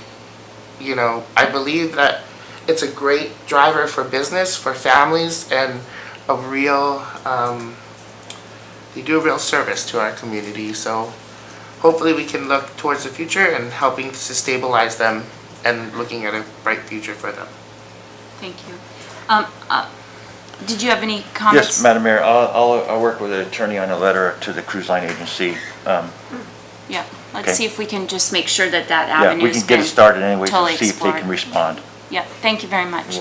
believe that it's a great driver for business, for families, and they do a real service to our community. So hopefully we can look towards the future and helping to stabilize them and looking at a bright future for them. Thank you. Did you have any comments? Yes, Madam Mayor, I'll work with an attorney on a letter to the cruise line agency. Yeah, let's Okay. see if we can just make sure that avenue's Yeah, we can get it started anyway totally to see if they explored. can respond. Yeah, thank you very much.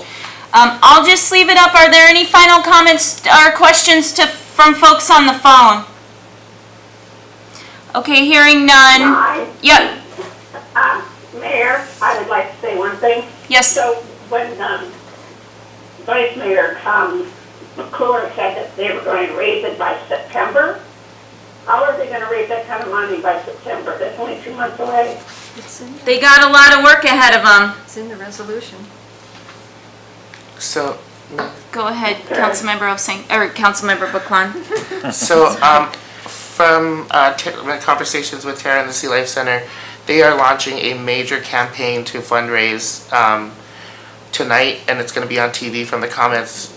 I'll just leave it up. Are there any final comments or questions from folks on the phone? Okay, hearing none. Hi. Yep. Mayor, I would like to say one thing. Yes. So when Vice Mayor McClure said that they were going to raise it by September, how are they going to raise that kind of money by September? That's only 2 months away. They got a lot of work ahead of them. It's in the resolution. So, Go ahead, Councilmember Osing, or Councilmember Bucklawn. So, from my conversations with Tara and the Sea Life Center, they are launching a major campaign to fundraise tonight, and it's gonna be on TV from the comments.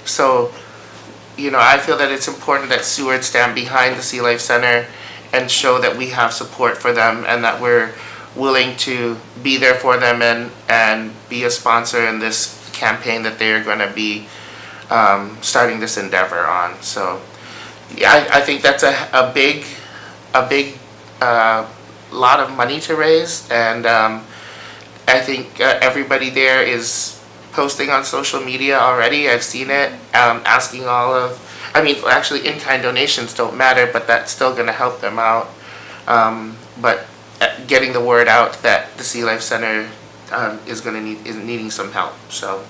So, you know, I feel that it's important that Seward stand behind the Sea Life Center and show that we have support for them and that we're willing to be there for them and be a sponsor in this campaign that they're gonna be starting this endeavor on. So, yeah, I think that's a big lot of money to raise, and I think everybody there is posting on social media already. I've seen it, asking actually in-kind donations don't matter, but that's still gonna help them out. But getting the word out that the Sea Life Center is needing some help, so.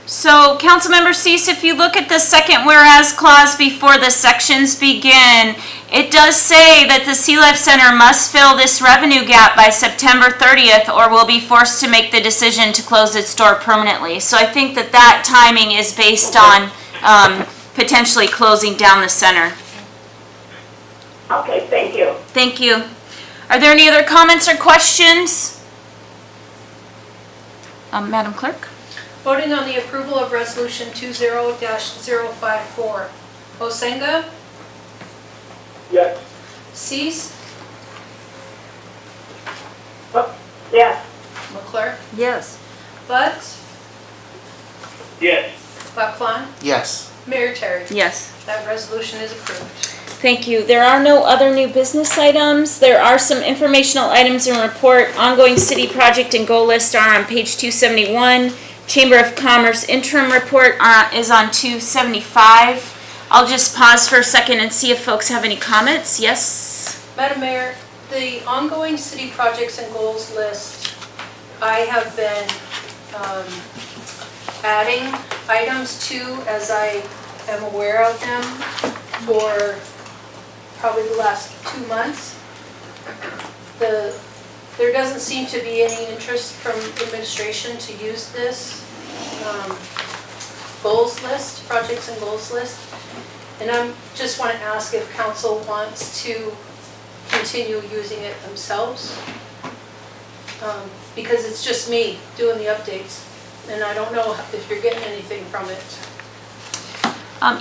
So, Councilmember Cease, if you look at the second whereas clause before the sections begin, it does say that the Sea Life Center must fill this revenue gap by September 30th or will be forced to make the decision to close its door permanently. So I think that timing is based on potentially closing down the center. Okay, thank you. Thank you. Are there any other comments or questions? Madam Clerk? Voting on the approval of Resolution 20-054. Osenga? Yes. Cease? Yes. McClure? Yes. Butts? Yes. Buckland? Yes. Mayor Terry? Yes. That resolution is approved. Thank you. There are no other new business items. There are some informational items in report. Ongoing city project and goal list are on page 271. Chamber of Commerce interim report is on 275. I'll just pause for a second and see if folks have any comments. Yes? Madam Mayor, the ongoing city projects and goals list, I have been adding items to as I am aware of them for probably the last 2 months. There doesn't seem to be any interest from administration to use this goals list, projects and goals list. And I just want to ask if council wants to continue using it themselves. Because it's just me doing the updates. And I don't know if you're getting anything from it.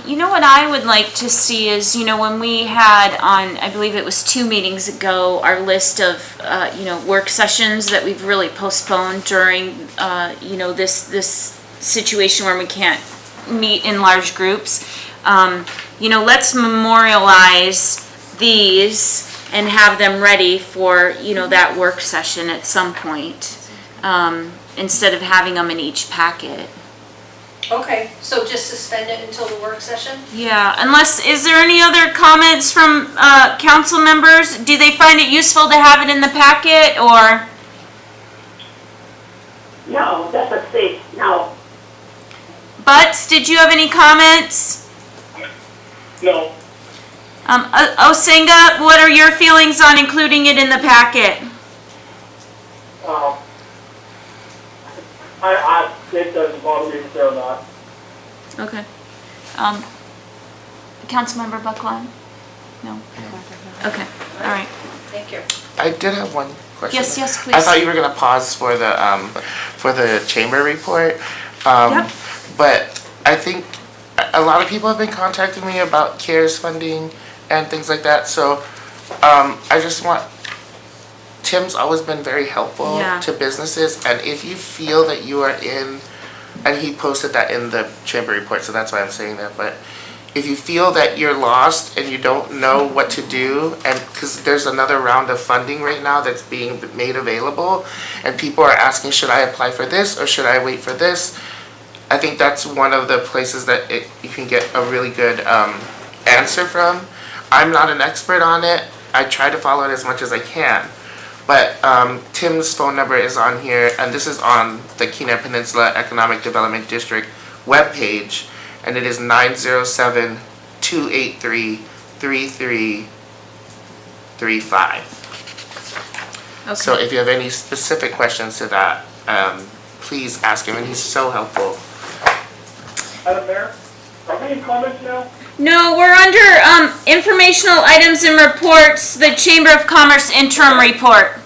You know what I would like to see is, when we had on, I believe it was 2 meetings ago, our list of, work sessions that we've really postponed during, this situation where we can't meet in large groups. Let's memorialize these and have them ready for, that work session at some point, instead of having them in each packet. Okay, so just suspend it until the work session? Yeah, is there any other comments from council members? Do they find it useful to have it in the packet, or? No, that's a C, no. Butts, did you have any comments? No. Osenga, what are your feelings on including it in the packet? It doesn't bother me if they're not. Okay. Councilmember Buckland? No? Okay, all right. Thank you. I did have one question. Yes, please. I thought you were gonna pause for the chamber report. Yep. But I think a lot of people have been contacting me about CARES funding and things like that, so I just want, Tim's always been very helpful Yeah. to businesses, and if you feel that you are in, and he posted that in the chamber report, so that's why I'm saying that, but if you feel that you're lost and you don't know what to do, and because there's another round of funding right now that's being made available, and people are asking, should I apply for this or should I wait for this? I think that's one of the places that you can get a really good answer from. I'm not an expert on it. I try to follow it as much as I can. But Tim's phone number is on here, and this is on the Kenai Peninsula Economic Development District webpage, and it is 907-283-3335. Okay. So if you have any specific questions to that, please ask him, and he's so helpful. Madam Mayor, are we in comments now? No, we're under informational items and reports, the Chamber of Commerce interim report.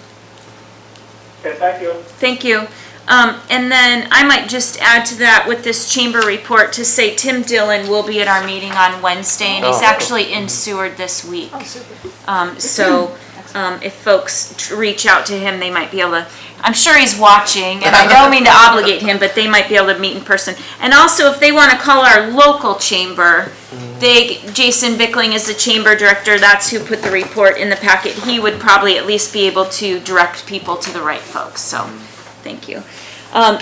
Okay, thank you. Thank you. And then I might just add to that with this chamber report to say Tim Dillon will be at our meeting on Wednesday, and he's Oh. actually in Seward this week. So if folks reach out to him, they might be able to, I'm sure he's watching, and I don't mean to obligate him, but they might be able to meet in person. And also, if they want to call our local chamber, Jason Bickling is the chamber director, that's who put the report in the packet. He would probably at least be able to direct people to the right folks, so, thank you.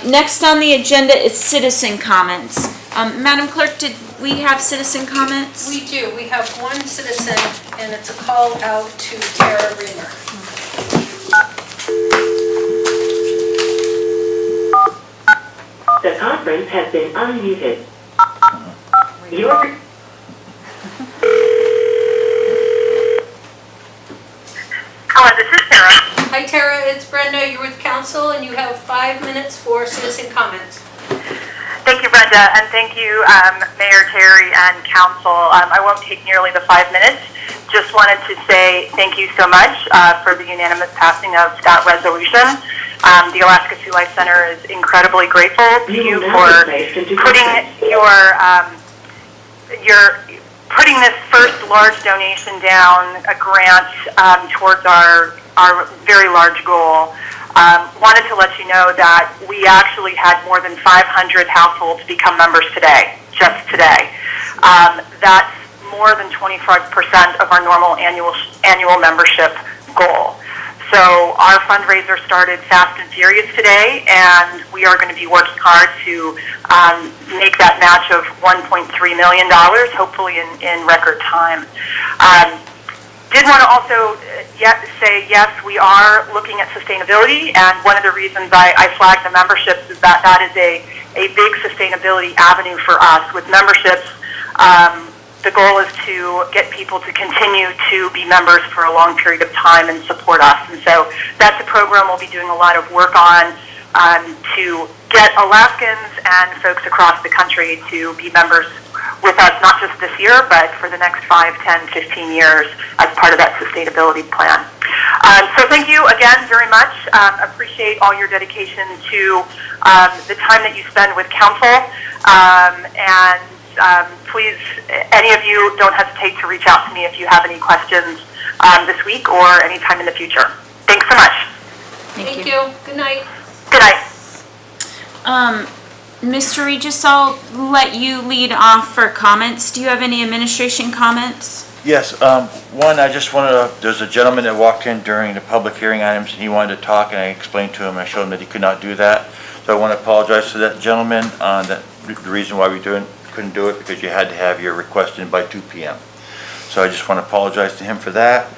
Next on the agenda is citizen comments. Madam Clerk, did we have citizen comments? We do. We have one citizen, and it's a call out to Tara Reamer. The conference has been unmuted. Your... Hello, this is Sarah. Hi Tara, it's Brenda. You're with council, and you have 5 minutes for citizen comments. Thank you, Brenda, and thank you, Mayor Terry and Council. I won't take nearly the 5 minutes. Just wanted to say thank you so much for the unanimous passing of that resolution. The Alaska Sea Life Center is incredibly grateful to you for putting putting this first large donation down, a grant towards our very large goal. Wanted to let you know that we actually had more than 500 households become members today, just today. That's more than 25% of our normal annual membership goal. So our fundraiser started fast and furious today, and we are going to be working hard to make that match of $1.3 million, hopefully in record time. Did want to also say, yes, we are looking at sustainability, and one of the reasons I flagged the memberships is that is a big sustainability avenue for us. With memberships, the goal is to get people to continue to be members for a long period of time and support us. And so that's a program we'll be doing a lot of work on to get Alaskans and folks across the country to be members with us, not just this year, but for the next 5, 10, 15 years as part of that sustainability plan. So thank you again very much. Appreciate all your dedication to the time that you spend with council. Please, any of you, don't hesitate to reach out to me if you have any questions this week or anytime in the future. Thanks so much. Thank you. Good night. Good night. Mr. Regis, I'll let you lead off for comments. Do you have any administration comments? Yes, one, I just wanted to, there's a gentleman that walked in during the public hearing items, and he wanted to talk, and I explained to him, I showed him that he could not do that. So I want to apologize to that gentleman on that, the reason why we couldn't do it, because you had to have your request in by 2 p.m. So I just want to apologize to him for that.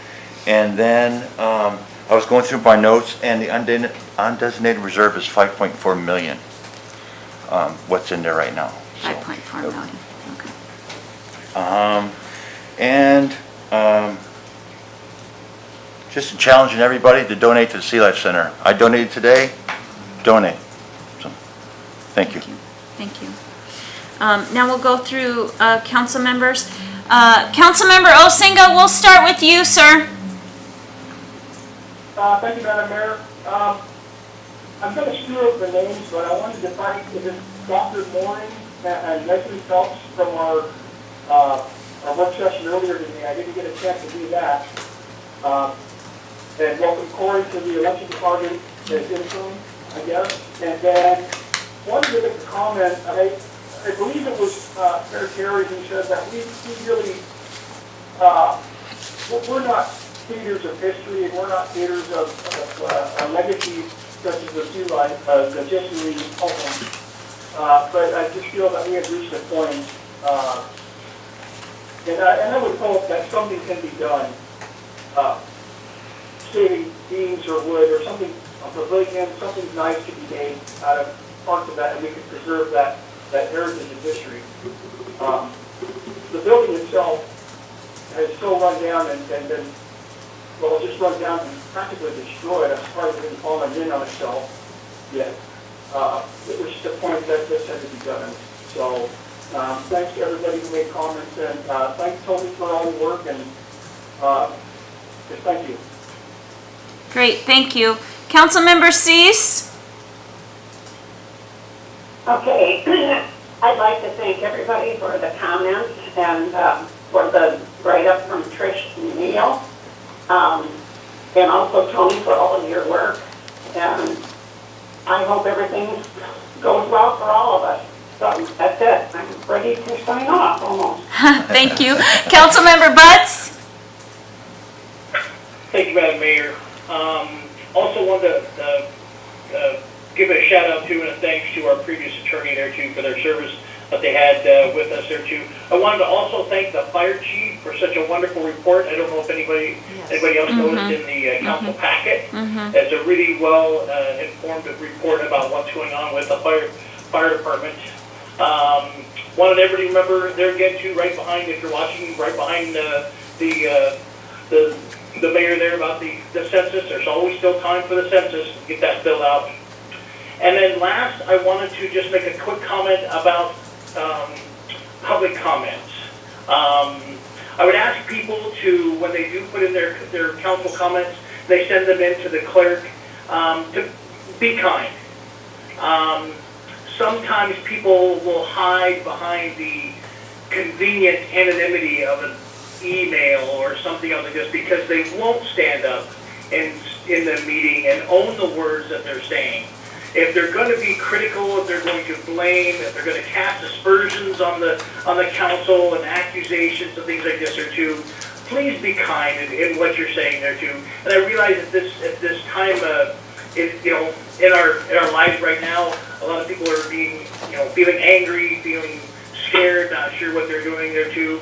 And then I was going through my notes, and the undesignated reserve is $5.4 million. What's in there right now. So, 5.4 million, okay. Just challenging everybody to donate to the Sea Life Center. I donated today, donate. So, thank you. Thank you. Now we'll go through council members. Councilmember Osinga, we'll start with you, sir. Thank you, Madam Mayor. I'm going to screw up the names, but I wanted to thank Dr. Morin and Leslie Phelps from our work session earlier today. I didn't get a chance to do that. And welcome Corey to the election department as interim, I guess. And then wanted to make a comment. I believe it was Mayor Terry who said that we really, we're not theaters of history, and we're not theaters of legacy such as the Sea Life, the Jesse Holcomb. But I just feel that we have reached a point, and I would hope that something can be done, saving beams or wood or something, a pavilion, something nice to be made out of parts of that, and we can preserve that heritage and history. The building itself has so run down and been, well, just run down and practically destroyed. I'm surprised it didn't fall in on itself yet. It was just a point that this had to be done. So thanks to everybody who made comments, and thanks Tony for all the work, and just thank you. Great, thank you. Councilmember Cease? Okay, I'd like to thank everybody for the comments and for the write-up from Trish and Neil. And also Tony for all of your work. And I hope everything goes well for all of us. So that's it. I'm ready to sign off almost. Thank you. Councilmember Butts? Thank you, Madam Mayor. Also wanted to give a shout out to and a thanks to our previous attorney there too for their service that they had with us there too. I wanted to also thank the fire chief for such a wonderful report. I don't know if anybody else noticed in the council packet. It's a really well informed report about what's going on with the fire department. Wanted everybody to remember there again too, right behind, if you're watching, right behind the mayor there about the census. There's always still time for the census to get that filled out. And then last, I wanted to just make a quick comment about public comments. I would ask people to, when they do put in their council comments, they send them in to the clerk, to be kind. Sometimes people will hide behind the convenient anonymity of an email or something else like this because they won't stand up in the meeting and own the words that they're saying. If they're going to be critical, if they're going to blame, if they're going to cast aspersions on the council and accusations and things like this or too, please be kind in what you're saying there too. And I realize at this time, in our lives right now, a lot of people are being, feeling angry, feeling scared, not sure what they're doing there too.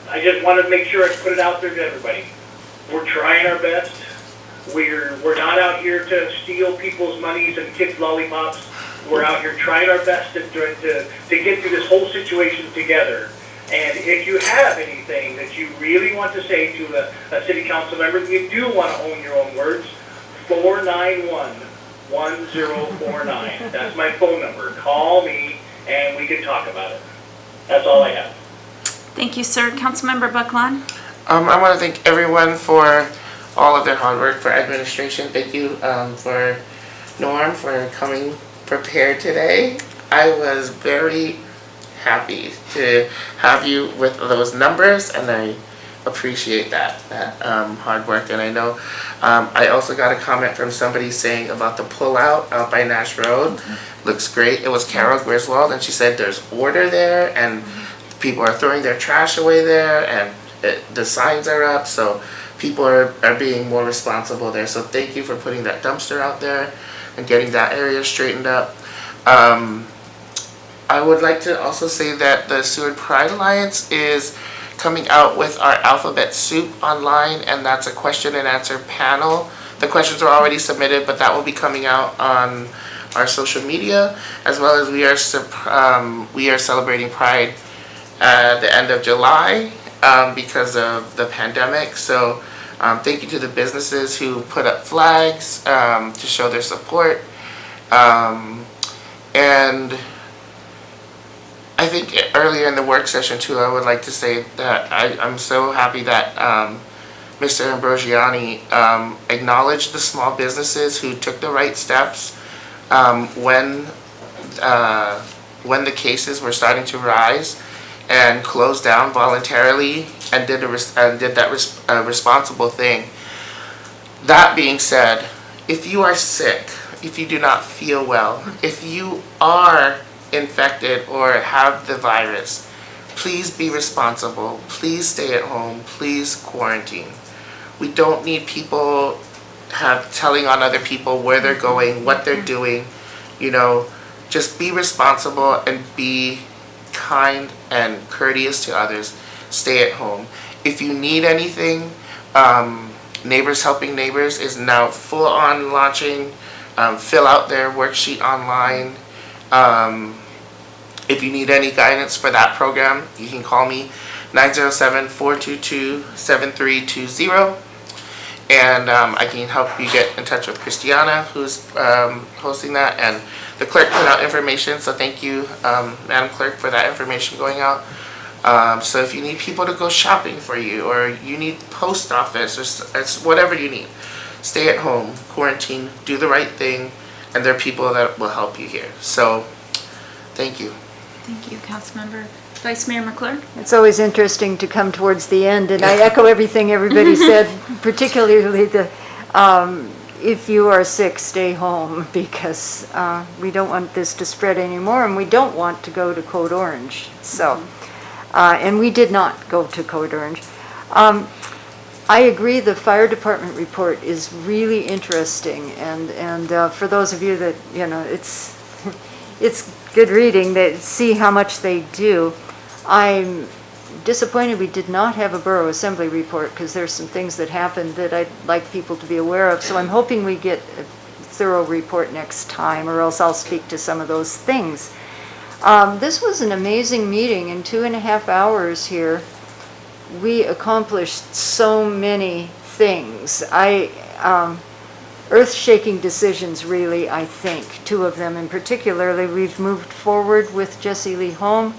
I just wanted to make sure I put it out there to everybody. We're trying our best. We're not out here to steal people's monies and kids' lollipops. We're out here trying our best to get through this whole situation together. And if you have anything that you really want to say to a city council member, you do want to own your own words, 491-1049. That's my phone number. Call me and we can talk about it. That's all I have. Thank you, sir. Councilmember Buckland? I want to thank everyone for all of their hard work, for administration. Thank you for Norm for coming prepared today. I was very happy to have you with those numbers, and I appreciate that hard work. And I know I also got a comment from somebody saying about the pullout out by Nash Road. Looks great. It was Carol Griswold, and she said there's order there, and people are throwing their trash away there, and the signs are up, so people are being more responsible there. So thank you for putting that dumpster out there and getting that area straightened up. I would like to also say that the Seward Pride Alliance is coming out with our alphabet soup online, and that's a question and answer panel. The questions are already submitted, but that will be coming out on our social media, as well as we are celebrating Pride at the end of July because of the pandemic. So thank you to the businesses who put up flags to show their support. And I think earlier in the work session too, I would like to say that I'm so happy that Mr. Ambrosiani acknowledged the small businesses who took the right steps when the cases were starting to rise, and closed down voluntarily and did that responsible thing. That being said, if you are sick, if you do not feel well, if you are infected or have the virus, please be responsible. Please stay at home. Please quarantine. We don't need people telling on other people where they're going, what they're doing. Just be responsible and be kind and courteous to others. Stay at home. If you need anything, Neighbors Helping Neighbors is now full on launching. Fill out their worksheet online. If you need any guidance for that program, you can call me 907-422-7320, and I can help you get in touch with Christiana, who's hosting that, and the clerk put out information, so thank you, Madam Clerk, for that information going out. So if you need people to go shopping for you, or you need post office, or whatever you need, stay at home, quarantine, do the right thing, and there are people that will help you here. So Thank you. Thank you, Councilmember. Vice Mayor McClure? It's always interesting to come towards the end, and I echo everything everybody said, particularly the, if you are sick, stay home, because we don't want this to spread anymore, and we don't want to go to Code Orange. So, and we did not go to Code Orange. I agree, the fire department report is really interesting, and for those of you that, you know, it's good reading, that see how much they do. I'm disappointed we did not have a borough assembly report, because there's some things that happened that I'd like people to be aware of, so I'm hoping we get a thorough report next time, or else I'll speak to some of those things. This was an amazing meeting. In 2.5 hours here, we accomplished so many things. Earth-shaking decisions, really, I think. 2 of them in particular. We've moved forward with Jesse Lee Home.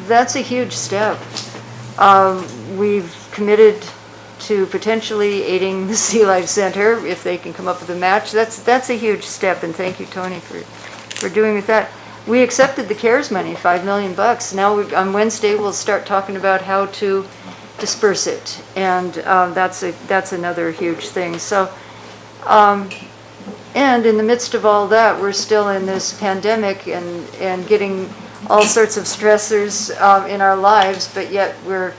That's a huge step. We've committed to potentially aiding the Sea Life Center if they can come up with a match. That's a huge step, and thank you, Tony, for doing with that. We accepted the CARES money, $5 million. Now, on Wednesday, we'll start talking about how to disperse it, and that's another huge thing. So, and in the midst of all that, we're still in this pandemic and getting all sorts of stressors in our lives, but yet we're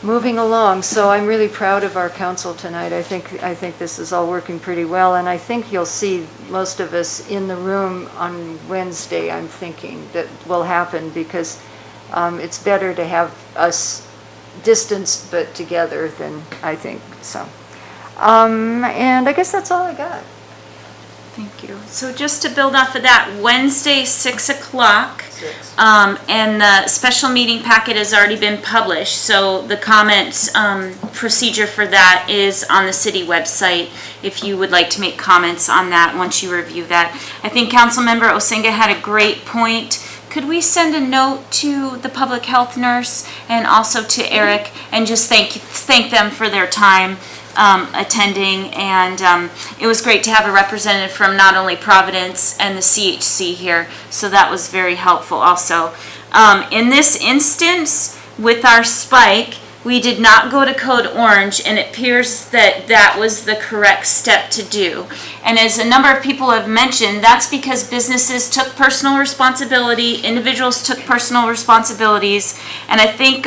moving along. So I'm really proud of our council tonight. I think this is all working pretty well, and I think you'll see most of us in the room on Wednesday. I'm thinking that will happen, because it's better to have us distanced but together than, I think, so. And I guess that's all I got. Thank you. So just to build off of that, Wednesday, 6 o'clock, and the special meeting packet has already been published, so the comment procedure for that is on the city website, if you would like to make comments on that once you review that. I think Councilmember Osenga had a great point. Could we send a note to the public health nurse and also to Eric, and just thank them for their time attending, and it was great to have a representative from not only Providence and the CHC here, so that was very helpful also. In this instance, with our spike, we did not go to Code Orange, and it appears that that was the correct step to do. And as a number of people have mentioned, that's because businesses took personal responsibility, individuals took personal responsibilities, and I think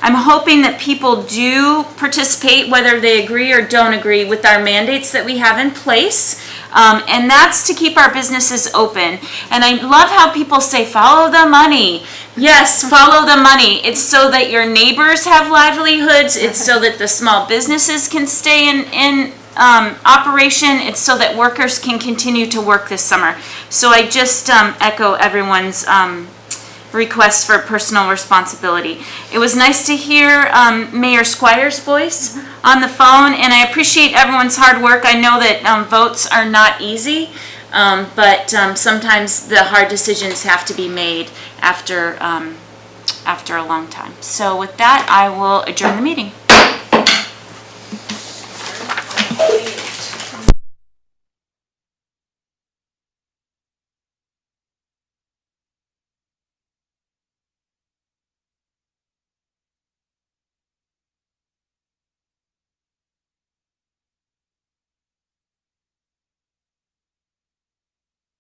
I'm hoping that people do participate, whether they agree or don't agree with our mandates that we have in place. And that's to keep our businesses open. And I love how people say, follow the money. Yes, follow the money. It's so that your neighbors have livelihoods. It's so that the small businesses can stay in operation. It's so that workers can continue to work this summer. So I just echo everyone's requests for personal responsibility. It was nice to hear Mayor Squire's voice on the phone, and I appreciate everyone's hard work. I know that votes are not easy, but sometimes the hard decisions have to be made after a long time. So with that, I will adjourn the meeting.